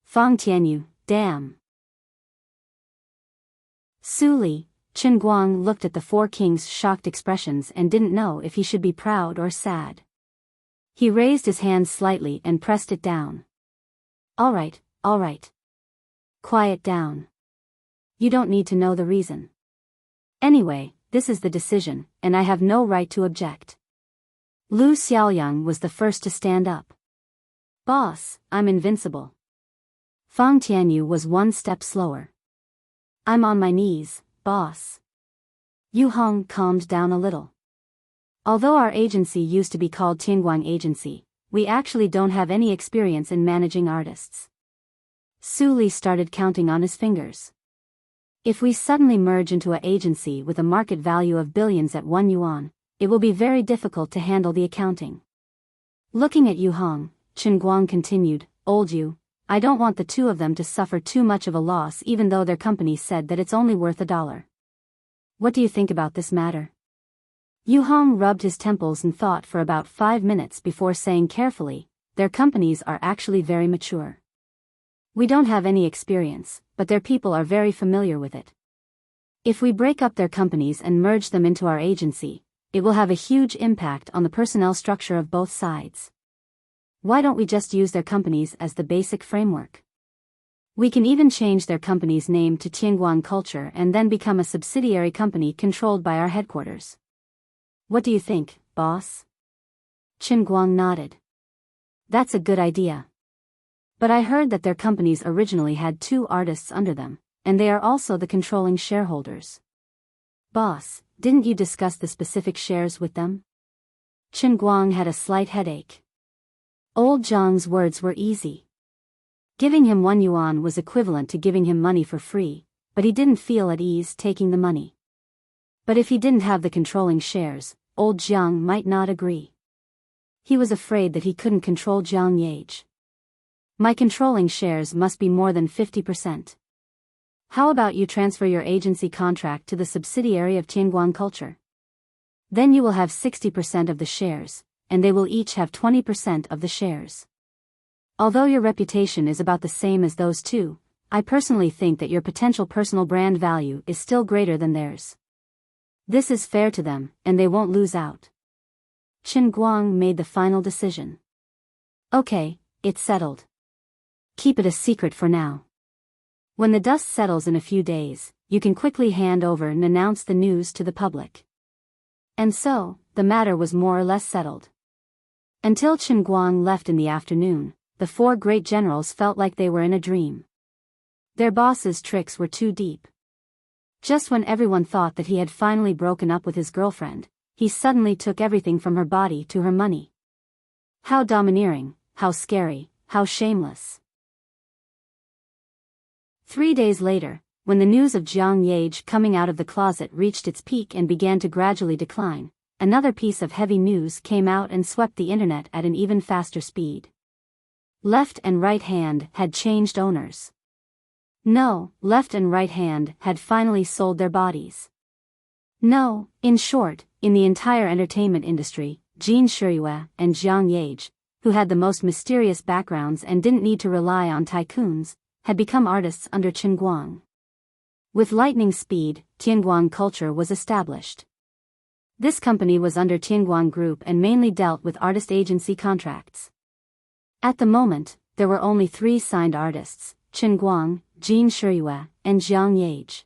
Fang Tianyu, damn. Su Li, Chen Guang looked at the 4 kings' shocked expressions and didn't know if he should be proud or sad. He raised his hand slightly and pressed it down. All right. Quiet down. You don't need to know the reason. Anyway, this is the decision, and I have no right to object. Lu Xiaoyang was the first to stand up. Boss, I'm invincible. Fang Tianyu was 1 step slower. I'm on my knees, boss. Yu Hong calmed down a little. Although our agency used to be called Tianguang Agency, we actually don't have any experience in managing artists. Su Li started counting on his fingers. If we suddenly merge into an agency with a market value of billions at 1 yuan, it will be very difficult to handle the accounting. Looking at Yu Hong, Chen Guang continued, Old Yu, I don't want the two of them to suffer too much of a loss even though their company said that it's only worth $1. What do you think about this matter? Yu Hong rubbed his temples and thought for about 5 minutes before saying carefully, their companies are actually very mature. We don't have any experience, but their people are very familiar with it. If we break up their companies and merge them into our agency, it will have a huge impact on the personnel structure of both sides. Why don't we just use their companies as the basic framework? We can even change their company's name to Tianguang Culture and then become a subsidiary company controlled by our headquarters. What do you think, boss? Chen Guang nodded. That's a good idea. But I heard that their companies originally had 2 artists under them, and they are also the controlling shareholders. Boss, didn't you discuss the specific shares with them? Chen Guang had a slight headache. Old Zhang's words were easy. Giving him 1 yuan was equivalent to giving him money for free, but he didn't feel at ease taking the money. But if he didn't have the controlling shares, old Jiang might not agree. He was afraid that he couldn't control Jiang Yage. My controlling shares must be more than 50%. How about you transfer your agency contract to the subsidiary of Tianguang Culture? Then you will have 60% of the shares, and they will each have 20% of the shares. Although your reputation is about the same as those two, I personally think that your potential personal brand value is still greater than theirs. This is fair to them, and they won't lose out. Qin Guang made the final decision. Okay, it's settled. Keep it a secret for now. When the dust settles in a few days, you can quickly hand over and announce the news to the public. And so, the matter was more or less settled. Until Qin Guang left in the afternoon, the four great generals felt like they were in a dream. Their boss's tricks were too deep. Just when everyone thought that he had finally broken up with his girlfriend, he suddenly took everything from her body to her money. How domineering, how scary, how shameless. 3 days later, when the news of Jiang Yage coming out of the closet reached its peak and began to gradually decline, another piece of heavy news came out and swept the internet at an even faster speed. Left and Right Hand had changed owners. No, Left and Right Hand had finally sold their bodies. No, in short, in the entire entertainment industry, Jin Shiyue and Jiang Yage, who had the most mysterious backgrounds and didn't need to rely on tycoons, had become artists under Qin Guang. With lightning speed, Tianguang Culture was established. This company was under Tianguang Group and mainly dealt with artist agency contracts. At the moment, there were only 3 signed artists, Qin Guang, Jin Shiyue, and Jiang Yage.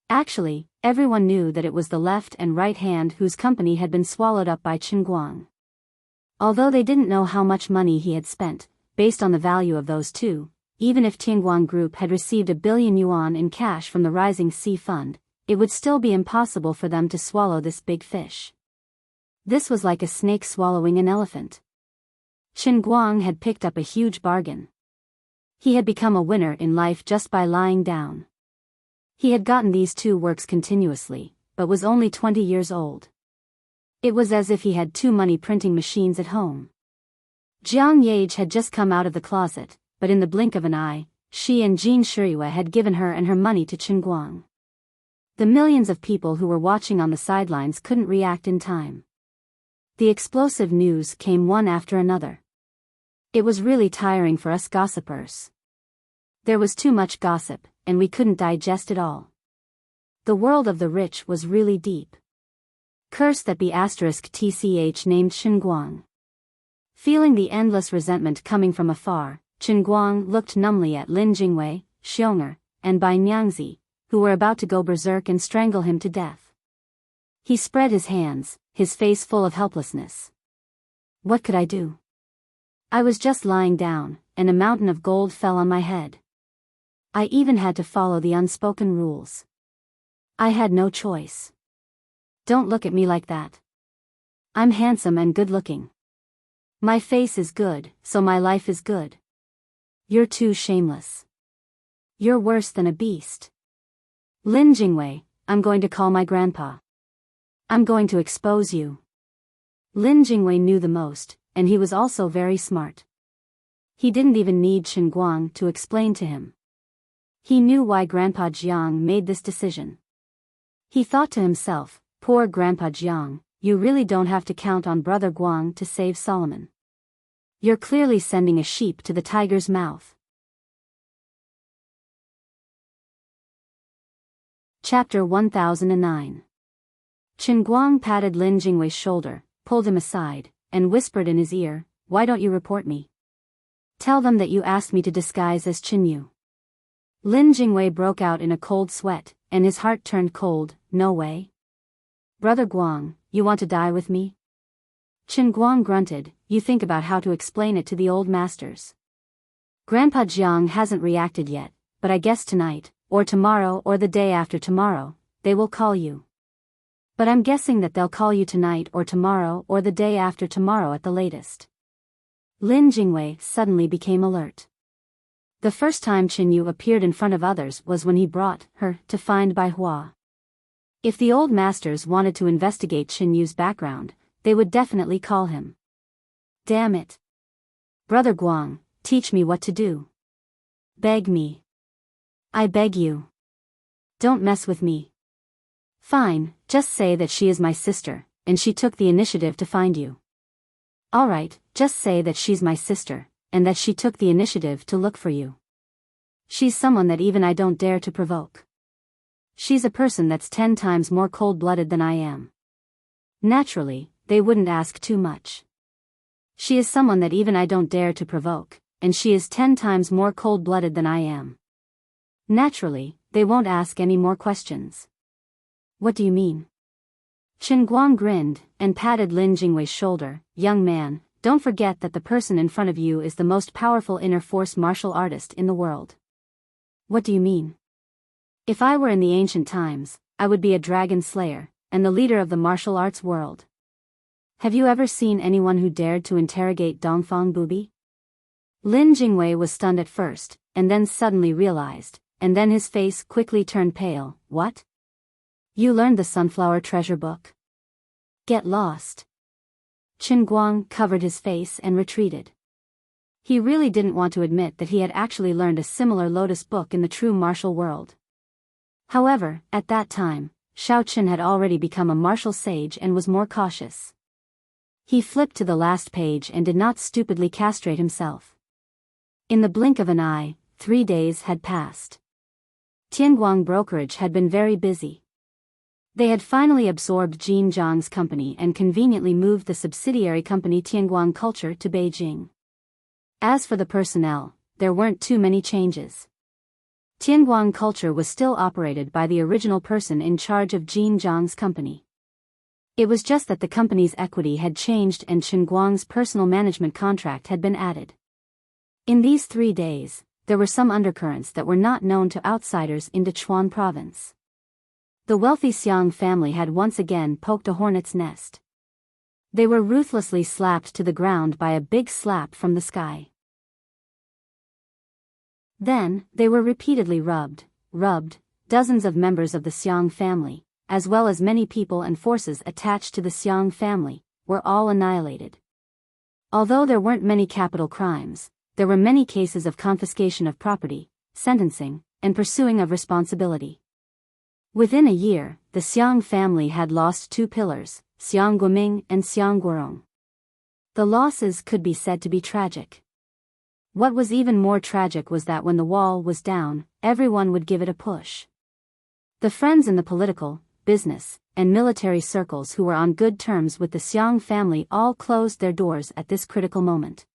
Actually, everyone knew that it was the Left and Right Hand whose company had been swallowed up by Qin Guang. Although they didn't know how much money he had spent, based on the value of those two, even if Tianguang Group had received 1 billion yuan in cash from the Rising Sea Fund, it would still be impossible for them to swallow this big fish. This was like a snake swallowing an elephant. Qin Guang had picked up a huge bargain. He had become a winner in life just by lying down. He had gotten these 2 works continuously, but was only 20 years old. It was as if he had 2 money printing machines at home. Jiang Yage had just come out of the closet, but in the blink of an eye, she and Jin Shiyue had given her and her money to Qin Guang. The millions of people who were watching on the sidelines couldn't react in time. The explosive news came one after another. It was really tiring for us gossipers. There was too much gossip, and we couldn't digest it all. The world of the rich was really deep. Curse that be *tch named Qin Guang. Feeling the endless resentment coming from afar, Qin Guang looked numbly at Lin Jingwei, Xiong'er, and Bai Niangzi, who were about to go berserk and strangle him to death. He spread his hands, his face full of helplessness. What could I do? I was just lying down, and a mountain of gold fell on my head. I even had to follow the unspoken rules. I had no choice. Don't look at me like that. I'm handsome and good-looking. My face is good, so my life is good. You're too shameless. You're worse than a beast. Lin Jingwei, I'm going to call my grandpa. I'm going to expose you. Lin Jingwei knew the most, and he was also very smart. He didn't even need Qin Guang to explain to him. He knew why Grandpa Jiang made this decision. He thought to himself, poor Grandpa Jiang, you really don't have to count on Brother Guang to save Solomon. You're clearly sending a sheep to the tiger's mouth. Chapter 1009. Qin Guang patted Lin Jingwei's shoulder, pulled him aside, and whispered in his ear, "Why don't you report me? Tell them that you asked me to disguise as Qin Yu." Lin Jingwei broke out in a cold sweat, and his heart turned cold. No way. Brother Guang, you want to die with me? Qin Guang grunted. You think about how to explain it to the old masters. Grandpa Jiang hasn't reacted yet, but I guess tonight, or tomorrow or the day after tomorrow, they will call you. But I'm guessing that they'll call you tonight or tomorrow or the day after tomorrow at the latest. Lin Jingwei suddenly became alert. The first time Qin Yu appeared in front of others was when he brought her to find Bai Hua. If the old masters wanted to investigate Qin Yu's background, they would definitely call him. Damn it. Brother Guang, teach me what to do. Beg me. I beg you. Don't mess with me. Fine, just say that she is my sister, and she took the initiative to find you. Alright, just say that she's my sister, and that she took the initiative to look for you. She's someone that even I don't dare to provoke. She's a person that's 10 times more cold-blooded than I am. Naturally, they wouldn't ask too much. She is someone that even I don't dare to provoke, and she is 10 times more cold-blooded than I am. Naturally, they won't ask any more questions. What do you mean? Qin Guang grinned, and patted Lin Jingwei's shoulder. Young man, don't forget that the person in front of you is the most powerful inner force martial artist in the world. What do you mean? If I were in the ancient times, I would be a dragon slayer, and the leader of the martial arts world. Have you ever seen anyone who dared to interrogate Dongfang Bubi? Lin Jingwei was stunned at first, and then suddenly realized, and then his face quickly turned pale. What? You learned the Sunflower Treasure Book? Get lost. Qin Guang covered his face and retreated. He really didn't want to admit that he had actually learned a similar lotus book in the true martial world. However, at that time, Shao Qin had already become a martial sage and was more cautious. He flipped to the last page and did not stupidly castrate himself. In the blink of an eye, 3 days had passed. Tianguang brokerage had been very busy. They had finally absorbed Jin Zhang's company and conveniently moved the subsidiary company Tianguang Culture to Beijing. As for the personnel, there weren't too many changes. Tianguang Culture was still operated by the original person in charge of Jin Zhang's company. It was just that the company's equity had changed and Qin Guang's personal management contract had been added. In these 3 days, there were some undercurrents that were not known to outsiders in Dechuan province. The wealthy Xiang family had once again poked a hornet's nest. They were ruthlessly slapped to the ground by a big slap from the sky. Then, they were repeatedly rubbed. Dozens of members of the Xiang family, as well as many people and forces attached to the Xiang family, were all annihilated. Although there weren't many capital crimes, there were many cases of confiscation of property, sentencing, and pursuing of responsibility. Within a year, the Xiang family had lost 2 pillars, Xiang Guoming and Xiang Guorong. The losses could be said to be tragic. What was even more tragic was that when the wall was down, everyone would give it a push. The friends in the political, business, and military circles who were on good terms with the Xiang family all closed their doors at this critical moment.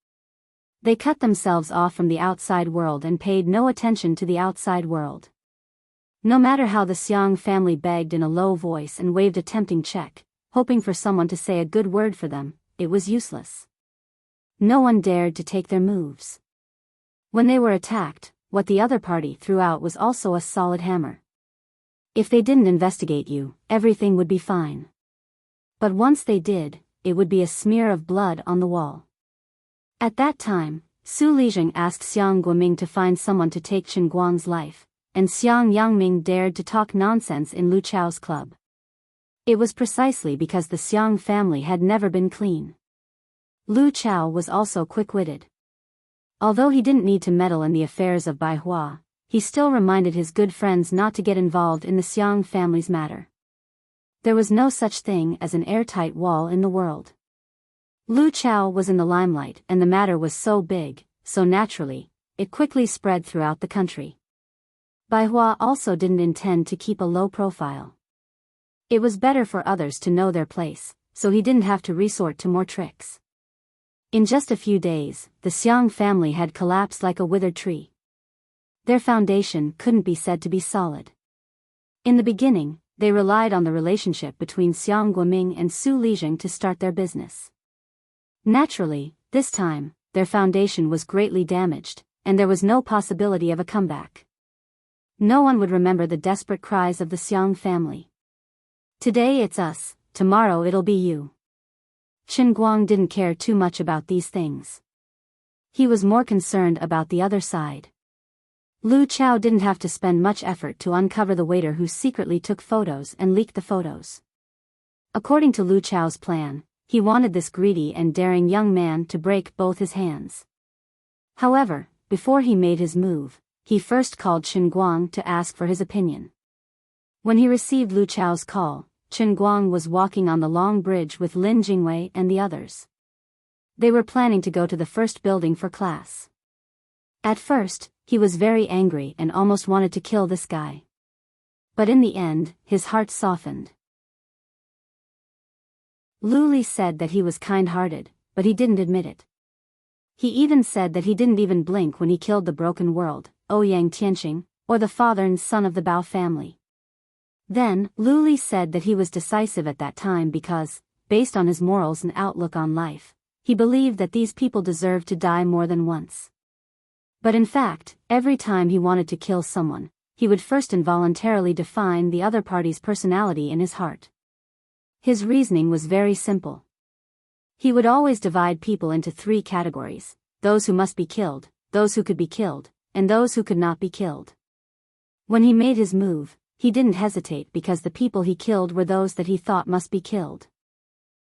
They cut themselves off from the outside world and paid no attention to the outside world. No matter how the Xiang family begged in a low voice and waved a tempting check, hoping for someone to say a good word for them, it was useless. No one dared to take their moves. When they were attacked, what the other party threw out was also a solid hammer. If they didn't investigate you, everything would be fine. But once they did, it would be a smear of blood on the wall. At that time, Su Lijing asked Xiang Guoming to find someone to take Qin Guang's life, and Xiang Yangming dared to talk nonsense in Lu Chao's club. It was precisely because the Xiang family had never been clean. Lu Chao was also quick-witted. Although he didn't need to meddle in the affairs of Bai Hua, he still reminded his good friends not to get involved in the Xiang family's matter. There was no such thing as an airtight wall in the world. Lu Chao was in the limelight and the matter was so big, so naturally, it quickly spread throughout the country. Bai Hua also didn't intend to keep a low profile. It was better for others to know their place, so he didn't have to resort to more tricks. In just a few days, the Xiang family had collapsed like a withered tree. Their foundation couldn't be said to be solid. In the beginning, they relied on the relationship between Xiang Guoming and Su Lijing to start their business. Naturally, this time, their foundation was greatly damaged, and there was no possibility of a comeback. No one would remember the desperate cries of the Xiang family. Today it's us, tomorrow it'll be you. Qin Guang didn't care too much about these things. He was more concerned about the other side. Lu Chao didn't have to spend much effort to uncover the waiter who secretly took photos and leaked the photos. According to Lu Chao's plan, he wanted this greedy and daring young man to break both his hands. However, before he made his move, he first called Chen Guang to ask for his opinion. When he received Lu Chao's call, Chen Guang was walking on the long bridge with Lin Jingwei and the others. They were planning to go to the first building for class. At first, he was very angry and almost wanted to kill this guy. But in the end, his heart softened. Lu Li said that he was kind-hearted, but he didn't admit it. He even said that he didn't even blink when he killed the broken world, Ouyang Tianqing, or the father and son of the Bao family. Then, Lu Li said that he was decisive at that time because, based on his morals and outlook on life, he believed that these people deserved to die more than once. But in fact, every time he wanted to kill someone, he would first involuntarily define the other party's personality in his heart. His reasoning was very simple. He would always divide people into 3 categories: those who must be killed, those who could be killed, and those who could not be killed. When he made his move, he didn't hesitate because the people he killed were those that he thought must be killed.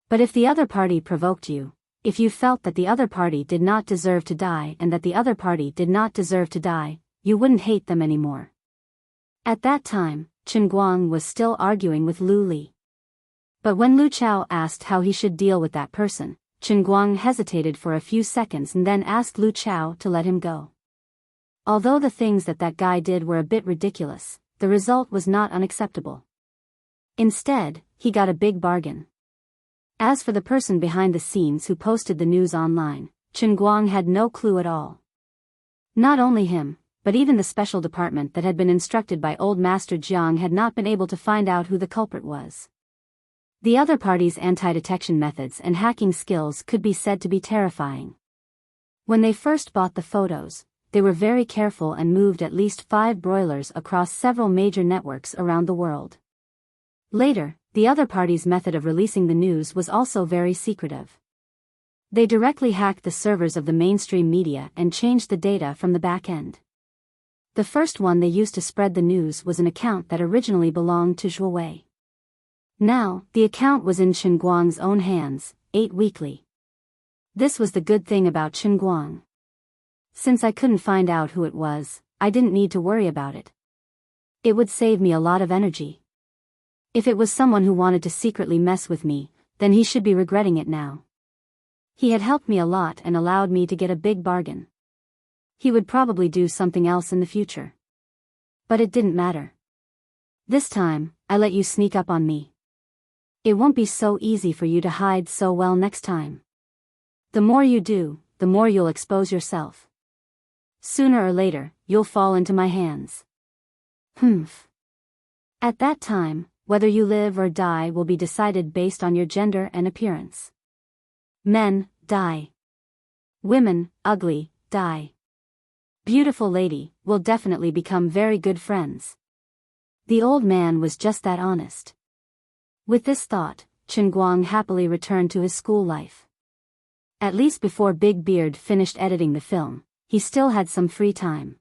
But if the other party provoked you, if you felt that the other party did not deserve to die and that the other party did not deserve to die, you wouldn't hate them anymore. At that time, Chen Guang was still arguing with Lu Li. But when Lu Chao asked how he should deal with that person, Chen Guang hesitated for a few seconds and then asked Lu Chao to let him go. Although the things that guy did were a bit ridiculous, the result was not unacceptable. Instead, he got a big bargain. As for the person behind the scenes who posted the news online, Chen Guang had no clue at all. Not only him, but even the special department that had been instructed by Old Master Jiang had not been able to find out who the culprit was. The other party's anti-detection methods and hacking skills could be said to be terrifying. When they first bought the photos, they were very careful and moved at least 5 broilers across several major networks around the world. Later, the other party's method of releasing the news was also very secretive. They directly hacked the servers of the mainstream media and changed the data from the back end. The first one they used to spread the news was an account that originally belonged to Zhuo Wei. Now, the account was in Chen Guang's own hands, 8 weekly. This was the good thing about Chen Guang. Since I couldn't find out who it was, I didn't need to worry about it. It would save me a lot of energy. If it was someone who wanted to secretly mess with me, then he should be regretting it now. He had helped me a lot and allowed me to get a big bargain. He would probably do something else in the future. But it didn't matter. This time, I let you sneak up on me. It won't be so easy for you to hide so well next time. The more you do, the more you'll expose yourself. Sooner or later, you'll fall into my hands. Humph. At that time, whether you live or die will be decided based on your gender and appearance. Men, die. Women, ugly, die. Beautiful lady, will definitely become very good friends. The old man was just that honest. With this thought, Chen Guang happily returned to his school life. At least before Big Beard finished editing the film, he still had some free time.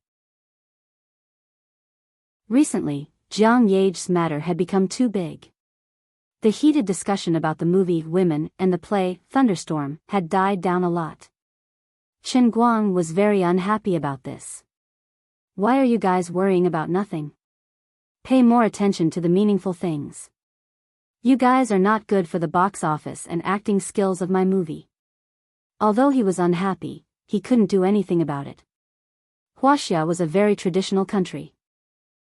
Recently, Jiang Yage's matter had become too big. The heated discussion about the movie Women and the play Thunderstorm had died down a lot. Chen Guang was very unhappy about this. Why are you guys worrying about nothing? Pay more attention to the meaningful things. You guys are not good for the box office and acting skills of my movie. Although he was unhappy, he couldn't do anything about it. Huaxia was a very traditional country.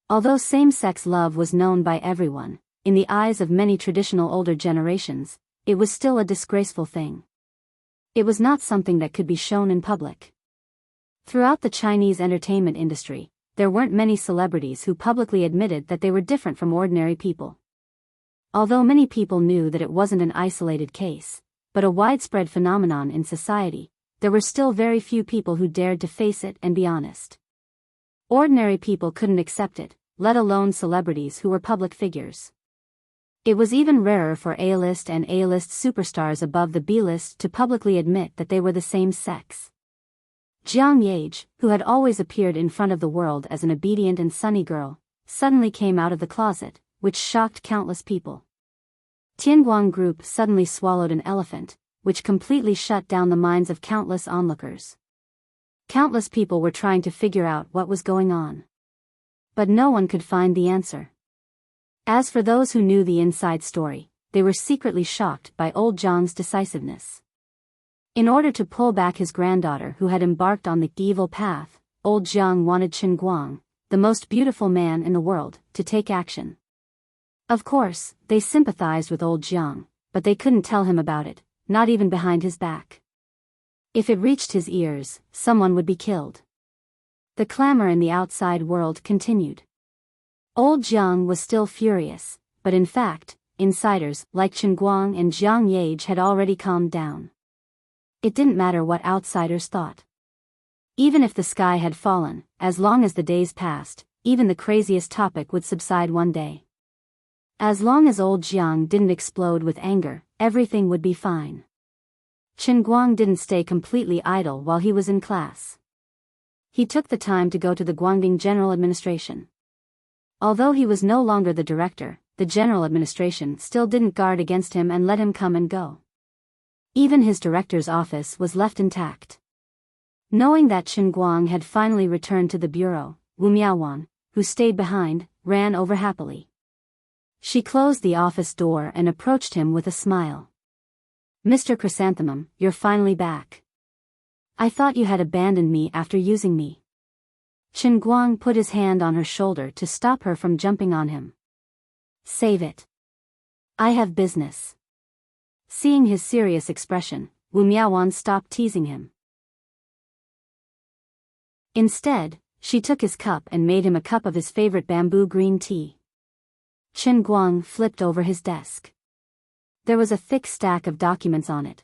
Although same-sex love was known by everyone, in the eyes of many traditional older generations, it was still a disgraceful thing. It was not something that could be shown in public. Throughout the Chinese entertainment industry, there weren't many celebrities who publicly admitted that they were different from ordinary people. Although many people knew that it wasn't an isolated case, but a widespread phenomenon in society, there were still very few people who dared to face it and be honest. Ordinary people couldn't accept it, let alone celebrities who were public figures. It was even rarer for A-list and A-list superstars above the B-list to publicly admit that they were the same sex. Jiang Yage, who had always appeared in front of the world as an obedient and sunny girl, suddenly came out of the closet, which shocked countless people. Tianguang Group suddenly swallowed an elephant, which completely shut down the minds of countless onlookers. Countless people were trying to figure out what was going on. But no one could find the answer. As for those who knew the inside story, they were secretly shocked by old Jiang's decisiveness. In order to pull back his granddaughter who had embarked on the evil path, old Jiang wanted Chen Guang, the most beautiful man in the world, to take action. Of course, they sympathized with old Jiang, but they couldn't tell him about it, not even behind his back. If it reached his ears, someone would be killed. The clamor in the outside world continued. Old Jiang was still furious, but in fact, insiders like Chen Guang and Jiang Yage had already calmed down. It didn't matter what outsiders thought. Even if the sky had fallen, as long as the days passed, even the craziest topic would subside one day. As long as old Jiang didn't explode with anger, everything would be fine. Chen Guang didn't stay completely idle while he was in class. He took the time to go to the Guangding General Administration. Although he was no longer the director, the General Administration still didn't guard against him and let him come and go. Even his director's office was left intact. Knowing that Chen Guang had finally returned to the bureau, Wu Miaowan, who stayed behind, ran over happily. She closed the office door and approached him with a smile. "Mr. Chrysanthemum, you're finally back. I thought you had abandoned me after using me." Chen Guang put his hand on her shoulder to stop her from jumping on him. "Save it. I have business." Seeing his serious expression, Wu Miaowan stopped teasing him. Instead, she took his cup and made him a cup of his favorite bamboo green tea. Chen Guang flipped over his desk. There was a thick stack of documents on it.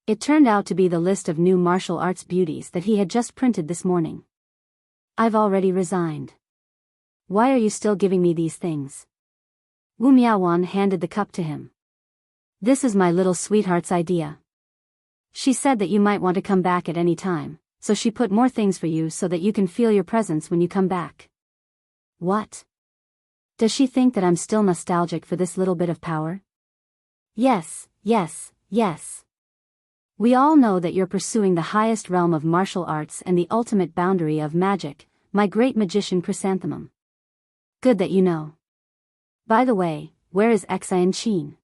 It turned out to be the list of new martial arts beauties that he had just printed this morning. "I've already resigned. Why are you still giving me these things?" Wu Miaowan handed the cup to him. "This is my little sweetheart's idea. She said that you might want to come back at any time, so she put more things for you so that you can feel your presence when you come back." "What? Does she think that I'm still nostalgic for this little bit of power?" "Yes, yes, yes. We all know that you're pursuing the highest realm of martial arts and the ultimate boundary of magic, my great magician Chrysanthemum. Good that you know. By the way, where is Enchanting?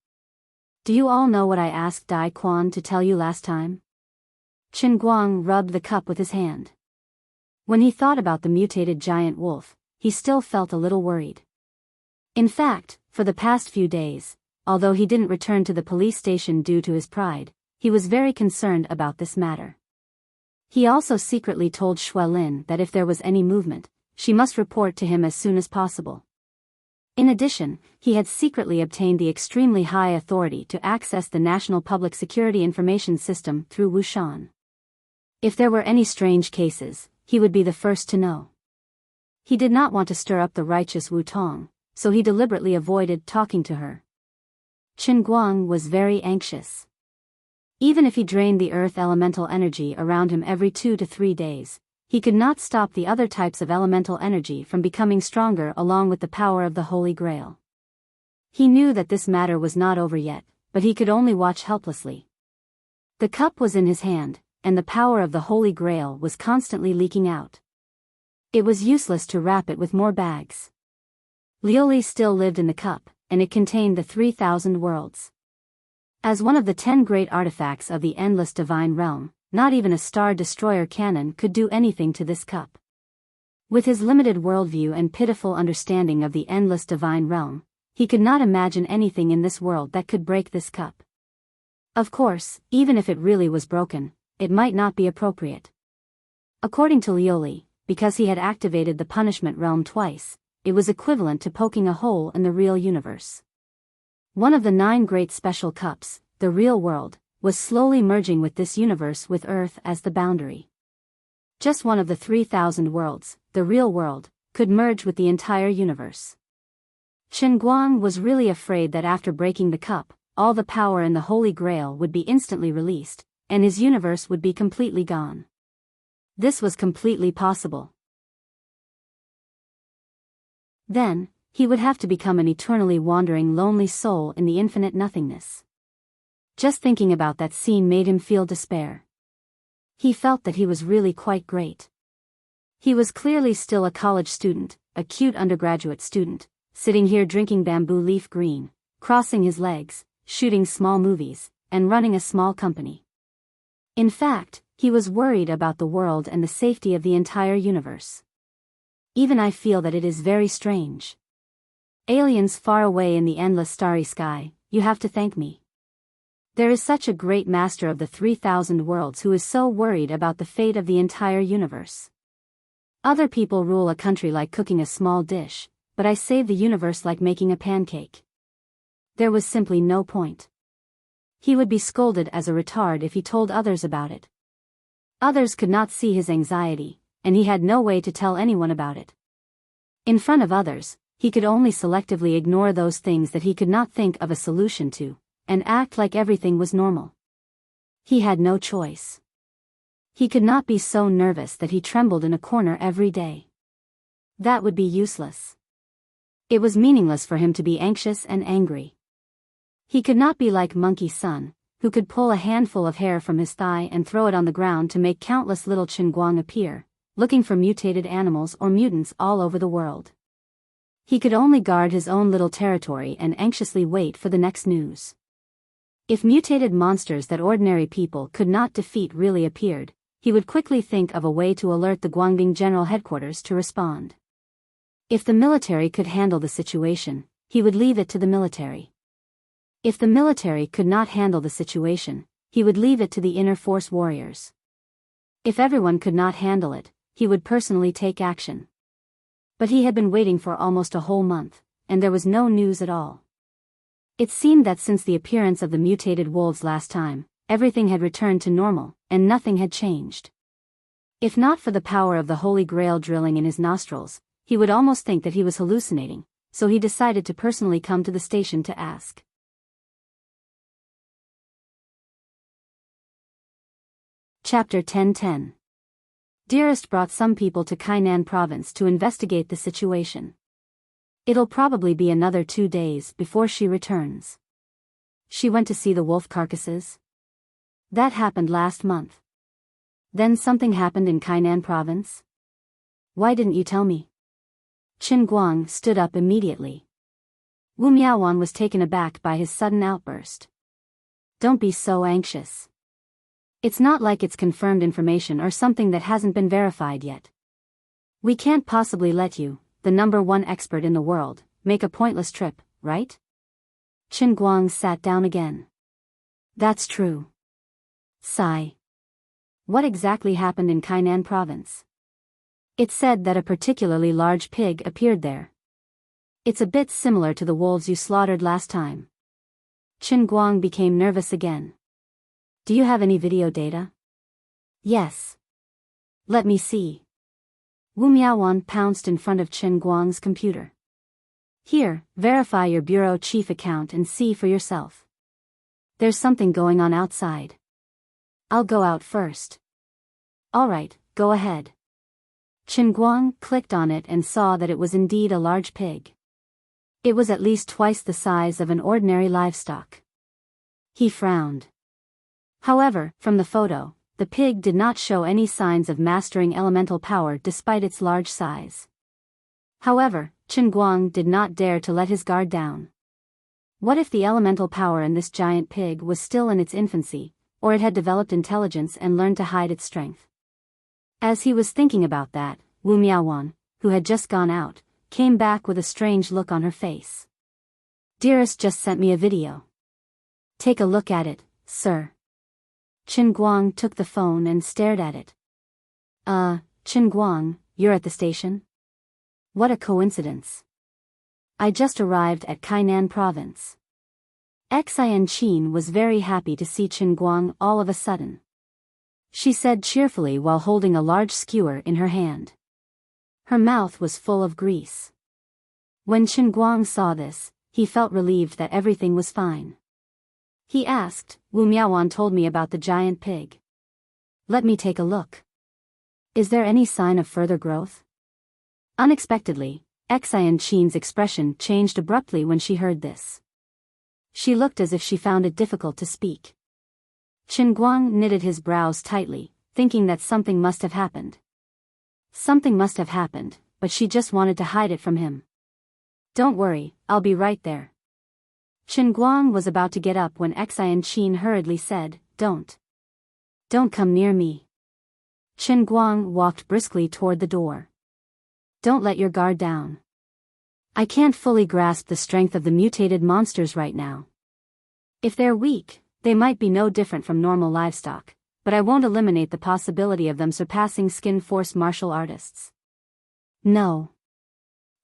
Do you all know what I asked Dai Quan to tell you last time?" Chen Guang rubbed the cup with his hand. When he thought about the mutated giant wolf, he still felt a little worried. In fact, for the past few days, although he didn't return to the police station due to his pride, he was very concerned about this matter. He also secretly told Xuelin that if there was any movement, she must report to him as soon as possible. In addition, he had secretly obtained the extremely high authority to access the National Public Security Information System through Wushan. If there were any strange cases, he would be the first to know. He did not want to stir up the righteous Wu Tong, so he deliberately avoided talking to her. Chen Guang was very anxious. Even if he drained the earth elemental energy around him every 2 to 3 days, he could not stop the other types of elemental energy from becoming stronger along with the power of the Holy Grail. He knew that this matter was not over yet, but he could only watch helplessly. The cup was in his hand, and the power of the Holy Grail was constantly leaking out. It was useless to wrap it with more bags. Lioli still lived in the cup, and it contained the 3,000 worlds. As one of the 10 great artifacts of the endless divine realm, not even a Star Destroyer cannon could do anything to this cup. With his limited worldview and pitiful understanding of the endless divine realm, he could not imagine anything in this world that could break this cup. Of course, even if it really was broken, it might not be appropriate. According to Lioli, because he had activated the punishment realm twice, it was equivalent to poking a hole in the real universe. One of the 9 great special cups, the real world, was slowly merging with this universe with Earth as the boundary. Just one of the 3,000 worlds, the real world, could merge with the entire universe. Chen Guang was really afraid that after breaking the cup, all the power in the Holy Grail would be instantly released, and his universe would be completely gone. This was completely possible. Then, he would have to become an eternally wandering lonely soul in the infinite nothingness. Just thinking about that scene made him feel despair. He felt that he was really quite great. He was clearly still a college student, a cute undergraduate student, sitting here drinking bamboo leaf green, crossing his legs, shooting small movies, and running a small company. In fact, he was worried about the world and the safety of the entire universe. Even I feel that it is very strange. Aliens far away in the endless starry sky, you have to thank me. There is such a great master of the 3,000 worlds who is so worried about the fate of the entire universe. Other people rule a country like cooking a small dish, but I save the universe like making a pancake. There was simply no point. He would be scolded as a retard if he told others about it. Others could not see his anxiety, and he had no way to tell anyone about it. In front of others, he could only selectively ignore those things that he could not think of a solution to, and act like everything was normal. He had no choice. He could not be so nervous that he trembled in a corner every day. That would be useless. It was meaningless for him to be anxious and angry. He could not be like Monkey Son, who could pull a handful of hair from his thigh and throw it on the ground to make countless little Qinguang appear, looking for mutated animals or mutants all over the world. He could only guard his own little territory and anxiously wait for the next news. If mutated monsters that ordinary people could not defeat really appeared, he would quickly think of a way to alert the Guangbing General Headquarters to respond. If the military could handle the situation, he would leave it to the military. If the military could not handle the situation, he would leave it to the inner force warriors. If everyone could not handle it, he would personally take action. But he had been waiting for almost a whole month, and there was no news at all. It seemed that since the appearance of the mutated wolves last time, everything had returned to normal, and nothing had changed. If not for the power of the Holy Grail drilling in his nostrils, he would almost think that he was hallucinating, so he decided to personally come to the station to ask. Chapter 10:10. Dearest brought some people to Kainan province to investigate the situation. It'll probably be another 2 days before she returns. She went to see the wolf carcasses. That happened last month. Then something happened in Kainan province? Why didn't you tell me? Qin Guang stood up immediately. Wu Miaowan was taken aback by his sudden outburst. Don't be so anxious. It's not like it's confirmed information or something that hasn't been verified yet. We can't possibly let you, the #1 expert in the world, make a pointless trip, right? Qin Guang sat down again. That's true. Sigh. What exactly happened in Kainan province? It's said that a particularly large pig appeared there. It's a bit similar to the wolves you slaughtered last time. Qin Guang became nervous again. Do you have any video data? Yes. Let me see. Wu Miaowan pounced in front of Qin Guang's computer. Here, verify your bureau chief account and see for yourself. There's something going on outside. I'll go out first. Alright, go ahead. Qin Guang clicked on it and saw that it was indeed a large pig. It was at least twice the size of an ordinary livestock. He frowned. However, from the photo, the pig did not show any signs of mastering elemental power despite its large size. However, Qin Guang did not dare to let his guard down. What if the elemental power in this giant pig was still in its infancy, or it had developed intelligence and learned to hide its strength? As he was thinking about that, Wu Miaowan, who had just gone out, came back with a strange look on her face. Dearest just sent me a video. Take a look at it, sir. Qin Guang took the phone and stared at it. Qin Guang, you're at the station? What a coincidence. I just arrived at Kainan province. Xian Qin was very happy to see Qin Guang all of a sudden. She said cheerfully while holding a large skewer in her hand. Her mouth was full of grease. When Qin Guang saw this, he felt relieved that everything was fine. He asked, Wu Miaowan told me about the giant pig. Let me take a look. Is there any sign of further growth? Unexpectedly, Xian-Chin's expression changed abruptly when she heard this. She looked as if she found it difficult to speak. Qin Guang knitted his brows tightly, thinking that something must have happened. Something must have happened, but she just wanted to hide it from him. Don't worry, I'll be right there. Qin Guang was about to get up when Xian-Chin hurriedly said, Don't come near me. Qin Guang walked briskly toward the door. Don't let your guard down. I can't fully grasp the strength of the mutated monsters right now. If they're weak, they might be no different from normal livestock, but I won't eliminate the possibility of them surpassing Skin Force martial artists. No.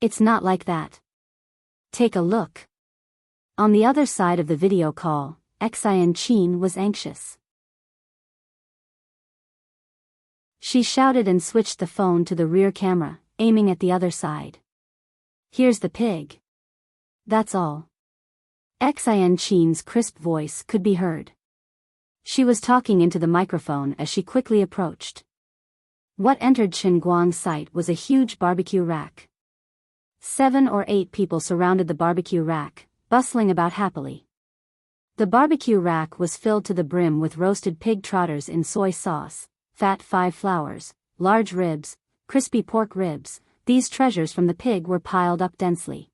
It's not like that. Take a look. On the other side of the video call, Xian-Chin was anxious. She shouted and switched the phone to the rear camera, aiming at the other side. Here's the pig. That's all. Xian-Chin's crisp voice could be heard. She was talking into the microphone as she quickly approached. What entered Qin Guang's sight was a huge barbecue rack. 7 or 8 people surrounded the barbecue rack, bustling about happily. The barbecue rack was filled to the brim with roasted pig trotters in soy sauce, fat 5 flowers, large ribs, crispy pork ribs. These treasures from the pig were piled up densely.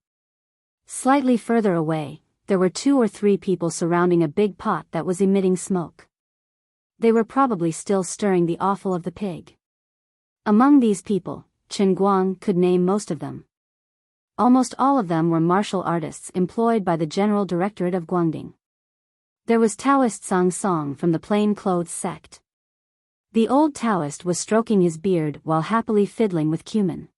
Slightly further away, there were 2 or 3 people surrounding a big pot that was emitting smoke. They were probably still stirring the offal of the pig. Among these people, Qin Guang could name most of them. Almost all of them were martial artists employed by the General Directorate of Guangding. There was Taoist Sang Song from the plain-clothes sect. The old Taoist was stroking his beard while happily fiddling with cumin.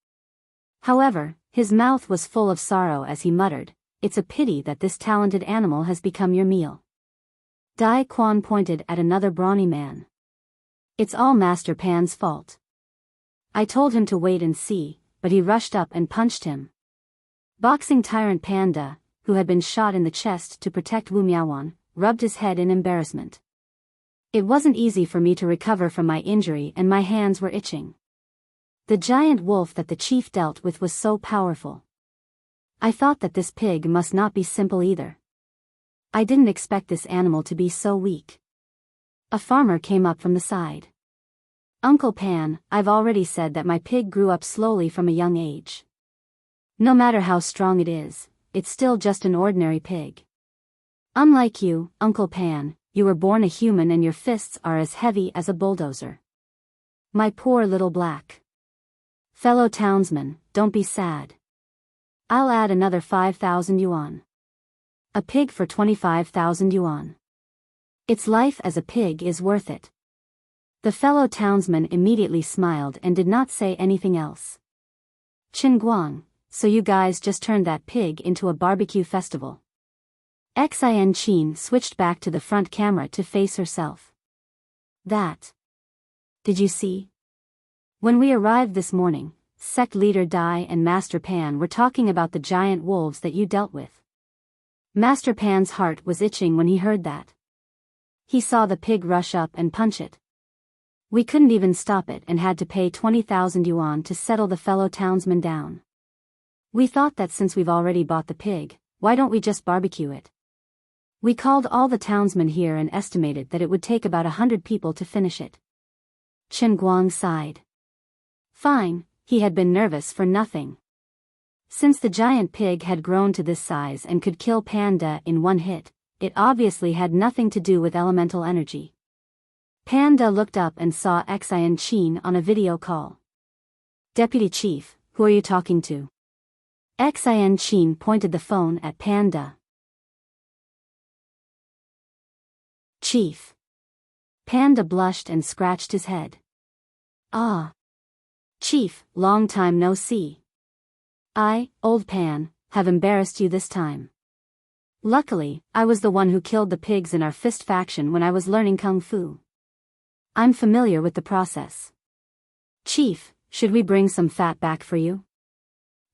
However, his mouth was full of sorrow as he muttered, It's a pity that this talented animal has become your meal. Dai Quan pointed at another brawny man. It's all Master Pan's fault. I told him to wait and see, but he rushed up and punched him. Boxing tyrant Panda, who had been shot in the chest to protect Wu Miaowan, rubbed his head in embarrassment. It wasn't easy for me to recover from my injury and my hands were itching. The giant wolf that the chief dealt with was so powerful. I thought that this pig must not be simple either. I didn't expect this animal to be so weak. A farmer came up from the side. Uncle Pan, I've already said that my pig grew up slowly from a young age. No matter how strong it is, it's still just an ordinary pig. Unlike you, Uncle Pan, you were born a human and your fists are as heavy as a bulldozer. My poor little black fellow townsman, don't be sad. I'll add another 5,000 yuan. A pig for 25,000 yuan. Its life as a pig is worth it. The fellow townsman immediately smiled and did not say anything else. Qin Guang, so you guys just turned that pig into a barbecue festival. Xian-Chin switched back to the front camera to face herself. That. Did you see? When we arrived this morning, sect leader Dai and Master Pan were talking about the giant wolves that you dealt with. Master Pan's heart was itching when he heard that. He saw the pig rush up and punch it. We couldn't even stop it and had to pay 20,000 yuan to settle the fellow townsman down. We thought that since we've already bought the pig, why don't we just barbecue it? We called all the townsmen here and estimated that it would take about 100 people to finish it. Qin Guang sighed. Fine, he had been nervous for nothing. Since the giant pig had grown to this size and could kill Panda in one hit, it obviously had nothing to do with elemental energy. Panda looked up and saw Xian-Chin on a video call. Deputy Chief, who are you talking to? Xian-Chin pointed the phone at Panda. Chief. Panda blushed and scratched his head. Ah. Chief, long time no see. I, Old Pan, have embarrassed you this time. Luckily, I was the one who killed the pigs in our fist faction when I was learning Kung Fu. I'm familiar with the process. Chief, should we bring some fat back for you?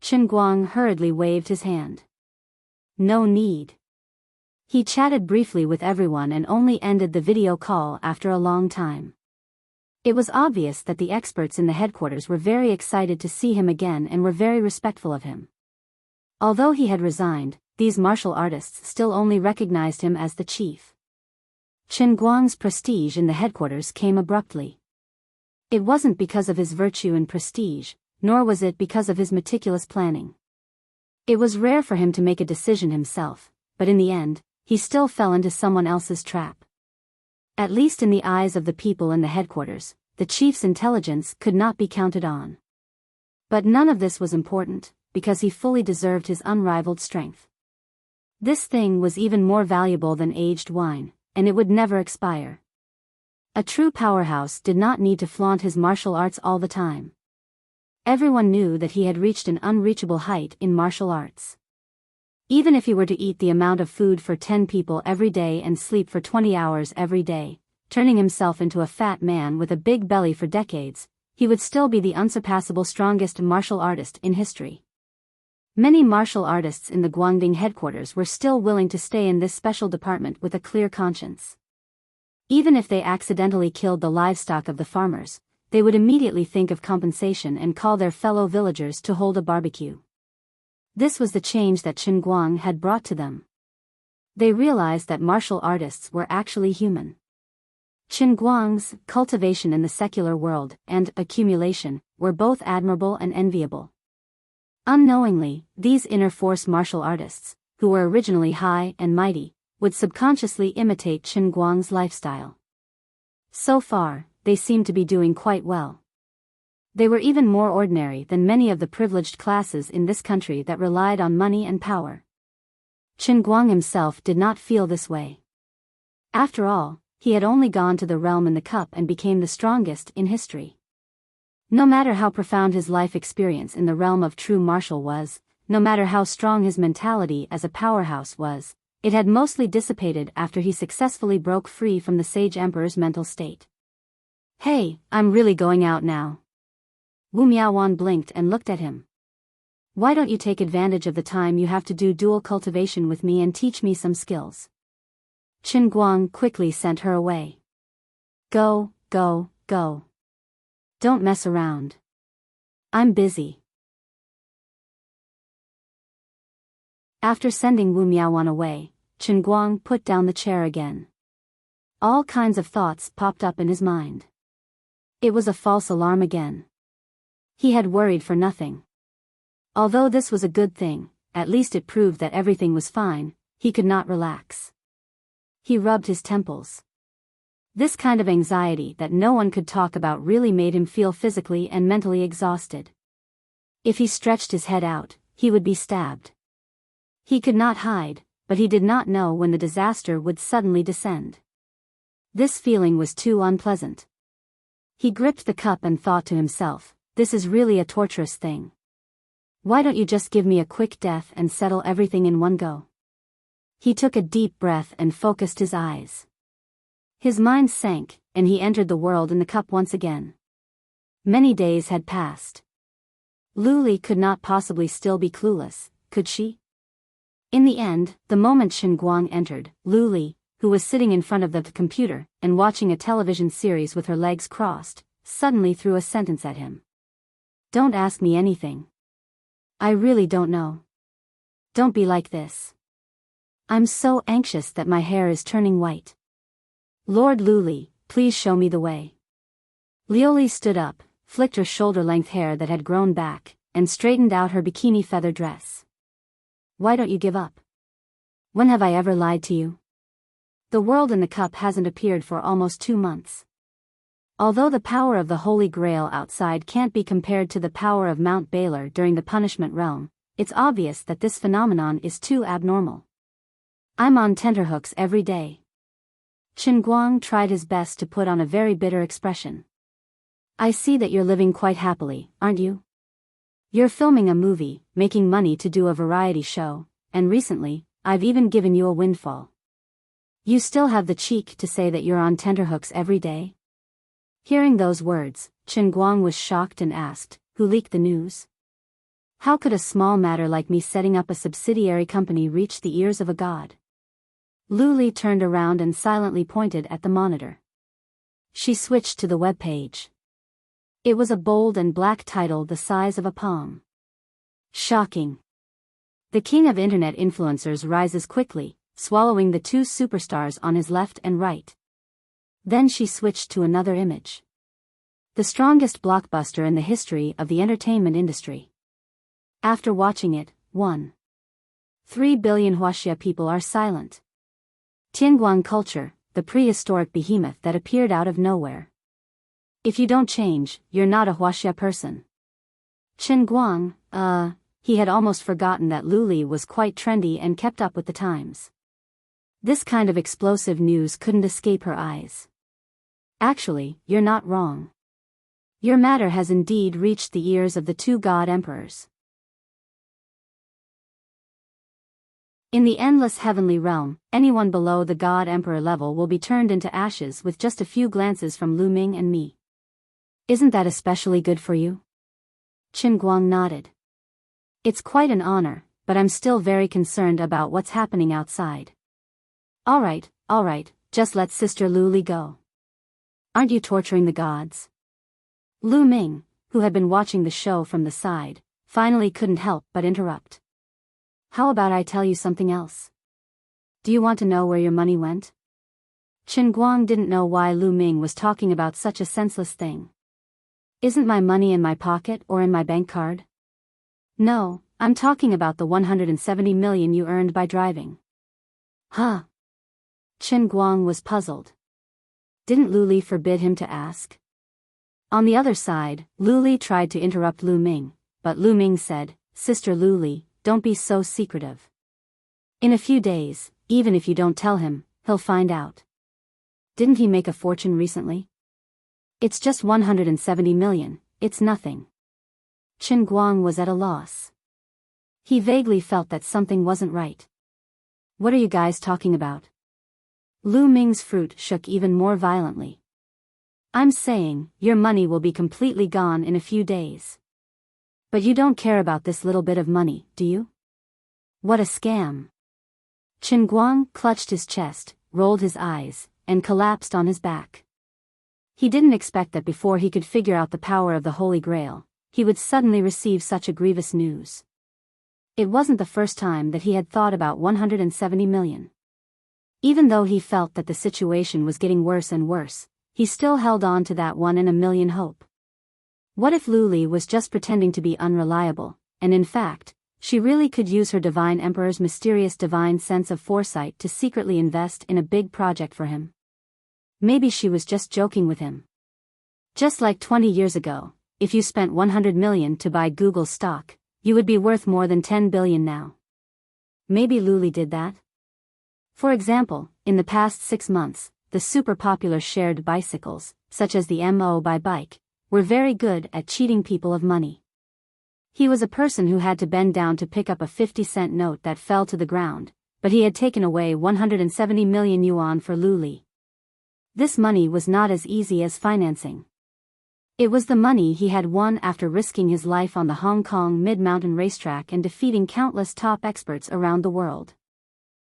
Qin Guang hurriedly waved his hand. No need. He chatted briefly with everyone and only ended the video call after a long time. It was obvious that the experts in the headquarters were very excited to see him again and were very respectful of him. Although he had resigned, these martial artists still only recognized him as the chief. Chen Guang's prestige in the headquarters came abruptly. It wasn't because of his virtue and prestige, nor was it because of his meticulous planning. It was rare for him to make a decision himself, but in the end, he still fell into someone else's trap. At least in the eyes of the people in the headquarters, the chief's intelligence could not be counted on. But none of this was important, because he fully deserved his unrivaled strength. This thing was even more valuable than aged wine, and it would never expire. A true powerhouse did not need to flaunt his martial arts all the time. Everyone knew that he had reached an unreachable height in martial arts. Even if he were to eat the amount of food for 10 people every day and sleep for 20 hours every day, turning himself into a fat man with a big belly for decades, he would still be the unsurpassable strongest martial artist in history. Many martial artists in the Guangding headquarters were still willing to stay in this special department with a clear conscience. Even if they accidentally killed the livestock of the farmers, they would immediately think of compensation and call their fellow villagers to hold a barbecue. This was the change that Chen Guang had brought to them. They realized that martial artists were actually human. Chen Guang's cultivation in the secular world and accumulation were both admirable and enviable. Unknowingly, these inner force martial artists, who were originally high and mighty, would subconsciously imitate Chen Guang's lifestyle. So far, they seemed to be doing quite well. They were even more ordinary than many of the privileged classes in this country that relied on money and power. Chen Guang himself did not feel this way. After all, he had only gone to the realm in the cup and became the strongest in history. No matter how profound his life experience in the realm of true martial was, no matter how strong his mentality as a powerhouse was, it had mostly dissipated after he successfully broke free from the Sage Emperor's mental state. "Hey, I'm really going out now." Wu Miaowan blinked and looked at him. "Why don't you take advantage of the time you have to do dual cultivation with me and teach me some skills?" Chen Guang quickly sent her away. Go, go, go. Don't mess around. I'm busy." After sending Wu Miaowan away, Chen Guang put down the chair again. All kinds of thoughts popped up in his mind. It was a false alarm again. He had worried for nothing. Although this was a good thing, at least it proved that everything was fine, he could not relax. He rubbed his temples. This kind of anxiety that no one could talk about really made him feel physically and mentally exhausted. If he stretched his head out, he would be stabbed. He could not hide, but he did not know when the disaster would suddenly descend. This feeling was too unpleasant. He gripped the cup and thought to himself, "This is really a torturous thing. Why don't you just give me a quick death and settle everything in one go?" He took a deep breath and focused his eyes. His mind sank, and he entered the world in the cup once again. Many days had passed. Luli could not possibly still be clueless, could she? In the end, the moment Chen Guang entered, Luli, who was sitting in front of the computer and watching a television series with her legs crossed, suddenly threw a sentence at him. "Don't ask me anything. I really don't know. Don't be like this. I'm so anxious that my hair is turning white. Lord Luli, please show me the way." Lioli stood up, flicked her shoulder-length hair that had grown back, and straightened out her bikini feather dress. "Why don't you give up? When have I ever lied to you? The world in the cup hasn't appeared for almost 2 months. Although the power of the Holy Grail outside can't be compared to the power of Mount Baylor during the punishment realm, it's obvious that this phenomenon is too abnormal. I'm on tenterhooks every day." Chen Guang tried his best to put on a very bitter expression. "I see that you're living quite happily, aren't you? You're filming a movie, making money to do a variety show, and recently, I've even given you a windfall. You still have the cheek to say that you're on tenterhooks every day?" Hearing those words, Chen Guang was shocked and asked, "Who leaked the news? How could a small matter like me setting up a subsidiary company reach the ears of a god?" Luli turned around and silently pointed at the monitor. She switched to the web page. It was a bold and black title the size of a palm. Shocking. The king of internet influencers rises quickly, swallowing the two superstars on his left and right. Then she switched to another image. The strongest blockbuster in the history of the entertainment industry. After watching it, 1.3 billion Huaxia people are silent. Tianguang culture, the prehistoric behemoth that appeared out of nowhere. If you don't change, you're not a Huaxia person. Qin Guang, he had almost forgotten that Luli was quite trendy and kept up with the times. This kind of explosive news couldn't escape her eyes. Actually, you're not wrong. Your matter has indeed reached the ears of the two god emperors. In the endless heavenly realm, anyone below the god emperor level will be turned into ashes with just a few glances from Lu Ming and me. Isn't that especially good for you? Qin Guang nodded. It's quite an honor, but I'm still very concerned about what's happening outside. All right, just let Sister Luli go. Aren't you torturing the gods? Lu Ming, who had been watching the show from the side, finally couldn't help but interrupt. How about I tell you something else? Do you want to know where your money went? Qin Guang didn't know why Lu Ming was talking about such a senseless thing. Isn't my money in my pocket or in my bank card? No, I'm talking about the 170 million you earned by driving. Huh? Qin Guang was puzzled. Didn't Luli forbid him to ask? On the other side, Luli tried to interrupt Lu Ming, but Lu Ming said, Sister Luli, don't be so secretive. In a few days, even if you don't tell him, he'll find out. Didn't he make a fortune recently? It's just 170 million, it's nothing. Qin Guang was at a loss. He vaguely felt that something wasn't right. What are you guys talking about? Lu Ming's fruit shook even more violently. I'm saying, your money will be completely gone in a few days. But you don't care about this little bit of money, do you? What a scam. Qin Guang clutched his chest, rolled his eyes, and collapsed on his back. He didn't expect that before he could figure out the power of the Holy Grail, he would suddenly receive such a grievous news. It wasn't the first time that he had thought about 170 million. Even though he felt that the situation was getting worse and worse, he still held on to that 1 in a million hope. What if Luli was just pretending to be unreliable, and in fact, she really could use her divine emperor's mysterious divine sense of foresight to secretly invest in a big project for him? Maybe she was just joking with him. Just like 20 years ago, if you spent 100 million to buy Google stock, you would be worth more than 10 billion now. Maybe Luli did that? For example, in the past 6 months, the super popular shared bicycles, such as the MO by Bike, were very good at cheating people of money. He was a person who had to bend down to pick up a 50-cent note that fell to the ground, but he had taken away 170 million yuan for Luli. This money was not as easy as financing. It was the money he had won after risking his life on the Hong Kong mid-mountain racetrack and defeating countless top experts around the world.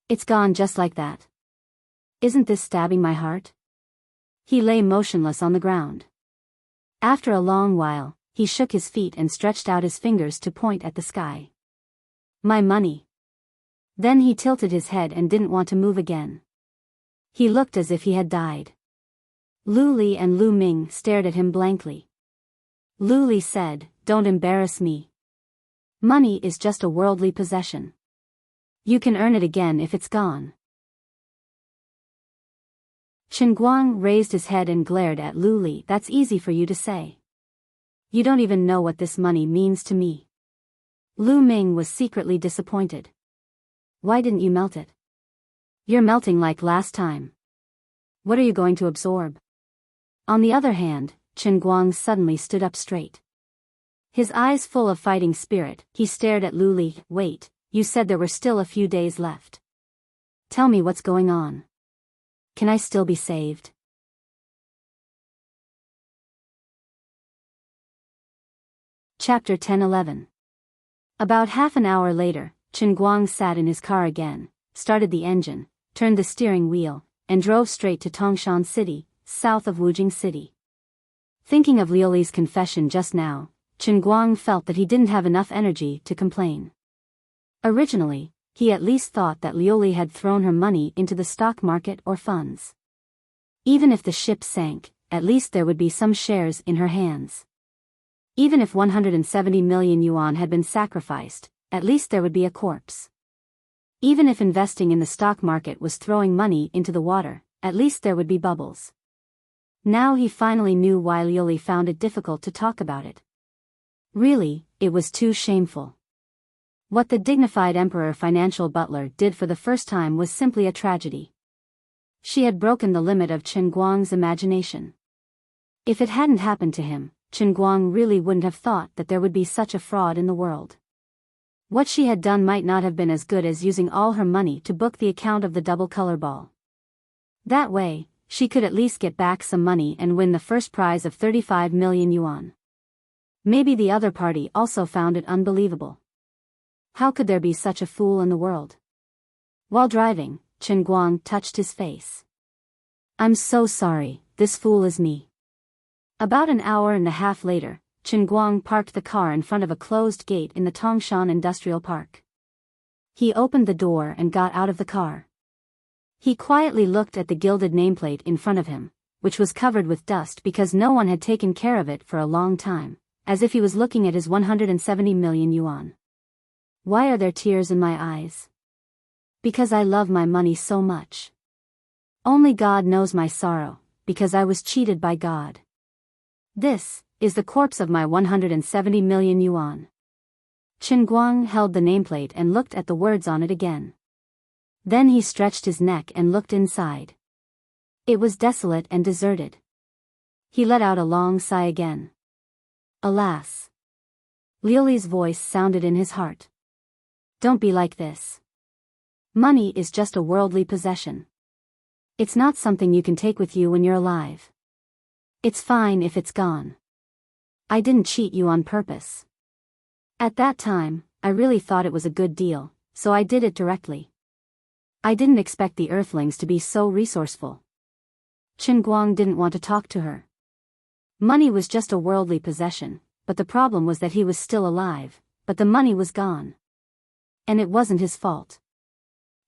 It's gone just like that. Isn't this stabbing my heart? He lay motionless on the ground. After a long while, he shook his feet and stretched out his fingers to point at the sky. My money. Then he tilted his head and didn't want to move again. He looked as if he had died. Luli and Lu Ming stared at him blankly. Luli said, Don't embarrass me. Money is just a worldly possession. You can earn it again if it's gone. Qin Guang raised his head and glared at Luli. That's easy for you to say. You don't even know what this money means to me. Lu Ming was secretly disappointed. Why didn't you melt it? You're melting like last time. What are you going to absorb? On the other hand, Qin Guang suddenly stood up straight. His eyes full of fighting spirit, he stared at Luli. Wait, you said there were still a few days left. Tell me what's going on. Can I still be saved? Chapter 10-11. About half an hour later, Qin Guang sat in his car again, started the engine, turned the steering wheel, and drove straight to Tongshan City, south of Wujing City. Thinking of Liuli's confession just now, Chen Guang felt that he didn't have enough energy to complain. Originally, he at least thought that Liuli had thrown her money into the stock market or funds. Even if the ship sank, at least there would be some shares in her hands. Even if 170 million yuan had been sacrificed, at least there would be a corpse. Even if investing in the stock market was throwing money into the water, at least there would be bubbles. Now he finally knew why Liuli found it difficult to talk about it. Really, it was too shameful. What the dignified emperor financial butler did for the first time was simply a tragedy. She had broken the limit of Chen Guang's imagination. If it hadn't happened to him, Chen Guang really wouldn't have thought that there would be such a fraud in the world. What she had done might not have been as good as using all her money to book the account of the double color ball. That way, she could at least get back some money and win the first prize of 35 million yuan. Maybe the other party also found it unbelievable. How could there be such a fool in the world? While driving, Chen Guang touched his face. I'm so sorry, this fool is me. About an hour and a half later, Chen Guang parked the car in front of a closed gate in the Tongshan Industrial Park. He opened the door and got out of the car. He quietly looked at the gilded nameplate in front of him, which was covered with dust because no one had taken care of it for a long time, as if he was looking at his 170 million yuan. Why are there tears in my eyes? Because I love my money so much. Only God knows my sorrow, because I was cheated by God. This is the corpse of my 170 million yuan. Chen Guang held the nameplate and looked at the words on it again. Then he stretched his neck and looked inside. It was desolate and deserted. He let out a long sigh again. Alas! Liuli's voice sounded in his heart. Don't be like this. Money is just a worldly possession. It's not something you can take with you when you're alive. It's fine if it's gone. I didn't cheat you on purpose. At that time, I really thought it was a good deal, so I did it directly. I didn't expect the Earthlings to be so resourceful. Chen Guang didn't want to talk to her. Money was just a worldly possession, but the problem was that he was still alive, but the money was gone. And it wasn't his fault.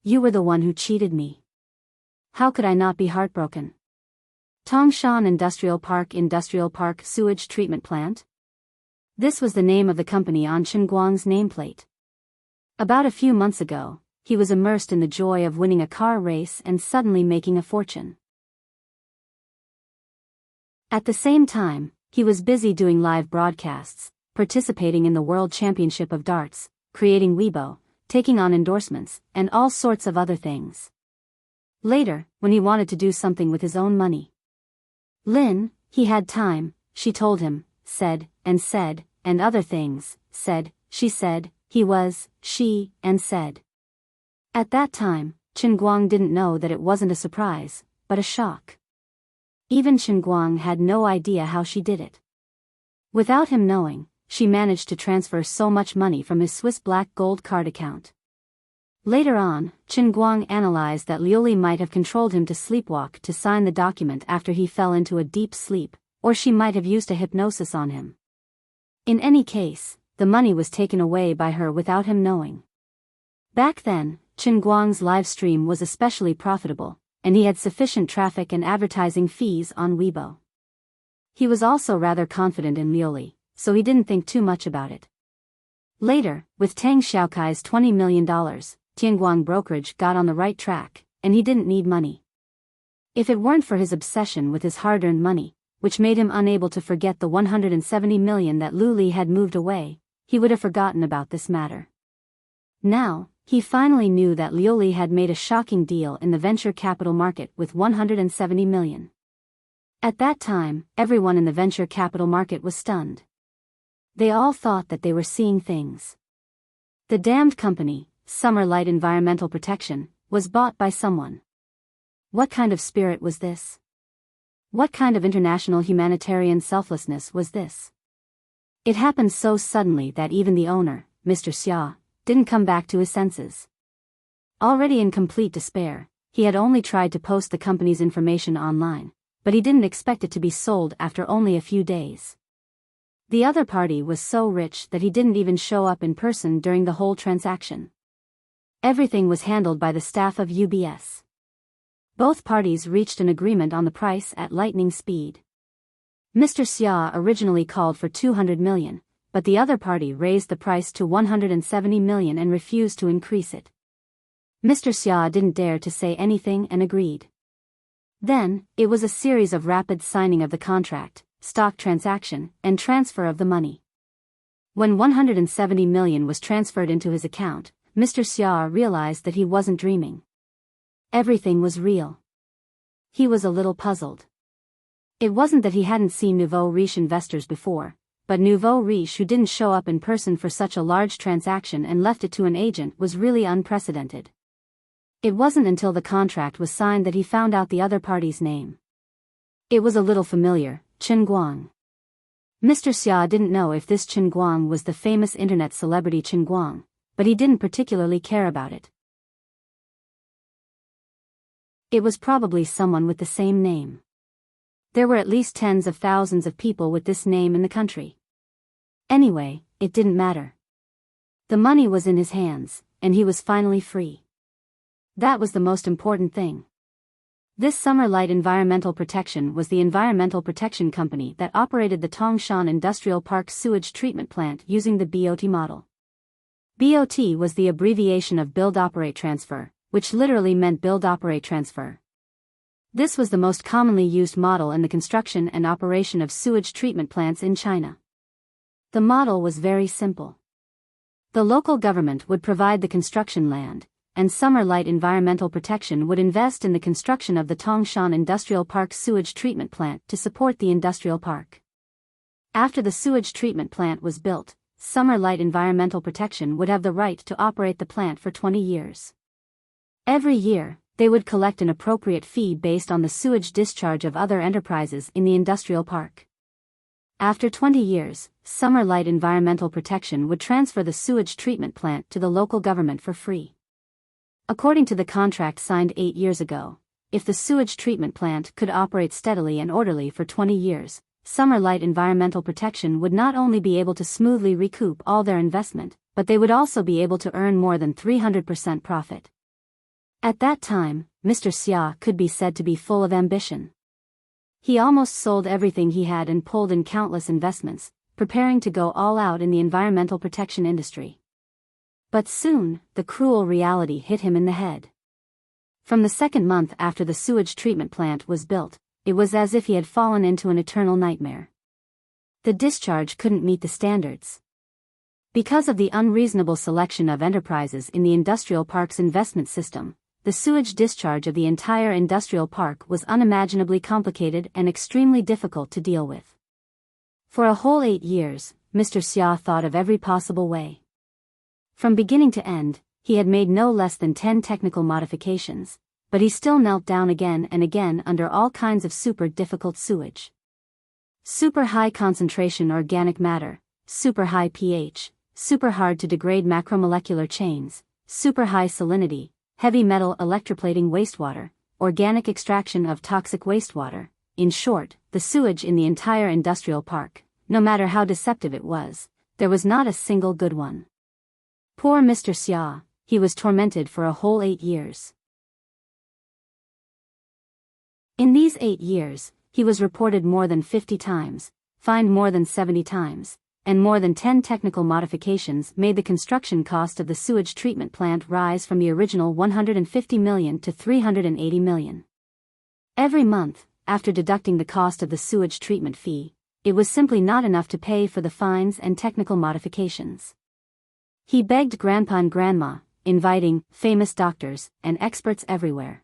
You were the one who cheated me. How could I not be heartbroken? Tongshan Industrial Park Sewage Treatment Plant? This was the name of the company on Chen Guang's nameplate. About a few months ago, he was immersed in the joy of winning a car race and suddenly making a fortune. At the same time, he was busy doing live broadcasts, participating in the World Championship of Darts, creating Weibo, taking on endorsements, and all sorts of other things. Later, when he wanted to do something with his own money. Lin, he had time, she told him, said, and other things, said, she said, he was, she, and said. At that time, Chen Guang didn't know that it wasn't a surprise, but a shock. Even Chen Guang had no idea how she did it. Without him knowing, she managed to transfer so much money from his Swiss black gold card account. Later on, Chen Guang analyzed that Liuli might have controlled him to sleepwalk to sign the document after he fell into a deep sleep, or she might have used a hypnosis on him. In any case, the money was taken away by her without him knowing. Back then, Chen Guang's live stream was especially profitable, and he had sufficient traffic and advertising fees on Weibo. He was also rather confident in Liuli, so he didn't think too much about it. Later, with Tang Xiaokai's $20 million, Tianguang brokerage got on the right track, and he didn't need money. If it weren't for his obsession with his hard-earned money, which made him unable to forget the 170 million that Lu Li had moved away, he would have forgotten about this matter. Now, he finally knew that Liuli had made a shocking deal in the venture capital market with 170 million. At that time, everyone in the venture capital market was stunned. They all thought that they were seeing things. The damned company, Summer Light Environmental Protection, was bought by someone. What kind of spirit was this? What kind of international humanitarian selflessness was this? It happened so suddenly that even the owner, Mr. Xia, didn't come back to his senses. Already in complete despair, he had only tried to post the company's information online, but he didn't expect it to be sold after only a few days. The other party was so rich that he didn't even show up in person during the whole transaction. Everything was handled by the staff of UBS. Both parties reached an agreement on the price at lightning speed. Mr. Xia originally called for 200 million, but the other party raised the price to 170 million and refused to increase it. Mr. Xia didn't dare to say anything and agreed. Then, it was a series of rapid signing of the contract, stock transaction, and transfer of the money. When 170 million was transferred into his account, Mr. Xia realized that he wasn't dreaming. Everything was real. He was a little puzzled. It wasn't that he hadn't seen nouveau riche investors before, but nouveau riche who didn't show up in person for such a large transaction and left it to an agent was really unprecedented. It wasn't until the contract was signed that he found out the other party's name. It was a little familiar, Chen Guang. Mr. Xia didn't know if this Chen Guang was the famous internet celebrity Chen Guang, but he didn't particularly care about it. It was probably someone with the same name. There were at least tens of thousands of people with this name in the country. Anyway, it didn't matter. The money was in his hands, and he was finally free. That was the most important thing. This Summer Light Environmental Protection was the environmental protection company that operated the Tangshan Industrial Park sewage treatment plant using the BOT model. BOT was the abbreviation of Build Operate Transfer, which literally meant Build Operate Transfer. This was the most commonly used model in the construction and operation of sewage treatment plants in China. The model was very simple. The local government would provide the construction land, and Summer Light Environmental Protection would invest in the construction of the Tangshan Industrial Park sewage treatment plant to support the industrial park. After the sewage treatment plant was built, Summer Light Environmental Protection would have the right to operate the plant for 20 years. Every year, they would collect an appropriate fee based on the sewage discharge of other enterprises in the industrial park. After 20 years, Summer Light Environmental Protection would transfer the sewage treatment plant to the local government for free. According to the contract signed 8 years ago, if the sewage treatment plant could operate steadily and orderly for 20 years, Summer Light Environmental Protection would not only be able to smoothly recoup all their investment, but they would also be able to earn more than 300% profit. At that time, Mr. Xia could be said to be full of ambition. He almost sold everything he had and pulled in countless investments, preparing to go all out in the environmental protection industry. But soon, the cruel reality hit him in the head. From the second month after the sewage treatment plant was built, it was as if he had fallen into an eternal nightmare. The discharge couldn't meet the standards. Because of the unreasonable selection of enterprises in the industrial park's investment system, the sewage discharge of the entire industrial park was unimaginably complicated and extremely difficult to deal with. For a whole 8 years, Mr. Xia thought of every possible way. From beginning to end, he had made no less than 10 technical modifications, but he still knelt down again and again under all kinds of super difficult sewage. Super high concentration organic matter, super high pH, super hard to degrade macromolecular chains, super high salinity, heavy metal electroplating wastewater, organic extraction of toxic wastewater. In short, the sewage in the entire industrial park, no matter how deceptive it was, there was not a single good one. Poor Mr. Xia, he was tormented for a whole 8 years. In these 8 years, he was reported more than 50 times, fined more than 70 times, and more than 10 technical modifications made the construction cost of the sewage treatment plant rise from the original 150 million to 380 million. Every month, after deducting the cost of the sewage treatment fee, it was simply not enough to pay for the fines and technical modifications. He begged Grandpa and Grandma, inviting famous doctors and experts everywhere.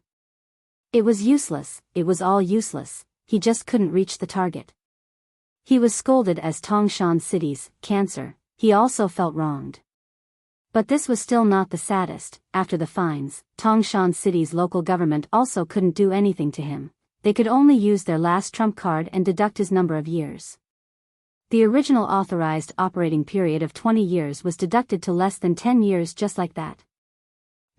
It was useless, it was all useless, he just couldn't reach the target. He was scolded as Tangshan City's cancer, he also felt wronged. But this was still not the saddest. After the fines, Tangshan City's local government also couldn't do anything to him. They could only use their last trump card and deduct his number of years. The original authorized operating period of 20 years was deducted to less than 10 years just like that.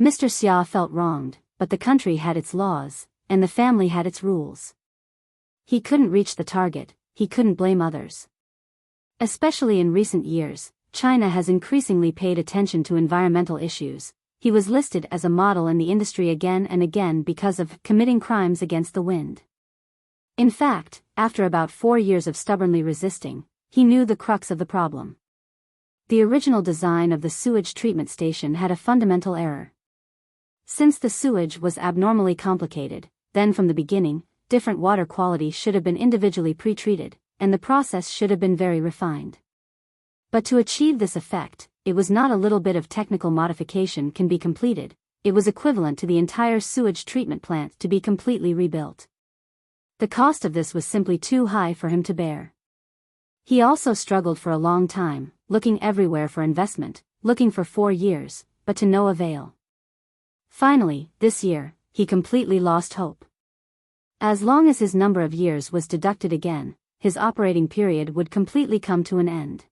Mr. Xia felt wronged, but the country had its laws, and the family had its rules. He couldn't reach the target, he couldn't blame others. Especially in recent years, China has increasingly paid attention to environmental issues. He was listed as a model in the industry again and again because of committing crimes against the wind. In fact, after about 4 years of stubbornly resisting, he knew the crux of the problem. The original design of the sewage treatment station had a fundamental error. Since the sewage was abnormally complicated, then from the beginning, different water qualities should have been individually pre-treated, and the process should have been very refined. But to achieve this effect, it was not a little bit of technical modification can be completed, it was equivalent to the entire sewage treatment plant to be completely rebuilt. The cost of this was simply too high for him to bear. He also struggled for a long time, looking everywhere for investment, looking for 4 years, but to no avail. Finally, this year, he completely lost hope. As long as his number of years was deducted again, his operating period would completely come to an end.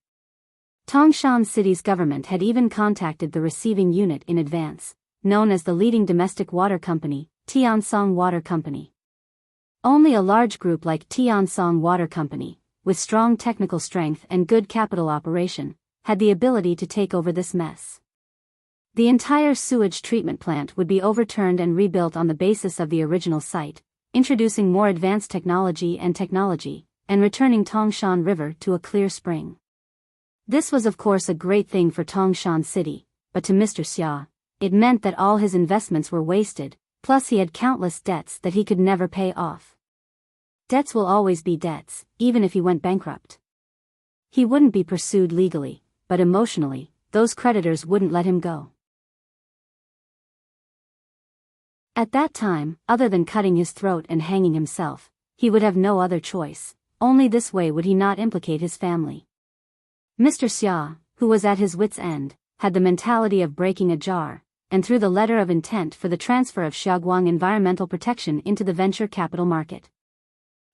Tangshan City's government had even contacted the receiving unit in advance, known as the leading domestic water company, Tiansong Water Company. Only a large group like Tiansong Water Company, with strong technical strength and good capital operation, had the ability to take over this mess. The entire sewage treatment plant would be overturned and rebuilt on the basis of the original site, introducing more advanced technology, and returning Tangshan River to a clear spring. This was of course a great thing for Tangshan City, but to Mr. Xia, it meant that all his investments were wasted, plus he had countless debts that he could never pay off. Debts will always be debts, even if he went bankrupt. He wouldn't be pursued legally, but emotionally, those creditors wouldn't let him go. At that time, other than cutting his throat and hanging himself, he would have no other choice, only this way would he not implicate his family. Mr. Xia, who was at his wits' end, had the mentality of breaking a jar, and threw the letter of intent for the transfer of Xiaoguang Environmental Protection into the venture capital market.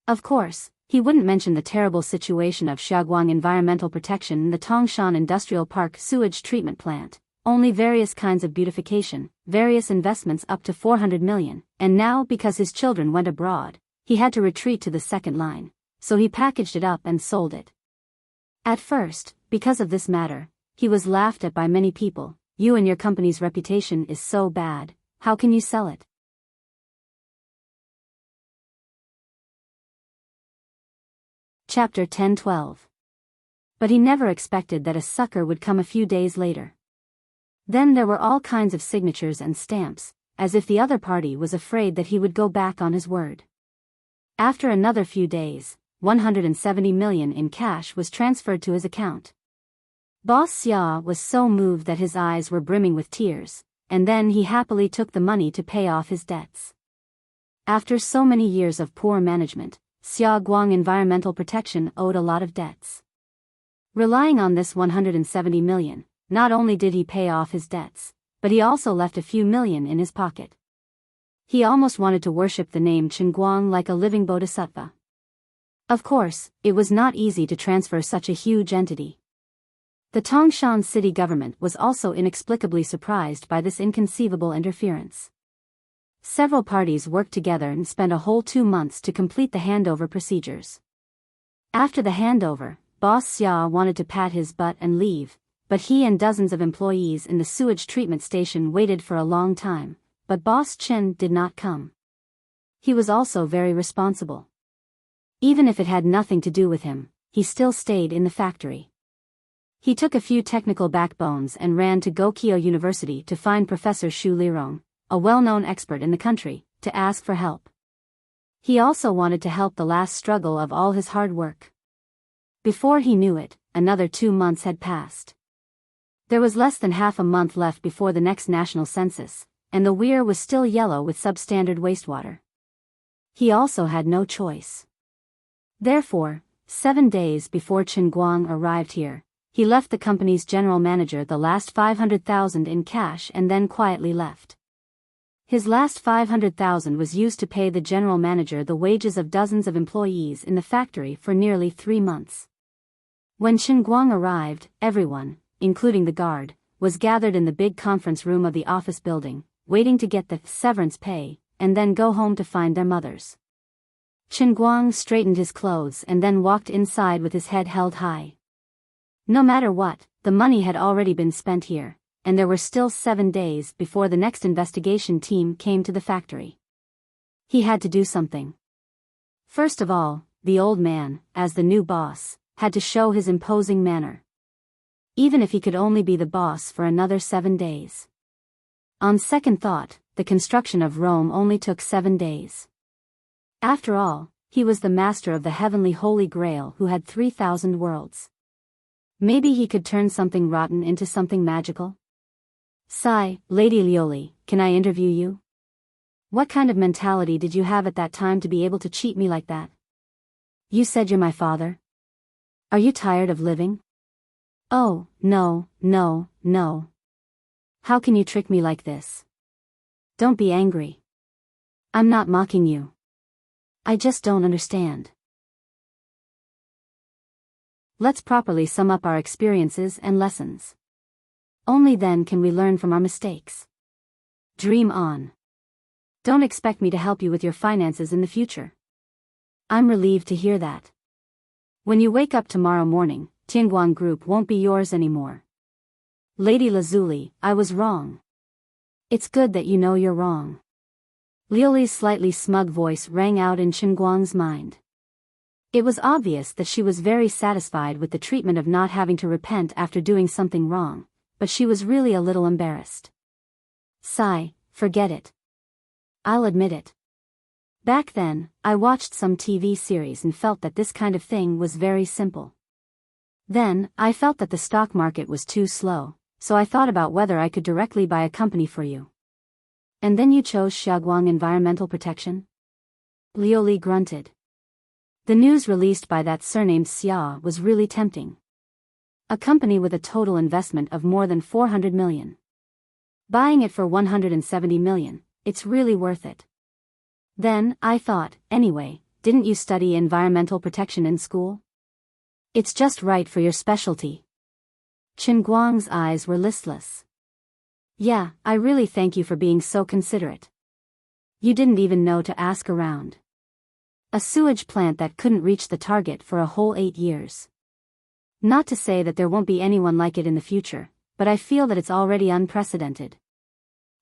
Of course, he wouldn't mention the terrible situation of Xiaoguang Environmental Protection in the Tangshan Industrial Park sewage treatment plant, only various kinds of beautification, various investments up to 400 million, and now because his children went abroad, he had to retreat to the second line, so he packaged it up and sold it. At first, because of this matter, he was laughed at by many people. You and your company's reputation is so bad, how can you sell it? Chapter 10-12. But he never expected that a sucker would come a few days later. Then there were all kinds of signatures and stamps, as if the other party was afraid that he would go back on his word. After another few days, 170 million in cash was transferred to his account. Boss Xia was so moved that his eyes were brimming with tears, and then he happily took the money to pay off his debts. After so many years of poor management, Xiaoguang Environmental Protection owed a lot of debts. Relying on this 170 million, not only did he pay off his debts, but he also left a few million in his pocket. He almost wanted to worship the name Chenguang like a living bodhisattva. Of course, it was not easy to transfer such a huge entity. The Tangshan city government was also inexplicably surprised by this inconceivable interference. Several parties worked together and spent a whole 2 months to complete the handover procedures. After the handover, Boss Xia wanted to pat his butt and leave, but he and dozens of employees in the sewage treatment station waited for a long time, but Boss Chen did not come. He was also very responsible. Even if it had nothing to do with him, he still stayed in the factory. He took a few technical backbones and ran to Gokyo University to find Professor Xu Lirong, a well-known expert in the country, to ask for help. He also wanted to help the last struggle of all his hard work. Before he knew it, another 2 months had passed. There was less than half a month left before the next national census, and the weir was still yellow with substandard wastewater. He also had no choice. Therefore, 7 days before Chenguang arrived here, he left the company's general manager the last 500,000 in cash and then quietly left. His last 500,000 was used to pay the general manager the wages of dozens of employees in the factory for nearly 3 months. When Chenguang arrived, everyone, including the guard, was gathered in the big conference room of the office building, waiting to get the severance pay, and then go home to find their mothers. Qin Guang straightened his clothes and then walked inside with his head held high. No matter what, the money had already been spent here, and there were still 7 days before the next investigation team came to the factory. He had to do something. First of all, the old man, as the new boss, had to show his imposing manner. Even if he could only be the boss for another 7 days. On second thought, the construction of Rome only took 7 days. After all, he was the master of the heavenly Holy Grail who had 3,000 worlds. Maybe he could turn something rotten into something magical? Sigh, Lady Lioli, can I interview you? What kind of mentality did you have at that time to be able to cheat me like that? You said you're my father? Are you tired of living? Oh, no, no, no. How can you trick me like this? Don't be angry. I'm not mocking you. I just don't understand. Let's properly sum up our experiences and lessons. Only then can we learn from our mistakes. Dream on. Don't expect me to help you with your finances in the future. I'm relieved to hear that. When you wake up tomorrow morning, Tianguang Group won't be yours anymore. Lady Lazuli, I was wrong. It's good that you know you're wrong. Liuli's slightly smug voice rang out in Qinguang's mind. It was obvious that she was very satisfied with the treatment of not having to repent after doing something wrong, but she was really a little embarrassed. Sigh, forget it. I'll admit it. Back then, I watched some TV series and felt that this kind of thing was very simple. Then, I felt that the stock market was too slow, so I thought about whether I could directly buy a company for you. And then you chose Xiaoguang Environmental Protection? Liuli grunted. The news released by that surnamed Xia was really tempting. A company with a total investment of more than 400 million. Buying it for 170 million, it's really worth it. Then, I thought, anyway, didn't you study environmental protection in school? It's just right for your specialty. Qinguang's eyes were listless. Yeah, I really thank you for being so considerate. You didn't even know to ask around. A sewage plant that couldn't reach the target for a whole 8 years. Not to say that there won't be anyone like it in the future, but I feel that it's already unprecedented.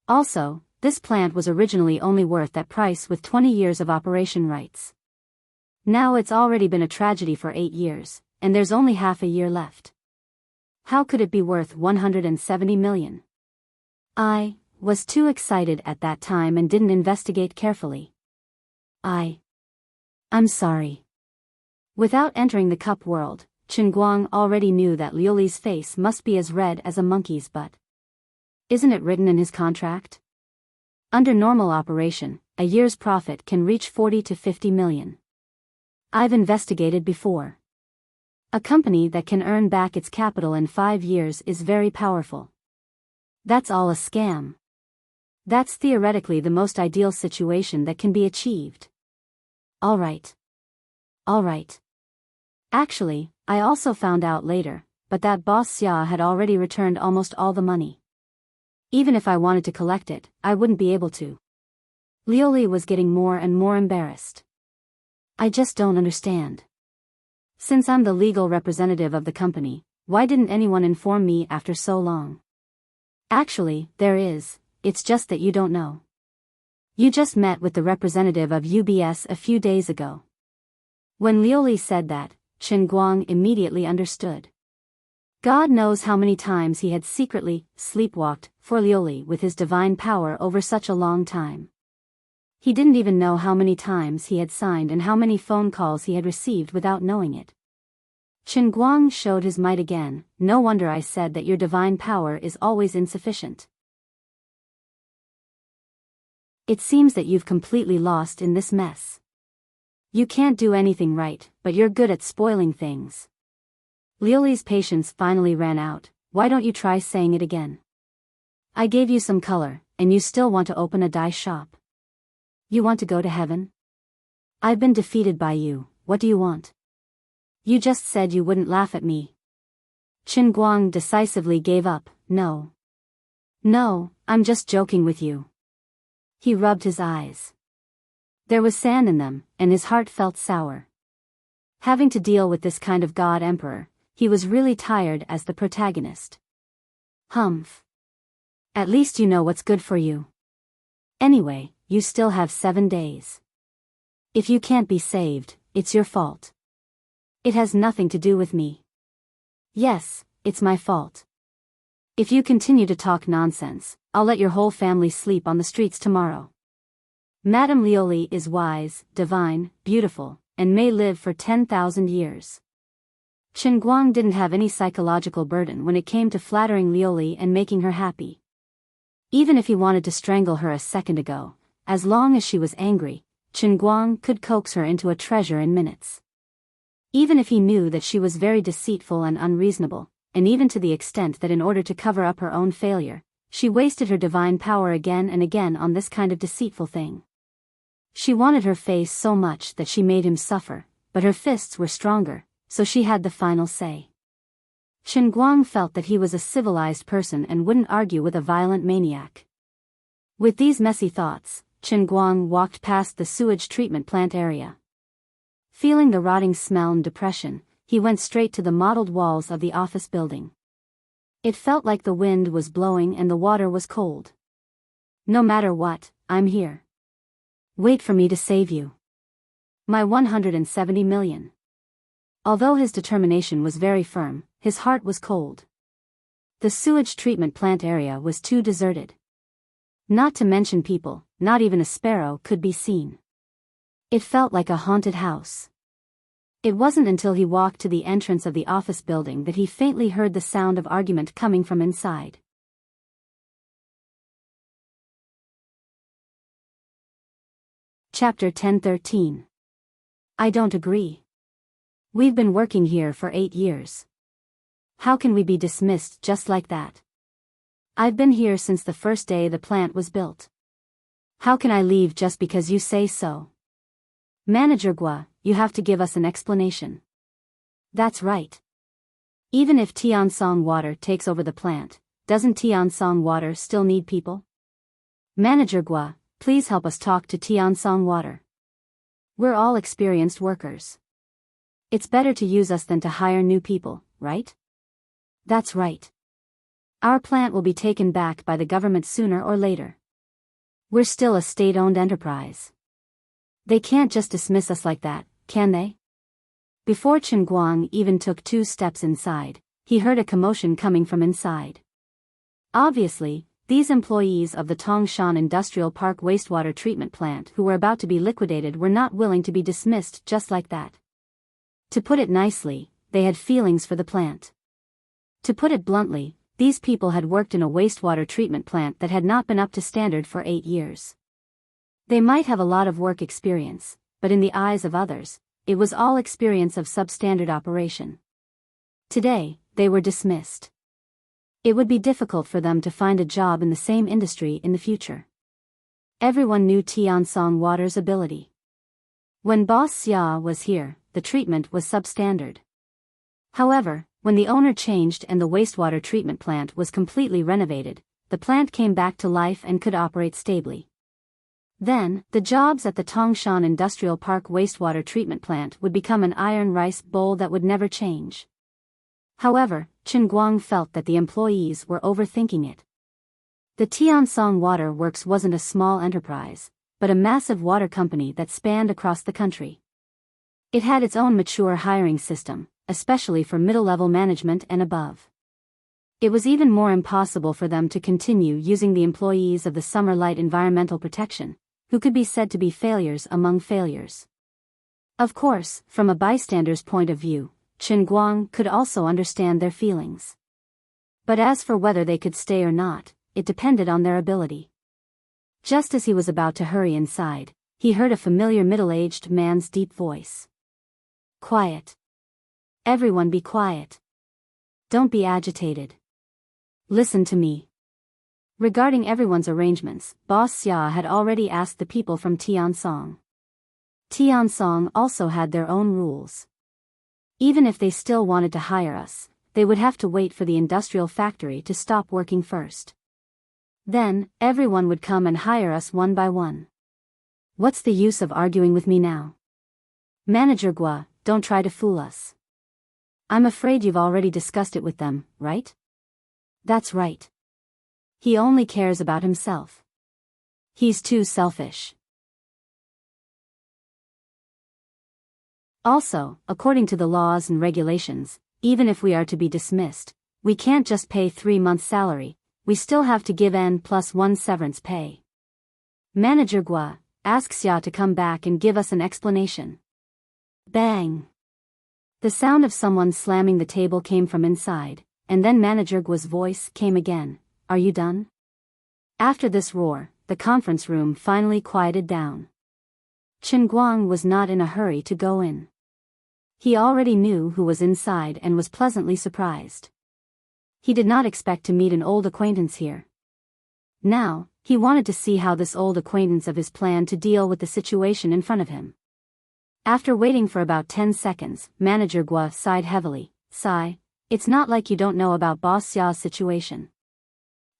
Also, this plant was originally only worth that price with 20 years of operation rights. Now it's already been a tragedy for 8 years, and there's only half a year left. How could it be worth 170 million? I was too excited at that time and didn't investigate carefully. I'm sorry. Without entering the cup world, Qinguang already knew that Liuli's face must be as red as a monkey's butt. Isn't it written in his contract? Under normal operation, a year's profit can reach 40 to 50 million. I've investigated before. A company that can earn back its capital in 5 years is very powerful. That's all a scam. That's theoretically the most ideal situation that can be achieved. All right. Actually, I also found out later, but that boss Xia had already returned almost all the money. Even if I wanted to collect it, I wouldn't be able to. Liuli was getting more and more embarrassed. I just don't understand. Since I'm the legal representative of the company, why didn't anyone inform me after so long? Actually, there is, it's just that you don't know. You just met with the representative of UBS a few days ago. When Liuli said that, Qinguang immediately understood. God knows how many times he had secretly sleepwalked for Liuli with his divine power over such a long time. He didn't even know how many times he had signed and how many phone calls he had received without knowing it. Qinguang showed his might again. No wonder I said that your divine power is always insufficient. It seems that you've completely lost in this mess. You can't do anything right, but you're good at spoiling things. Liuli's patience finally ran out. Why don't you try saying it again? I gave you some color, and you still want to open a dye shop. You want to go to heaven? I've been defeated by you, what do you want? You just said you wouldn't laugh at me. Qinguang decisively gave up. No, I'm just joking with you. He rubbed his eyes. There was sand in them, and his heart felt sour. Having to deal with this kind of god-emperor, he was really tired as the protagonist. Humph. At least you know what's good for you. Anyway, you still have 7 days. If you can't be saved, it's your fault. It has nothing to do with me. Yes, it's my fault. If you continue to talk nonsense, I'll let your whole family sleep on the streets tomorrow. Madame Lioli is wise, divine, beautiful, and may live for 10,000 years. Chen Guang didn't have any psychological burden when it came to flattering Lioli and making her happy. Even if he wanted to strangle her a second ago, as long as she was angry, Chen Guang could coax her into a treasure in minutes. Even if he knew that she was very deceitful and unreasonable, and even to the extent that in order to cover up her own failure, she wasted her divine power again and again on this kind of deceitful thing. She wanted her face so much that she made him suffer, but her fists were stronger, so she had the final say. Chen Guang felt that he was a civilized person and wouldn't argue with a violent maniac. With these messy thoughts, Chen Guang walked past the sewage treatment plant area. Feeling the rotting smell and depression, he went straight to the mottled walls of the office building. It felt like the wind was blowing and the water was cold. No matter what, I'm here. Wait for me to save you. My 170 million. Although his determination was very firm, his heart was cold. The sewage treatment plant area was too deserted. Not to mention people, not even a sparrow could be seen. It felt like a haunted house. It wasn't until he walked to the entrance of the office building that he faintly heard the sound of argument coming from inside. Chapter 10:13. I don't agree. We've been working here for 8 years. How can we be dismissed just like that? I've been here since the first day the plant was built. How can I leave just because you say so? Manager Gua, you have to give us an explanation. That's right. Even if Tiansong Water takes over the plant, doesn't Tiansong Water still need people? Manager Gua, please help us talk to Tiansong Water. We're all experienced workers. It's better to use us than to hire new people, right? That's right. Our plant will be taken back by the government sooner or later. We're still a state-owned enterprise. They can't just dismiss us like that, can they? Before Chen Guang even took 2 steps inside, he heard a commotion coming from inside. Obviously, these employees of the Tongshan Industrial Park wastewater treatment plant who were about to be liquidated were not willing to be dismissed just like that. To put it nicely, they had feelings for the plant. To put it bluntly, these people had worked in a wastewater treatment plant that had not been up to standard for 8 years. They might have a lot of work experience, but in the eyes of others, it was all experience of substandard operation. Today, they were dismissed. It would be difficult for them to find a job in the same industry in the future. Everyone knew Tiansong Water's ability. When Boss Xia was here, the treatment was substandard. However, when the owner changed and the wastewater treatment plant was completely renovated, the plant came back to life and could operate stably. Then, the jobs at the Tongshan Industrial Park wastewater treatment plant would become an iron rice bowl that would never change. However, Chen Guang felt that the employees were overthinking it. The Tiansong Water Works wasn't a small enterprise, but a massive water company that spanned across the country. It had its own mature hiring system, especially for middle-level management and above. It was even more impossible for them to continue using the employees of the Summer Light Environmental Protection, who could be said to be failures among failures. Of course, from a bystander's point of view, Chen Guang could also understand their feelings. But as for whether they could stay or not, it depended on their ability. Just as he was about to hurry inside, he heard a familiar middle-aged man's deep voice. Quiet. Everyone be quiet. Don't be agitated. Listen to me. Regarding everyone's arrangements, Boss Xia had already asked the people from Tiansong. Tiansong also had their own rules. Even if they still wanted to hire us, they would have to wait for the industrial factory to stop working first. Then, everyone would come and hire us one by one. What's the use of arguing with me now? Manager Gua, don't try to fool us. I'm afraid you've already discussed it with them, right? That's right. He only cares about himself. He's too selfish. Also, according to the laws and regulations, even if we are to be dismissed, we can't just pay 3 months' salary, we still have to give N+1 severance pay. Manager Gua, ask Xia to come back and give us an explanation. Bang! The sound of someone slamming the table came from inside, and then Manager Gua's voice came again. Are you done? After this roar, the conference room finally quieted down. Chen Guang was not in a hurry to go in. He already knew who was inside and was pleasantly surprised. He did not expect to meet an old acquaintance here. Now, he wanted to see how this old acquaintance of his planned to deal with the situation in front of him. After waiting for about 10 seconds, Manager Gua sighed heavily. Sigh, it's not like you don't know about Boss Xia's situation.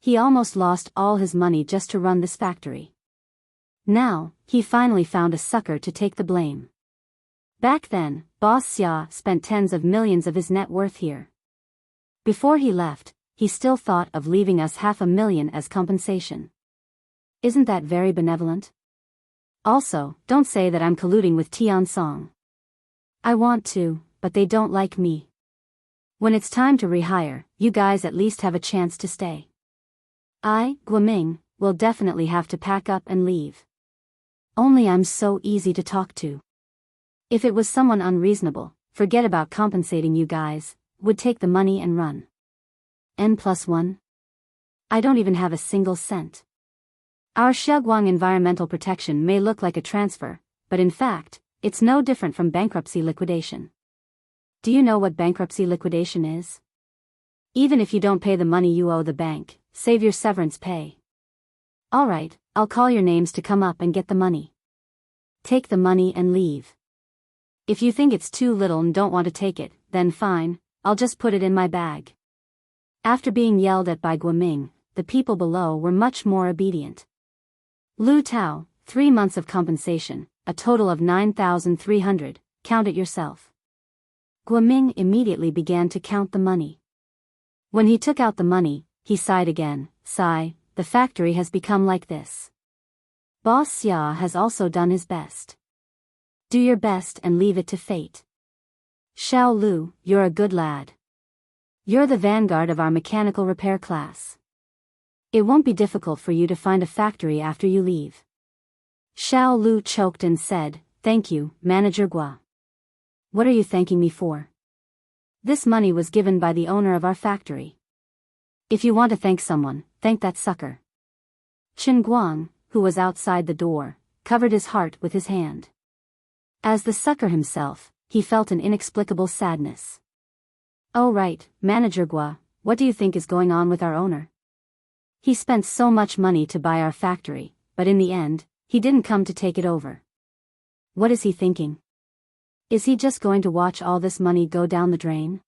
He almost lost all his money just to run this factory. Now, he finally found a sucker to take the blame. Back then, Boss Xia spent tens of millions of his net worth here. Before he left, he still thought of leaving us $500,000 as compensation. Isn't that very benevolent? Also, don't say that I'm colluding with Tian Song. I want to, but they don't like me. When it's time to rehire, you guys at least have a chance to stay. I, Guoming, will definitely have to pack up and leave. Only I'm so easy to talk to. If it was someone unreasonable, forget about compensating you guys, would take the money and run. N+1? I don't even have a single cent. Our Xiaoguang environmental protection may look like a transfer, but in fact, it's no different from bankruptcy liquidation. Do you know what bankruptcy liquidation is? Even if you don't pay the money you owe the bank, save your severance pay. Alright, I'll call your names to come up and get the money. Take the money and leave. If you think it's too little and don't want to take it, then fine, I'll just put it in my bag. After being yelled at by Guoming, the people below were much more obedient. Lu Tao, 3 months of compensation, a total of 9,300, count it yourself. Guoming immediately began to count the money. When he took out the money, he sighed again. Sigh, the factory has become like this. Boss Xia has also done his best. Do your best and leave it to fate. Xiao Lu, you're a good lad. You're the vanguard of our mechanical repair class. It won't be difficult for you to find a factory after you leave. Xiao Lu choked and said, Thank you, Manager Gua. What are you thanking me for? This money was given by the owner of our factory. If you want to thank someone, thank that sucker. Chen Guang, who was outside the door, covered his heart with his hand. As the sucker himself, he felt an inexplicable sadness. Oh right, Manager Gua, what do you think is going on with our owner? He spent so much money to buy our factory, but in the end, he didn't come to take it over. What is he thinking? Is he just going to watch all this money go down the drain?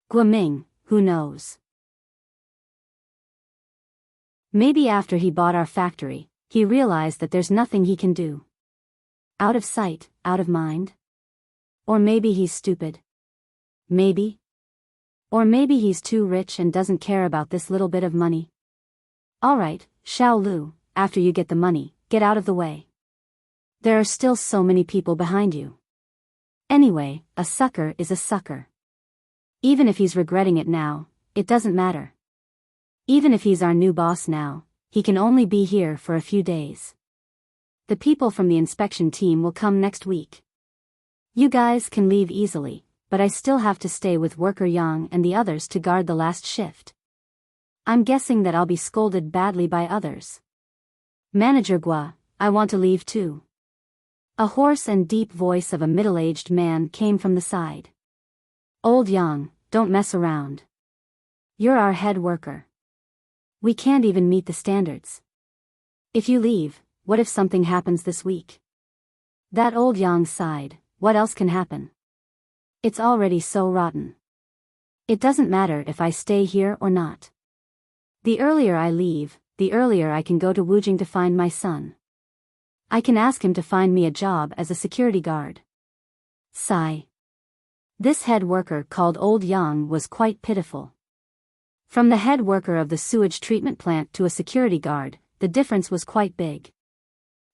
Guoming, who knows? Maybe after he bought our factory, he realized that there's nothing he can do. Out of sight, out of mind? Or maybe he's stupid. Maybe. Or maybe he's too rich and doesn't care about this little bit of money. Alright, Xiao Lu, after you get the money, get out of the way. There are still so many people behind you. Anyway, a sucker is a sucker. Even if he's regretting it now, it doesn't matter. Even if he's our new boss now, he can only be here for a few days. The people from the inspection team will come next week. You guys can leave easily, but I still have to stay with Worker Yang and the others to guard the last shift. I'm guessing that I'll be scolded badly by others. Manager Gua, I want to leave too. A hoarse and deep voice of a middle-aged man came from the side. Old Yang, don't mess around. You're our head worker. We can't even meet the standards. If you leave, what if something happens this week? That old Yang sighed. What else can happen? It's already so rotten. It doesn't matter if I stay here or not. The earlier I leave, the earlier I can go to Wujing to find my son. I can ask him to find me a job as a security guard. Sigh. This head worker called Old Yang was quite pitiful. From the head worker of the sewage treatment plant to a security guard, the difference was quite big.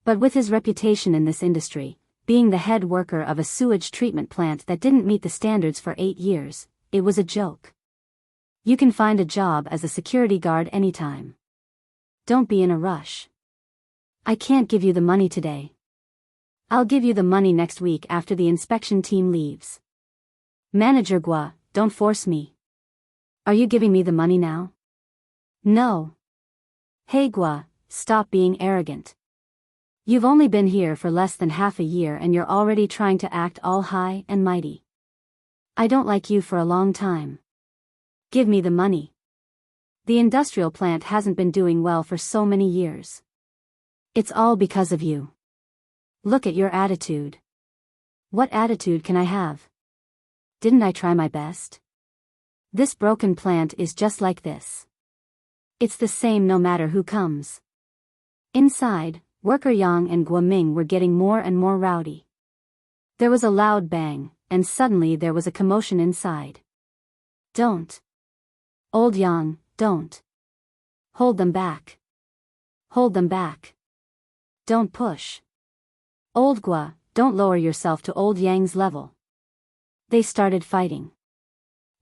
But with his reputation in this industry, being the head worker of a sewage treatment plant that didn't meet the standards for 8 years, it was a joke. You can find a job as a security guard anytime. Don't be in a rush. I can't give you the money today. I'll give you the money next week after the inspection team leaves. Manager Gua, don't force me. Are you giving me the money now? No. Hey Gua, stop being arrogant. You've only been here for less than half a year and you're already trying to act all high and mighty. I don't like you for a long time. Give me the money. The industrial plant hasn't been doing well for so many years. It's all because of you. Look at your attitude. What attitude can I have? Didn't I try my best? This broken plant is just like this. It's the same no matter who comes. Inside, worker Yang and Guoming were getting more and more rowdy. There was a loud bang, and suddenly there was a commotion inside. Don't. Old Yang, don't. Hold them back. Hold them back. Don't push. Old Gua, don't lower yourself to Old Yang's level. They started fighting.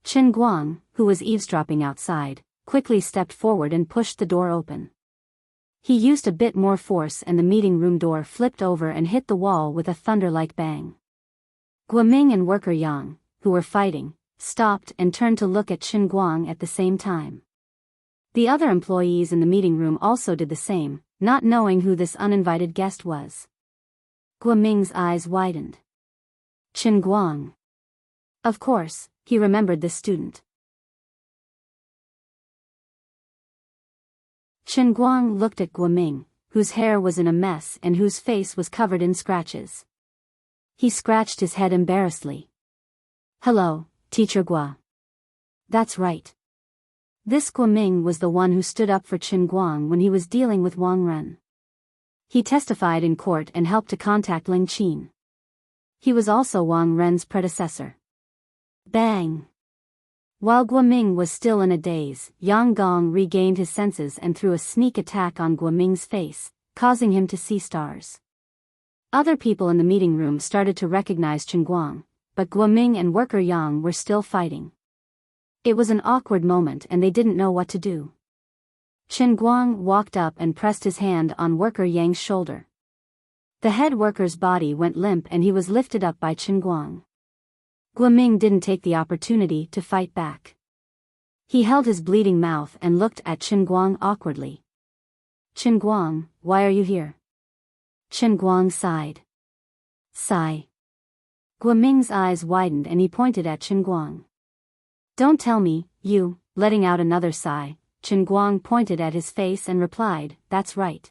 Qin Guang, who was eavesdropping outside, quickly stepped forward and pushed the door open. He used a bit more force and the meeting room door flipped over and hit the wall with a thunder-like bang. Guoming and worker Yang, who were fighting, stopped and turned to look at Qin Guang at the same time. The other employees in the meeting room also did the same, not knowing who this uninvited guest was. Guoming's eyes widened. Qin Guang. Of course, he remembered this student. Qin Guang looked at Guoming, whose hair was in a mess and whose face was covered in scratches. He scratched his head embarrassedly. Hello, Teacher Gua. That's right. This Guoming was the one who stood up for Qin Guang when he was dealing with Wang Ren. He testified in court and helped to contact Ling Qin. He was also Wang Ren's predecessor. Bang! While Guoming was still in a daze, Yang Gong regained his senses and threw a sneak attack on Guoming's face, causing him to see stars. Other people in the meeting room started to recognize Qin Guang, but Guoming and worker Yang were still fighting. It was an awkward moment and they didn't know what to do. Qin Guang walked up and pressed his hand on worker Yang's shoulder. The head worker's body went limp and he was lifted up by Qin Guang. Guoming didn't take the opportunity to fight back. He held his bleeding mouth and looked at Qin Guang awkwardly. Qin Guang, why are you here? Qin Guang sighed. Sigh. Guoming's eyes widened and he pointed at Qin Guang. Don't tell me, you, letting out another sigh, Qin Guang pointed at his face and replied, that's right.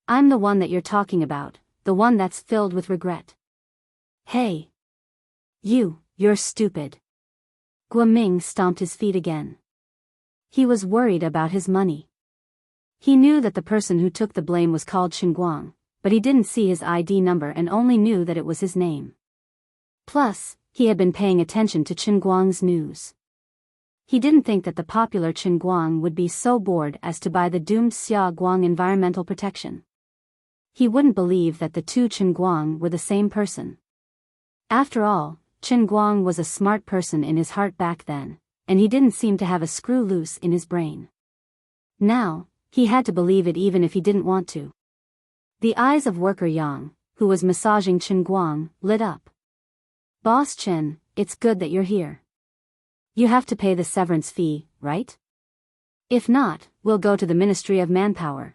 I'm the one that you're talking about, the one that's filled with regret. Hey. You're stupid. Guoming stomped his feet again. He was worried about his money. He knew that the person who took the blame was called Qin Guang, but he didn't see his ID number and only knew that it was his name. Plus, he had been paying attention to Qin Guang's news. He didn't think that the popular Qin Guang would be so bored as to buy the doomed Xia Guang environmental protection. He wouldn't believe that the two Qin Guang were the same person. After all, Qin Guang was a smart person in his heart back then, and he didn't seem to have a screw loose in his brain. Now, he had to believe it even if he didn't want to. The eyes of worker Yang, who was massaging Qin Guang, lit up. Boss Qin, it's good that you're here. You have to pay the severance fee, right? If not, we'll go to the Ministry of Manpower.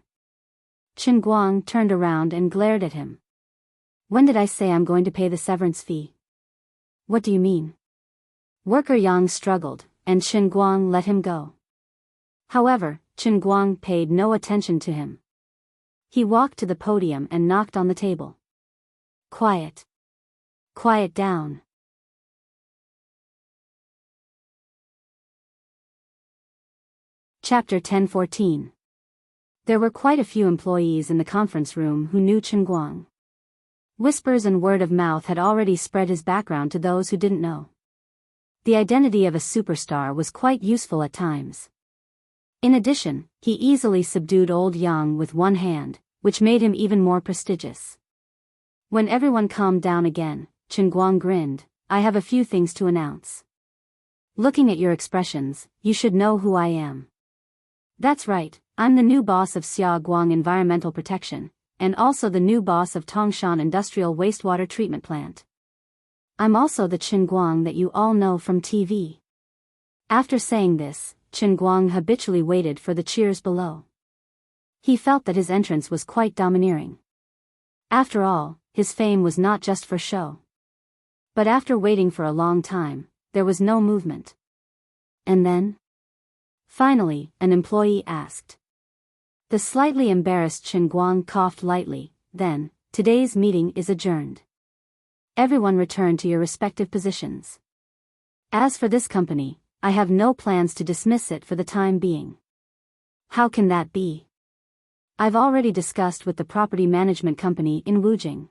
Qin Guang turned around and glared at him. When did I say I'm going to pay the severance fee? What do you mean? Worker Yang struggled, and Qin Guang let him go. However, Qin Guang paid no attention to him. He walked to the podium and knocked on the table. Quiet. Quiet down. Chapter 10:14. There were quite a few employees in the conference room who knew Chen Guang. Whispers and word of mouth had already spread his background to those who didn't know. The identity of a superstar was quite useful at times. In addition, he easily subdued old Yang with one hand, which made him even more prestigious. When everyone calmed down again, Chen Guang grinned. I have a few things to announce. Looking at your expressions, you should know who I am. That's right, I'm the new boss of Xia Guang Environmental Protection, and also the new boss of Tongshan Industrial Wastewater Treatment Plant. I'm also the Chen Guang that you all know from TV. After saying this, Chen Guang habitually waited for the cheers below. He felt that his entrance was quite domineering. After all, his fame was not just for show. But after waiting for a long time, there was no movement. And then? Finally, an employee asked. The slightly embarrassed Chen Guang coughed lightly, then, today's meeting is adjourned. Everyone return to your respective positions. As for this company, I have no plans to dismiss it for the time being. How can that be? I've already discussed with the property management company in Wujing.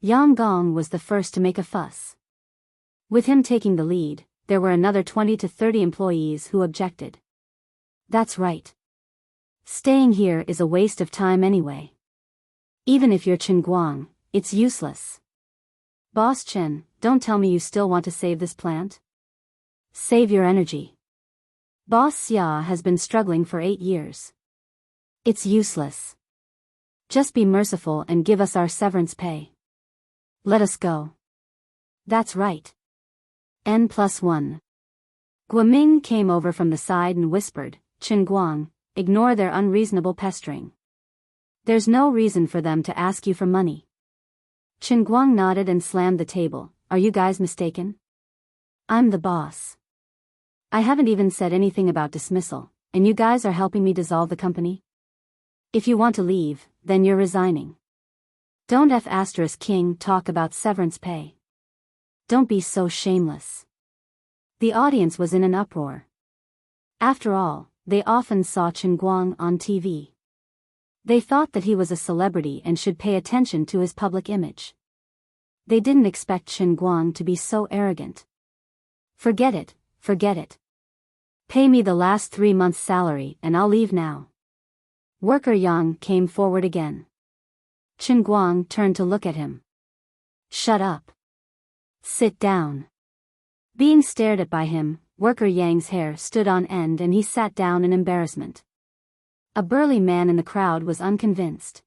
Yang Gong was the first to make a fuss. With him taking the lead, there were another 20 to 30 employees who objected. That's right. Staying here is a waste of time anyway. Even if you're Chen Guang, it's useless. Boss Chen, don't tell me you still want to save this plant? Save your energy. Boss Xia has been struggling for 8 years. It's useless. Just be merciful and give us our severance pay. Let us go. That's right. N+1. Guoming came over from the side and whispered, Chen Guang, ignore their unreasonable pestering. There's no reason for them to ask you for money. Chen Guang nodded and slammed the table. Are you guys mistaken? I'm the boss. I haven't even said anything about dismissal, and you guys are helping me dissolve the company? If you want to leave, then you're resigning. Don't King talk about severance pay. Don't be so shameless. The audience was in an uproar. After all, they often saw Chen Guang on TV. They thought that he was a celebrity and should pay attention to his public image. They didn't expect Chen Guang to be so arrogant. Forget it, forget it. Pay me the last 3 months' salary and I'll leave now. Worker Yang came forward again. Chen Guang turned to look at him. Shut up. Sit down. Being stared at by him, Worker Yang's hair stood on end and he sat down in embarrassment. A burly man in the crowd was unconvinced.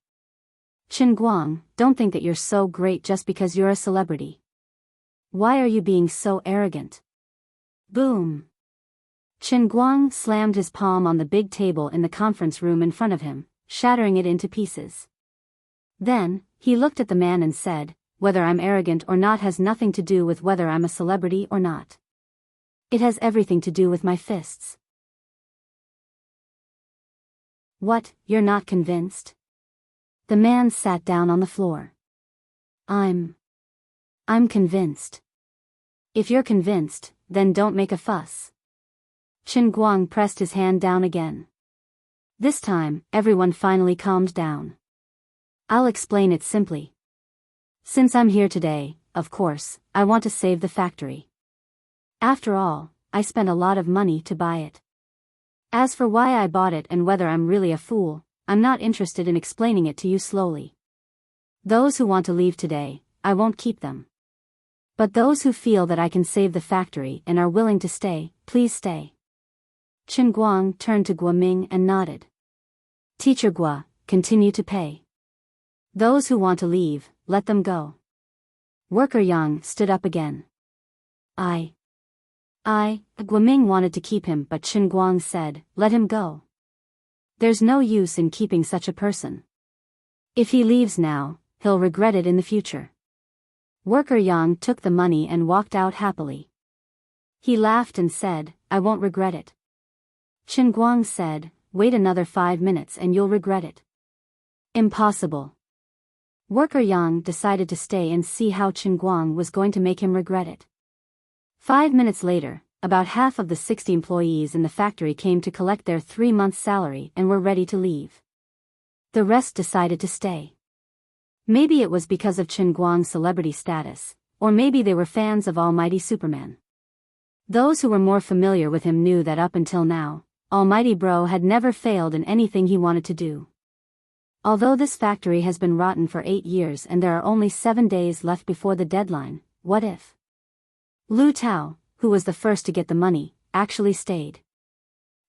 Chen Guang, don't think that you're so great just because you're a celebrity. Why are you being so arrogant? Boom. Chen Guang slammed his palm on the big table in the conference room in front of him, shattering it into pieces. Then, he looked at the man and said, whether I'm arrogant or not has nothing to do with whether I'm a celebrity or not. It has everything to do with my fists. What, you're not convinced? The man sat down on the floor. I'm convinced. If you're convinced, then don't make a fuss. Chen Guang pressed his hand down again. This time, everyone finally calmed down. I'll explain it simply. Since I'm here today, of course, I want to save the factory. After all, I spent a lot of money to buy it. As for why I bought it and whether I'm really a fool, I'm not interested in explaining it to you slowly. Those who want to leave today, I won't keep them. But those who feel that I can save the factory and are willing to stay, please stay. Chen Guang turned to Guoming and nodded. Teacher Gua, continue to pay. Those who want to leave, let them go. Worker Yang stood up again. Guoming wanted to keep him but Chen Guang said, let him go. There's no use in keeping such a person. If he leaves now, he'll regret it in the future. Worker Yang took the money and walked out happily. He laughed and said, I won't regret it. Chen Guang said, wait another 5 minutes and you'll regret it. Impossible. Worker Yang decided to stay and see how Chen Guang was going to make him regret it. 5 minutes later, about half of the 60 employees in the factory came to collect their 3 months' salary and were ready to leave. The rest decided to stay. Maybe it was because of Chen Guang's celebrity status, or maybe they were fans of Almighty Superman. Those who were more familiar with him knew that up until now, Almighty Bro had never failed in anything he wanted to do. Although this factory has been rotten for 8 years and there are only 7 days left before the deadline, what if Lu Tao, who was the first to get the money, actually stayed?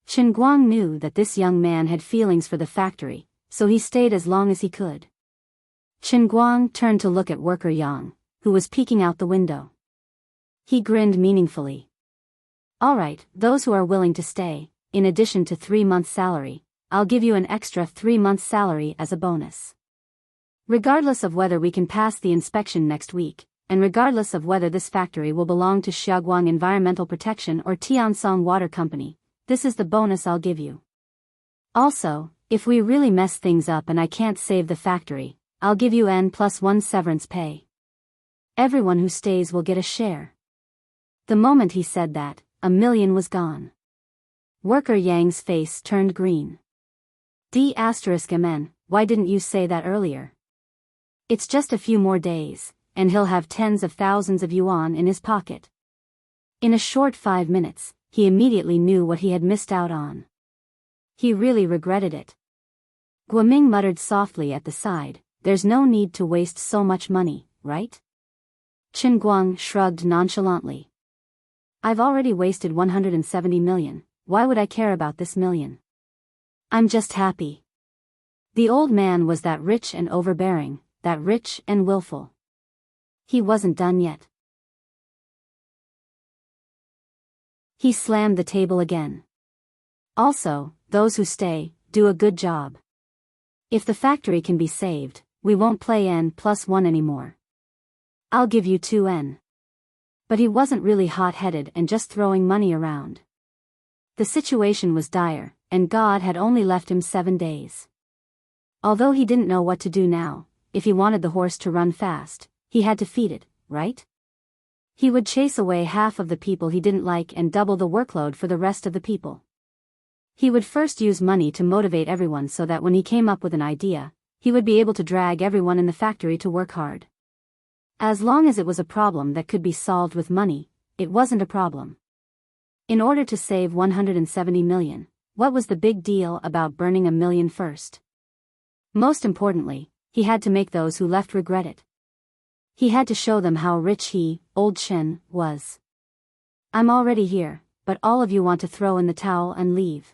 Chen Guang knew that this young man had feelings for the factory, so he stayed as long as he could. Chen Guang turned to look at worker Yang, who was peeking out the window. He grinned meaningfully. All right, those who are willing to stay, in addition to 3 months' salary, I'll give you an extra 3 months' salary as a bonus. Regardless of whether we can pass the inspection next week, and regardless of whether this factory will belong to Xiaoguang Environmental Protection or Tiansong Water Company, this is the bonus I'll give you. Also, if we really mess things up and I can't save the factory, I'll give you N+1 severance pay. Everyone who stays will get a share. The moment he said that, $1 million was gone. Worker Yang's face turned green. D*MN, why didn't you say that earlier? It's just a few more days, and he'll have tens of thousands of yuan in his pocket. In a short 5 minutes, he immediately knew what he had missed out on. He really regretted it. Guoming muttered softly at the side, there's no need to waste so much money, right? Chen Guang shrugged nonchalantly. I've already wasted 170 million, why would I care about this million? I'm just happy. The old man was that rich and overbearing, that rich and willful. He wasn't done yet. He slammed the table again. Also, those who stay, do a good job. If the factory can be saved, we won't play N+1 anymore. I'll give you 2N. But he wasn't really hot-headed and just throwing money around. The situation was dire, and God had only left him 7 days. Although he didn't know what to do now, if he wanted the horse to run fast, he had to feed it, right? He would chase away half of the people he didn't like and double the workload for the rest of the people. He would first use money to motivate everyone so that when he came up with an idea, he would be able to drag everyone in the factory to work hard. As long as it was a problem that could be solved with money, it wasn't a problem. In order to save 170 million, what was the big deal about burning $1 million first? Most importantly, he had to make those who left regret it. He had to show them how rich he, old Chen, was. I'm already here, but all of you want to throw in the towel and leave.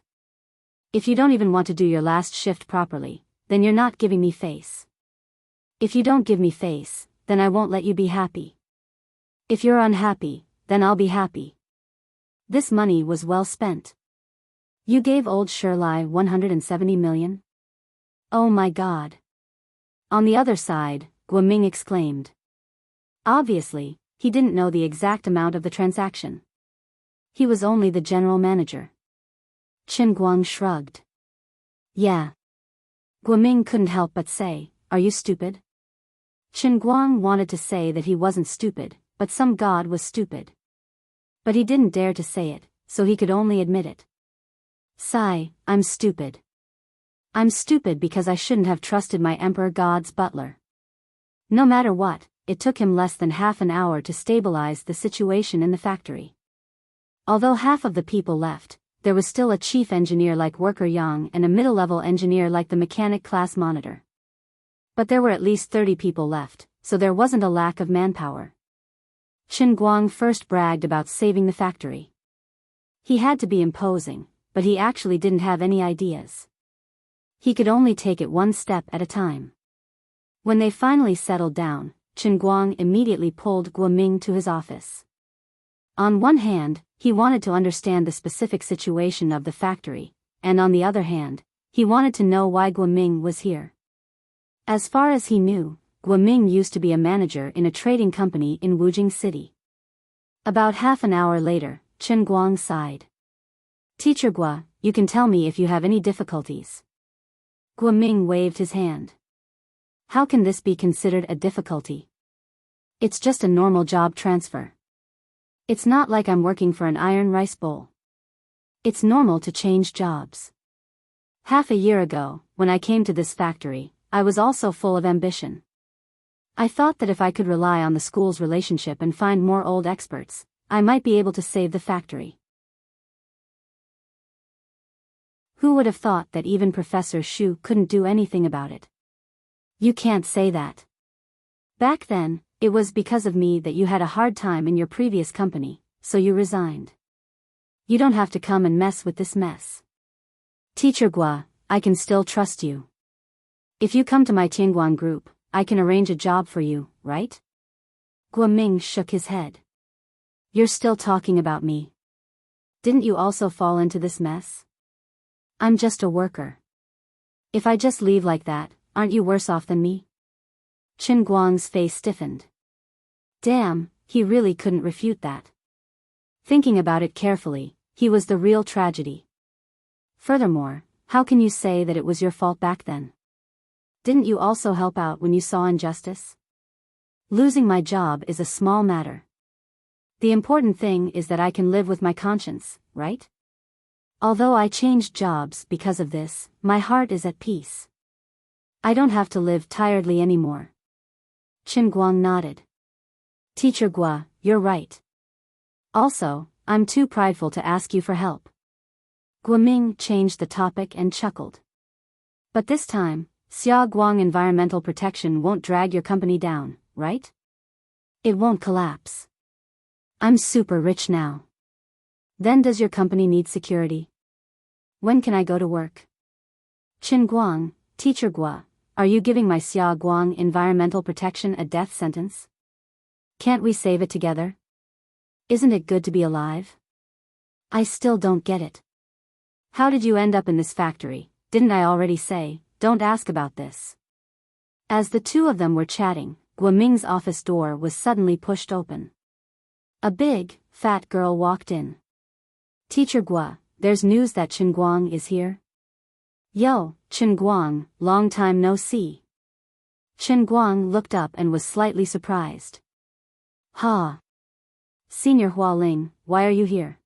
If you don't even want to do your last shift properly, then you're not giving me face. If you don't give me face, then I won't let you be happy. If you're unhappy, then I'll be happy. This money was well spent. You gave old Shirlai 170 million? Oh my God. On the other side, Guoming exclaimed. Obviously, he didn't know the exact amount of the transaction. He was only the general manager. Chen Guang shrugged. Yeah. Guoming couldn't help but say, are you stupid? Chen Guang wanted to say that he wasn't stupid, but some god was stupid. But he didn't dare to say it, so he could only admit it. Sigh, I'm stupid. I'm stupid because I shouldn't have trusted my emperor god's butler. No matter what, it took him less than half an hour to stabilize the situation in the factory. Although half of the people left, there was still a chief engineer like Worker Yang and a middle-level engineer like the mechanic class monitor. But there were at least 30 people left, so there wasn't a lack of manpower. Chen Guang first bragged about saving the factory. He had to be imposing, but he actually didn't have any ideas. He could only take it one step at a time. When they finally settled down, Chen Guang immediately pulled Guoming to his office. On one hand, he wanted to understand the specific situation of the factory, and on the other hand, he wanted to know why Guoming was here. As far as he knew, Guoming used to be a manager in a trading company in Wujing City. About half an hour later, Chen Guang sighed. Teacher Gua, you can tell me if you have any difficulties. Guoming waved his hand. How can this be considered a difficulty? It's just a normal job transfer. It's not like I'm working for an iron rice bowl. It's normal to change jobs. Half a year ago, when I came to this factory, I was also full of ambition. I thought that if I could rely on the school's relationship and find more old experts, I might be able to save the factory. Who would have thought that even Professor Shu couldn't do anything about it? You can't say that. Back then, it was because of me that you had a hard time in your previous company, so you resigned. You don't have to come and mess with this mess. Teacher Gua, I can still trust you. If you come to my Tianguan group, I can arrange a job for you, right? Guoming shook his head. You're still talking about me. Didn't you also fall into this mess? I'm just a worker. If I just leave like that, aren't you worse off than me? Qin Guang's face stiffened. Damn, he really couldn't refute that. Thinking about it carefully, he was the real tragedy. Furthermore, how can you say that it was your fault back then? Didn't you also help out when you saw injustice? Losing my job is a small matter. The important thing is that I can live with my conscience, right? Although I changed jobs because of this, my heart is at peace. I don't have to live tiredly anymore. Qin Guang nodded. Teacher Gua, you're right. Also, I'm too prideful to ask you for help. Guoming changed the topic and chuckled. But this time, Xia Guang Environmental Protection won't drag your company down, right? It won't collapse. I'm super rich now. Then does your company need security? When can I go to work? Qin Guang, Teacher Gua, are you giving my Xia Guang Environmental Protection a death sentence? Can't we save it together? Isn't it good to be alive? I still don't get it. How did you end up in this factory? Didn't I already say, don't ask about this? As the two of them were chatting, Guoming's office door was suddenly pushed open. A big, fat girl walked in. Teacher Gua, there's news that Qin Guang is here. Yo, Qin Guang, long time no see. Qin Guang looked up and was slightly surprised. Ha! Senior Hualing, why are you here?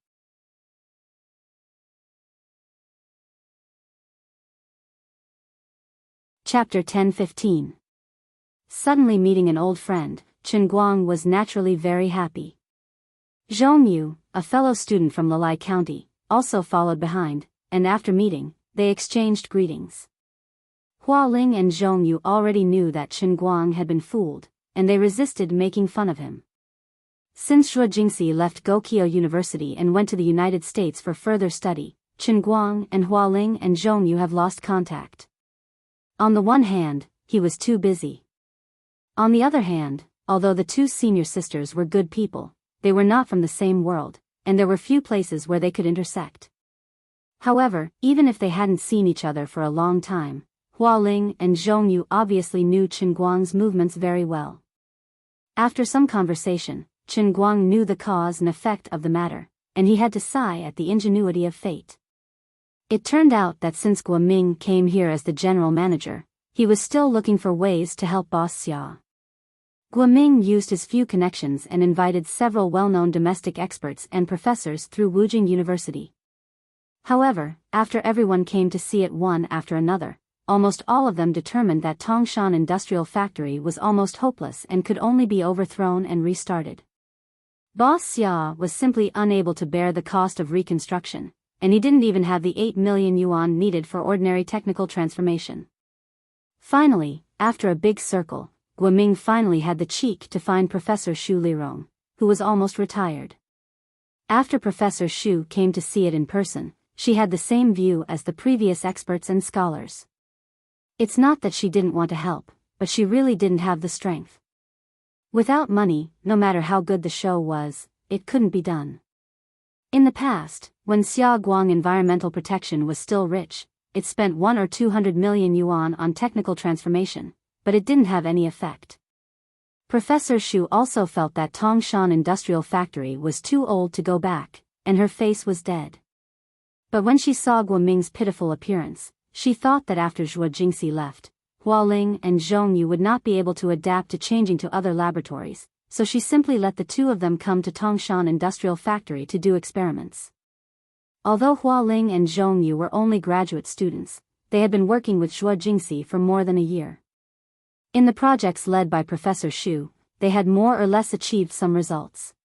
Chapter 10-15. Suddenly meeting an old friend, Qin Guang was naturally very happy. Zhong Yu, a fellow student from Lalai County, also followed behind, and after meeting, they exchanged greetings. Hualing and Zhong Yu already knew that Qin Guang had been fooled, and they resisted making fun of him. Since Zhuo Jingxi left Gokyo University and went to the United States for further study, Qin Guang and Hualing and Zhong Yu have lost contact. On the one hand, he was too busy. On the other hand, although the two senior sisters were good people, they were not from the same world, and there were few places where they could intersect. However, even if they hadn't seen each other for a long time, Hualing and Zhong Yu obviously knew Qin Guang's movements very well. After some conversation, Qin Guang knew the cause and effect of the matter, and he had to sigh at the ingenuity of fate. It turned out that since Guoming came here as the general manager, he was still looking for ways to help Boss Xia. Guoming used his few connections and invited several well-known domestic experts and professors through Wujing University. However, after everyone came to see it one after another, almost all of them determined that Tangshan Industrial Factory was almost hopeless and could only be overthrown and restarted. Boss Xia was simply unable to bear the cost of reconstruction, and he didn't even have the 8 million yuan needed for ordinary technical transformation. Finally, after a big circle, Guoming finally had the cheek to find Professor Xu Lirong, who was almost retired. After Professor Xu came to see it in person, she had the same view as the previous experts and scholars. It's not that she didn't want to help, but she really didn't have the strength. Without money, no matter how good the show was, it couldn't be done. In the past, when Xia Guang Environmental Protection was still rich, it spent 1 or 200 million yuan on technical transformation, but it didn't have any effect. Professor Xu also felt that Tangshan Industrial Factory was too old to go back, and her face was dead. But when she saw Guoming's pitiful appearance, she thought that after Zhuo Jingxi left, Hualing and Zhong Yu would not be able to adapt to changing to other laboratories, so she simply let the two of them come to Tangshan Industrial Factory to do experiments. Although Hualing and Zhong Yu were only graduate students, they had been working with Zhuo Jingxi for more than a year. In the projects led by Professor Xu, they had more or less achieved some results.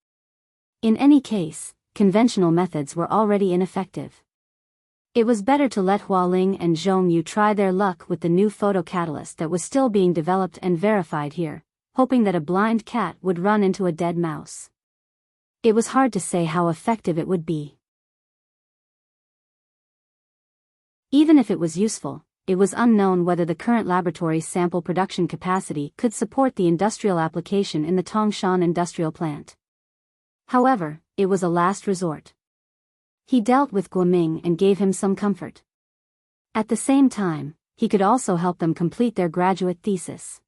In any case, conventional methods were already ineffective. It was better to let Hualing and Zhong Yu try their luck with the new photocatalyst that was still being developed and verified here, hoping that a blind cat would run into a dead mouse. It was hard to say how effective it would be. Even if it was useful, it was unknown whether the current laboratory's sample production capacity could support the industrial application in the Tongshan industrial plant. However, it was a last resort. He dealt with Guoming and gave him some comfort. At the same time, he could also help them complete their graduate thesis.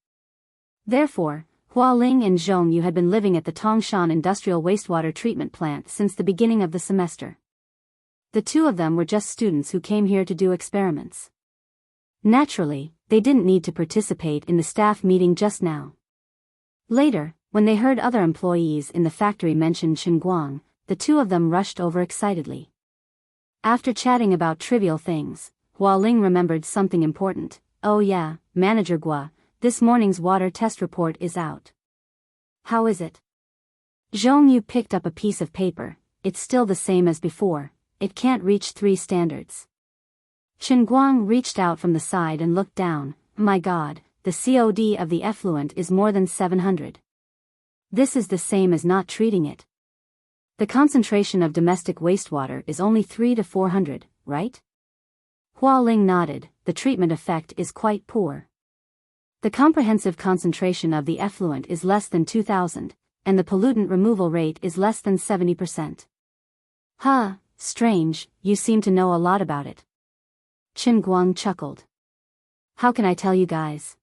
Therefore, Hualing and Zhong Yu had been living at the Tongshan industrial wastewater treatment plant since the beginning of the semester. The two of them were just students who came here to do experiments. Naturally, they didn't need to participate in the staff meeting just now. Later, when they heard other employees in the factory mention Qinguang, the two of them rushed over excitedly. After chatting about trivial things, Hualing remembered something important. Oh yeah, Manager Gua, this morning's water test report is out. How is it? Zhong Yu picked up a piece of paper. It's still the same as before, it can't reach 3 standards. Qinguang reached out from the side and looked down. My god, the COD of the effluent is more than 700. This is the same as not treating it. The concentration of domestic wastewater is only 3 to 400, right? Hualing nodded. The treatment effect is quite poor. The comprehensive concentration of the effluent is less than 2000, and the pollutant removal rate is less than 70%. Huh, strange, you seem to know a lot about it. Qinguang chuckled. How can I tell you guys?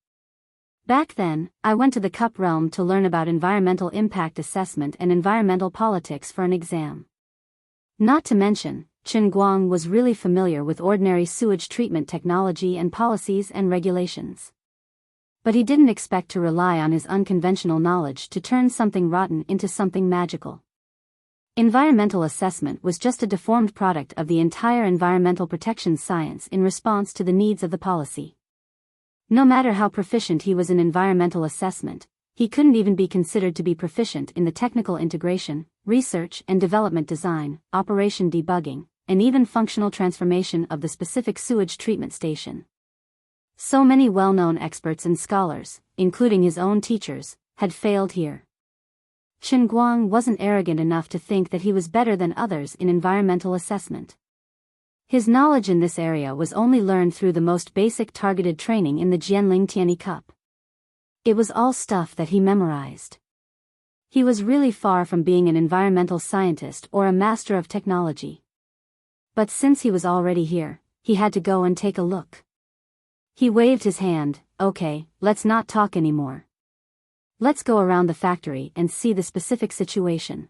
Back then, I went to the Cup realm to learn about environmental impact assessment and environmental politics for an exam. Not to mention, Qinguang was really familiar with ordinary sewage treatment technology and policies and regulations. But he didn't expect to rely on his unconventional knowledge to turn something rotten into something magical. Environmental assessment was just a deformed product of the entire environmental protection science in response to the needs of the policy. No matter how proficient he was in environmental assessment, he couldn't even be considered to be proficient in the technical integration, research and development design, operation debugging, and even functional transformation of the specific sewage treatment station. So many well-known experts and scholars, including his own teachers, had failed here. Qinguang wasn't arrogant enough to think that he was better than others in environmental assessment. His knowledge in this area was only learned through the most basic targeted training in the Jianling Tianyi Cup. It was all stuff that he memorized. He was really far from being an environmental scientist or a master of technology. But since he was already here, he had to go and take a look. He waved his hand. Okay, let's not talk anymore. Let's go around the factory and see the specific situation.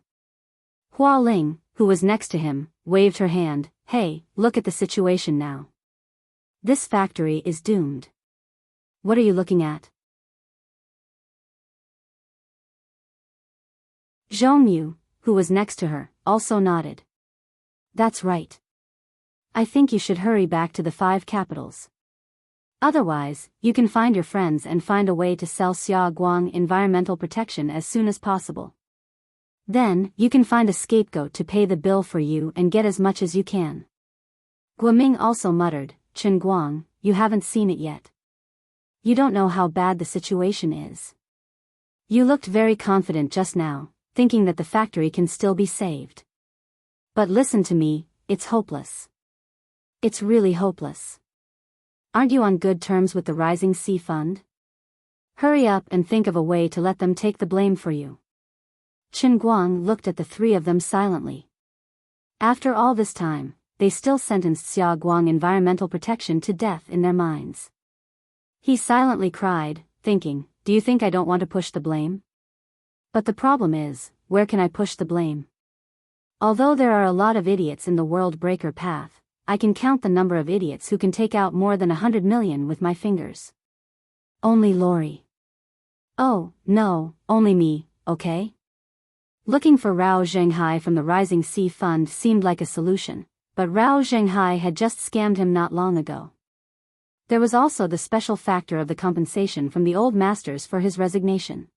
Hualing, who was next to him, waved her hand. Hey, look at the situation now. This factory is doomed. What are you looking at? Zhong Yu, who was next to her, also nodded. That's right. I think you should hurry back to the 5 capitals. Otherwise, you can find your friends and find a way to sell Xia Guang environmental protection as soon as possible. Then, you can find a scapegoat to pay the bill for you and get as much as you can. Guoming also muttered, Qinguang, you haven't seen it yet. You don't know how bad the situation is. You looked very confident just now, thinking that the factory can still be saved. But listen to me, it's hopeless. It's really hopeless. Aren't you on good terms with the Rising Sea Fund? Hurry up and think of a way to let them take the blame for you. Qinguang looked at the 3 of them silently. After all this time, they still sentenced Xia Guang environmental protection to death in their minds. He silently cried, thinking, do you think I don't want to push the blame? But the problem is, where can I push the blame? Although there are a lot of idiots in the world breaker path, I can count the number of idiots who can take out more than 100 million with my fingers. Only Lori. Oh, no, only me, okay? Looking for Rao Zhenghai from the Rising Sea Fund seemed like a solution, but Rao Zhenghai had just scammed him not long ago. There was also the special factor of the compensation from the old masters for his resignation.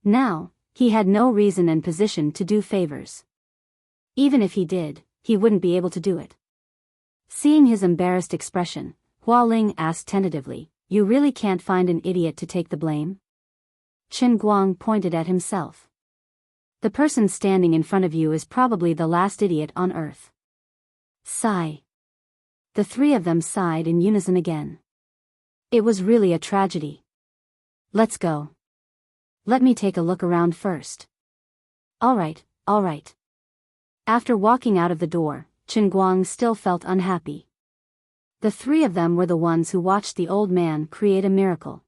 Now, he had no reason and position to do favors. Even if he did, he wouldn't be able to do it. Seeing his embarrassed expression, Hua Ling asked tentatively, "You really can't find an idiot to take the blame?" Qin Guang pointed at himself. "The person standing in front of you is probably the last idiot on earth." Sigh. The three of them sighed in unison again. It was really a tragedy. "Let's go. Let me take a look around first." All right. After walking out of the door, Qin Guang still felt unhappy. The three of them were the ones who watched the old man create a miracle.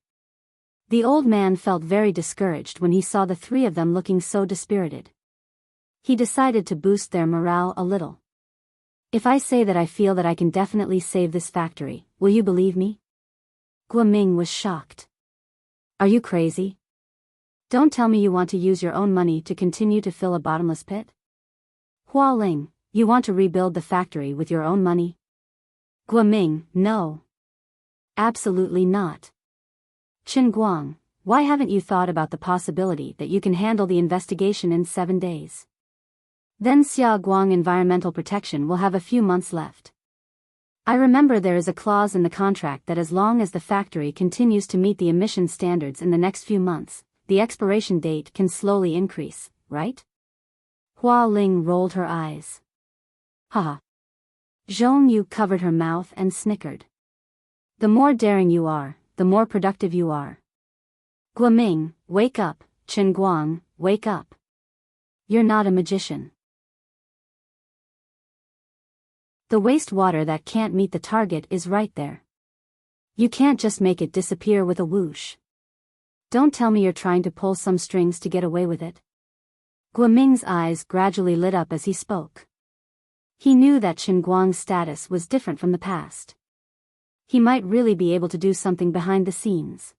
The old man felt very discouraged when he saw the three of them looking so dispirited. He decided to boost their morale a little. "If I say that I feel that I can definitely save this factory, will you believe me?" Guoming was shocked. "Are you crazy? Don't tell me you want to use your own money to continue to fill a bottomless pit?" "Hua Ling, you want to rebuild the factory with your own money?" Guoming, "No. Absolutely not." "Qin Guang, why haven't you thought about the possibility that you can handle the investigation in 7 days? Then Xia Guang Environmental Protection will have a few months left. I remember there is a clause in the contract that as long as the factory continues to meet the emission standards in the next few months, the expiration date can slowly increase, right?" Hua Ling rolled her eyes. "Haha." Zhong Yu covered her mouth and snickered. "The more daring you are, the more productive you are." Guoming, wake up. Qin Guang, wake up. You're not a magician. The wastewater that can't meet the target is right there. You can't just make it disappear with a whoosh. Don't tell me you're trying to pull some strings to get away with it. Guoming's eyes gradually lit up as he spoke. He knew that Qin Guang's status was different from the past. He might really be able to do something behind the scenes.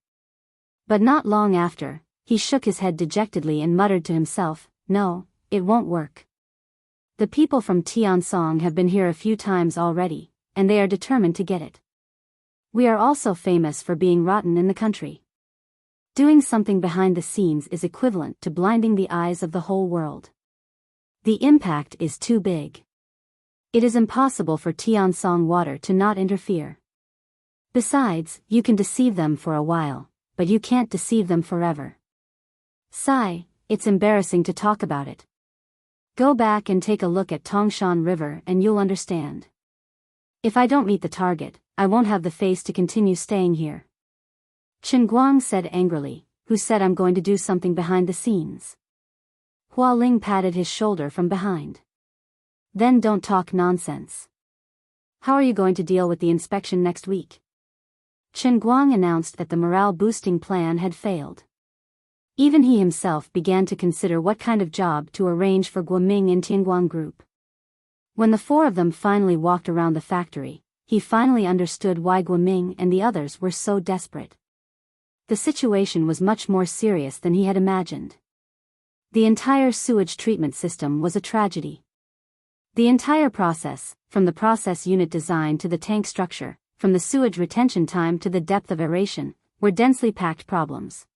But not long after, he shook his head dejectedly and muttered to himself, "No, it won't work. The people from Tiansong have been here a few times already, and they are determined to get it. We are also famous for being rotten in the country. Doing something behind the scenes is equivalent to blinding the eyes of the whole world. The impact is too big. It is impossible for Tiansong water to not interfere. Besides, you can deceive them for a while, but you can't deceive them forever. Sigh, it's embarrassing to talk about it. Go back and take a look at Tongshan River and you'll understand. If I don't meet the target, I won't have the face to continue staying here." Qin Guang said angrily, "Who said I'm going to do something behind the scenes?" Hua Ling patted his shoulder from behind. "Then don't talk nonsense. How are you going to deal with the inspection next week?" Qin Guang announced that the morale-boosting plan had failed. Even he himself began to consider what kind of job to arrange for Guoming and Tianguang Group. When the four of them finally walked around the factory, he finally understood why Guoming and the others were so desperate. The situation was much more serious than he had imagined. The entire sewage treatment system was a tragedy. The entire process, from the process unit design to the tank structure, from the sewage retention time to the depth of aeration, were densely packed problems.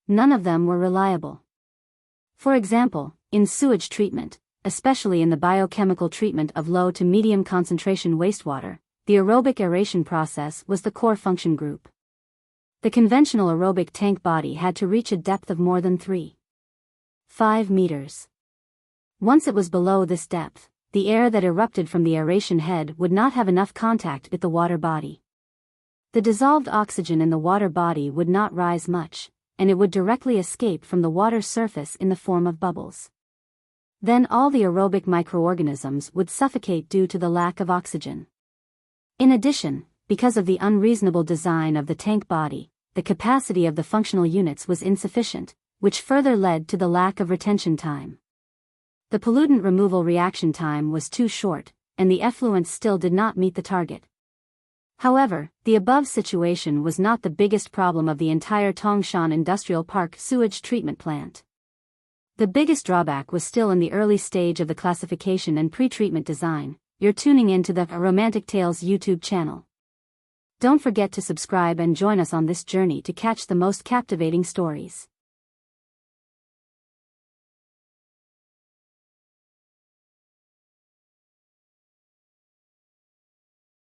None of them were reliable. For example, in sewage treatment, especially in the biochemical treatment of low to medium concentration wastewater, the aerobic aeration process was the core function group. The conventional aerobic tank body had to reach a depth of more than 3.5 meters. Once it was below this depth, the air that erupted from the aeration head would not have enough contact with the water body. The dissolved oxygen in the water body would not rise much, and it would directly escape from the water surface in the form of bubbles. Then all the aerobic microorganisms would suffocate due to the lack of oxygen. In addition, because of the unreasonable design of the tank body, the capacity of the functional units was insufficient, which further led to the lack of retention time. The pollutant removal reaction time was too short, and the effluents still did not meet the target. However, the above situation was not the biggest problem of the entire Tongshan Industrial Park sewage treatment plant. The biggest drawback was still in the early stage of the classification and pre-treatment design. You're tuning into the Romantic Tales YouTube channel. Don't forget to subscribe and join us on this journey to catch the most captivating stories.